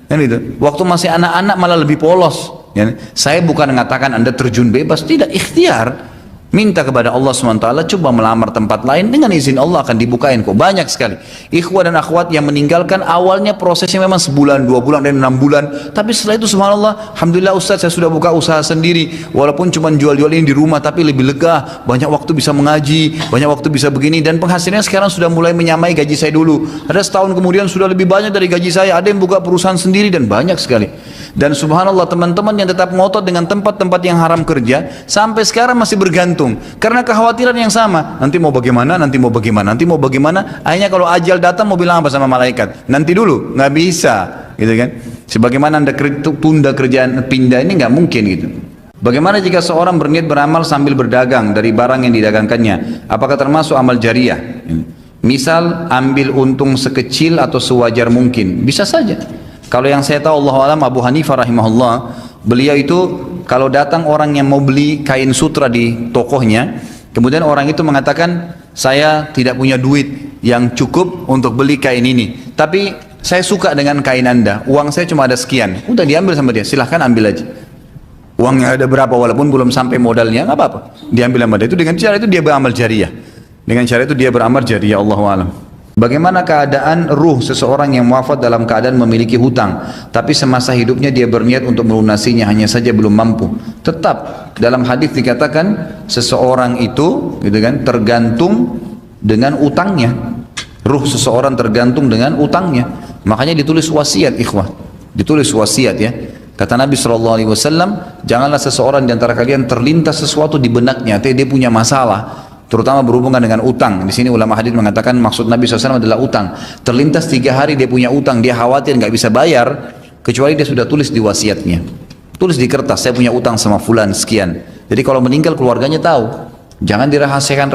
Kan itu. Waktu masih anak-anak malah lebih polos. Ya. Saya bukan mengatakan Anda terjun bebas, tidak, ikhtiar. Minta kepada Allah SWT, coba melamar tempat lain, dengan izin Allah akan dibukain kok. Banyak sekali ikhwah dan akhwat yang meninggalkan, awalnya prosesnya memang sebulan, 2 bulan, dan 6 bulan. Tapi setelah itu subhanallah, alhamdulillah Ustaz, saya sudah buka usaha sendiri. Walaupun cuma jual-jual ini di rumah, tapi lebih lega, banyak waktu bisa mengaji, banyak waktu bisa begini. Dan penghasilannya sekarang sudah mulai menyamai gaji saya dulu. Ada setahun kemudian sudah lebih banyak dari gaji saya. Ada yang buka perusahaan sendiri, dan banyak sekali. Dan subhanallah, teman-teman yang tetap ngotot dengan tempat-tempat yang haram kerja, sampai sekarang masih bergantung karena kekhawatiran yang sama. Nanti mau bagaimana, nanti mau bagaimana, nanti mau bagaimana. Akhirnya kalau ajal datang mau bilang apa sama malaikat? Nanti dulu, nggak bisa, gitu kan? Sebagaimana Anda tunda kerjaan pindah, ini nggak mungkin gitu. Bagaimana jika seorang berniat beramal sambil berdagang dari barang yang didagangkannya? Apakah termasuk amal jariah? Misal ambil untung sekecil atau sewajar mungkin, bisa saja. Kalau yang saya tahu Allah alam, Abu Hanifah rahimahullah, beliau itu kalau datang orang yang mau beli kain sutra di tokohnya, kemudian orang itu mengatakan, saya tidak punya duit yang cukup untuk beli kain ini, tapi saya suka dengan kain Anda, uang saya cuma ada sekian. Udah diambil sama dia, silahkan ambil aja. Uangnya ada berapa, walaupun belum sampai modalnya, nggak apa-apa, diambil sama dia. Itu dengan cara itu dia beramal jariah. Dengan cara itu dia beramal jariah, Allahu alam. Bagaimana keadaan ruh seseorang yang wafat dalam keadaan memiliki hutang, tapi semasa hidupnya dia berniat untuk melunasinya, hanya saja belum mampu? Tetap dalam hadis dikatakan seseorang itu, gitu kan, tergantung dengan utangnya. Ruh seseorang tergantung dengan utangnya. Makanya ditulis wasiat, ikhwah. Ditulis wasiat ya. Kata Nabi SAW, janganlah seseorang di antara kalian terlintas sesuatu di benaknya, dia punya masalah, terutama berhubungan dengan utang. Di sini ulama hadis mengatakan maksud Nabi SAW adalah utang. Terlintas 3 hari dia punya utang, dia khawatir nggak bisa bayar, kecuali dia sudah tulis di wasiatnya. Tulis di kertas, saya punya utang sama fulan sekian. Jadi kalau meninggal keluarganya tahu. Jangan dirahasiakan,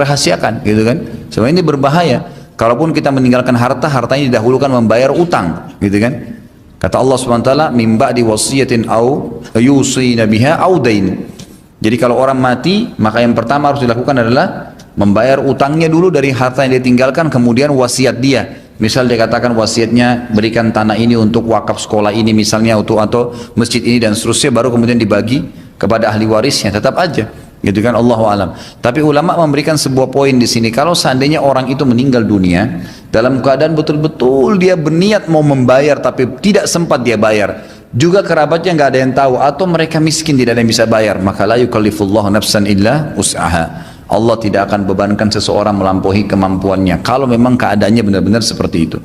gitu kan? Sebenarnya ini berbahaya. Kalaupun kita meninggalkan harta, hartanya didahulukan membayar utang, gitu kan? Kata Allah SWT, min ba'di wasiyatin au yusina biha au dain. Jadi kalau orang mati, maka yang pertama harus dilakukan adalah membayar utangnya dulu dari harta yang dia tinggalkan, kemudian wasiat dia. Misal dia katakan wasiatnya berikan tanah ini untuk wakaf sekolah ini misalnya, atau masjid ini dan seterusnya, baru kemudian dibagi kepada ahli warisnya. Tetap aja, gitu kan, Allahu alam. Tapi ulama memberikan sebuah poin di sini, kalau seandainya orang itu meninggal dunia dalam keadaan betul-betul dia berniat mau membayar tapi tidak sempat dia bayar, juga kerabatnya nggak ada yang tahu, atau mereka miskin tidak ada yang bisa bayar, maka la yukallifullahu nafsan illa wus'aha. Allah tidak akan bebankan seseorang melampaui kemampuannya kalau memang keadaannya benar-benar seperti itu.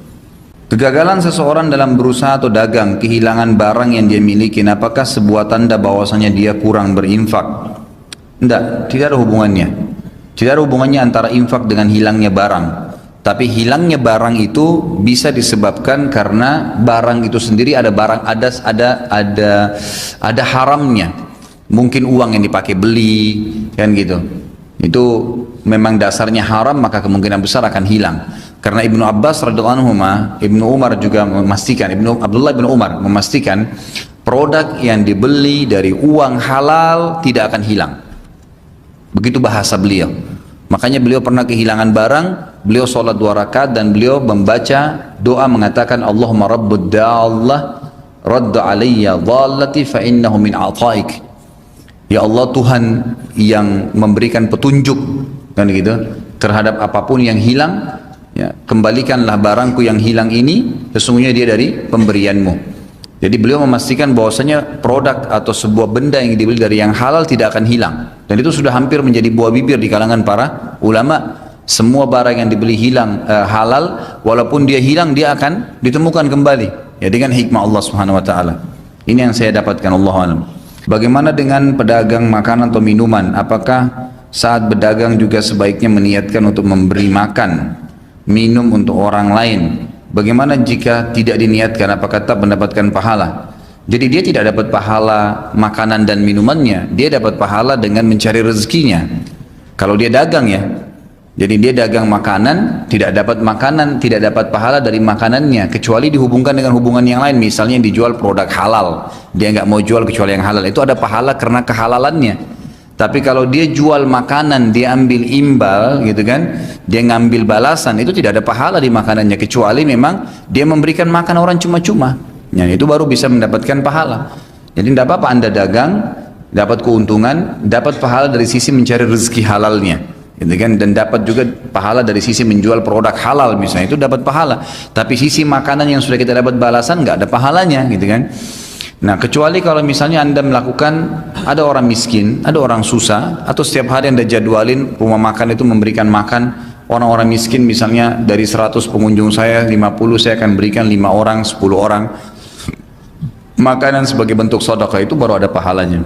Kegagalan seseorang dalam berusaha atau dagang, kehilangan barang yang dia miliki, apakah sebuah tanda bahwasanya dia kurang berinfak? Tidak ada hubungannya. Tidak ada hubungannya antara infak dengan hilangnya barang. Tapi hilangnya barang itu bisa disebabkan karena barang itu sendiri ada haramnya. Mungkin uang yang dipakai beli, kan gitu. Itu memang dasarnya haram, maka kemungkinan besar akan hilang. Karena Ibnu Abbas radhiyallahu anhu, Ibnu Umar juga memastikan, Abdullah bin Umar memastikan produk yang dibeli dari uang halal tidak akan hilang. Begitu bahasa beliau. Makanya beliau pernah kehilangan barang, beliau sholat 2 rakaat dan beliau membaca doa mengatakan, Allahumma rabbud da'allah radda alayya dhallati fa innahu min ataik. Ya Allah, Tuhan yang memberikan petunjuk, kan gitu, terhadap apapun yang hilang, ya, kembalikanlah barangku yang hilang ini, sesungguhnya dia dari pemberianmu. Jadi beliau memastikan bahwasanya produk atau sebuah benda yang dibeli dari yang halal tidak akan hilang. Dan itu sudah hampir menjadi buah bibir di kalangan para ulama. Semua barang yang dibeli halal, walaupun dia hilang, dia akan ditemukan kembali. Ya, dengan hikmah Allah Subhanahu Wa Taala. Ini yang saya dapatkan, Allahu a'lam. Bagaimana dengan pedagang makanan atau minuman? Apakah saat berdagang juga sebaiknya meniatkan untuk memberi makan, minum untuk orang lain? Bagaimana jika tidak diniatkan? Apakah tetap mendapatkan pahala? Jadi dia tidak dapat pahala makanan dan minumannya, dia dapat pahala dengan mencari rezekinya. Kalau dia dagang ya, jadi dia dagang makanan, tidak dapat makanan, tidak dapat pahala dari makanannya, kecuali dihubungkan dengan hubungan yang lain. Misalnya dijual produk halal, dia nggak mau jual kecuali yang halal, itu ada pahala karena kehalalannya. Tapi kalau dia jual makanan, dia ambil imbal, gitu kan, dia ngambil balasan, itu tidak ada pahala di makanannya, kecuali memang dia memberikan makan orang cuma-cuma. Ya, itu baru bisa mendapatkan pahala. Jadi tidak apa-apa Anda dagang, dapat keuntungan, dapat pahala dari sisi mencari rezeki halalnya, gitu kan, dan dapat juga pahala dari sisi menjual produk halal misalnya, itu dapat pahala. Tapi sisi makanan yang sudah kita dapat balasan nggak ada pahalanya, gitu kan. Nah, kecuali kalau misalnya Anda melakukan, ada orang miskin, ada orang susah, atau setiap hari Anda jadwalin rumah makan itu memberikan makan orang-orang miskin, misalnya dari 100 pengunjung saya, 50 saya akan berikan 5 orang, 10 orang makanan sebagai bentuk sedekah, itu baru ada pahalanya.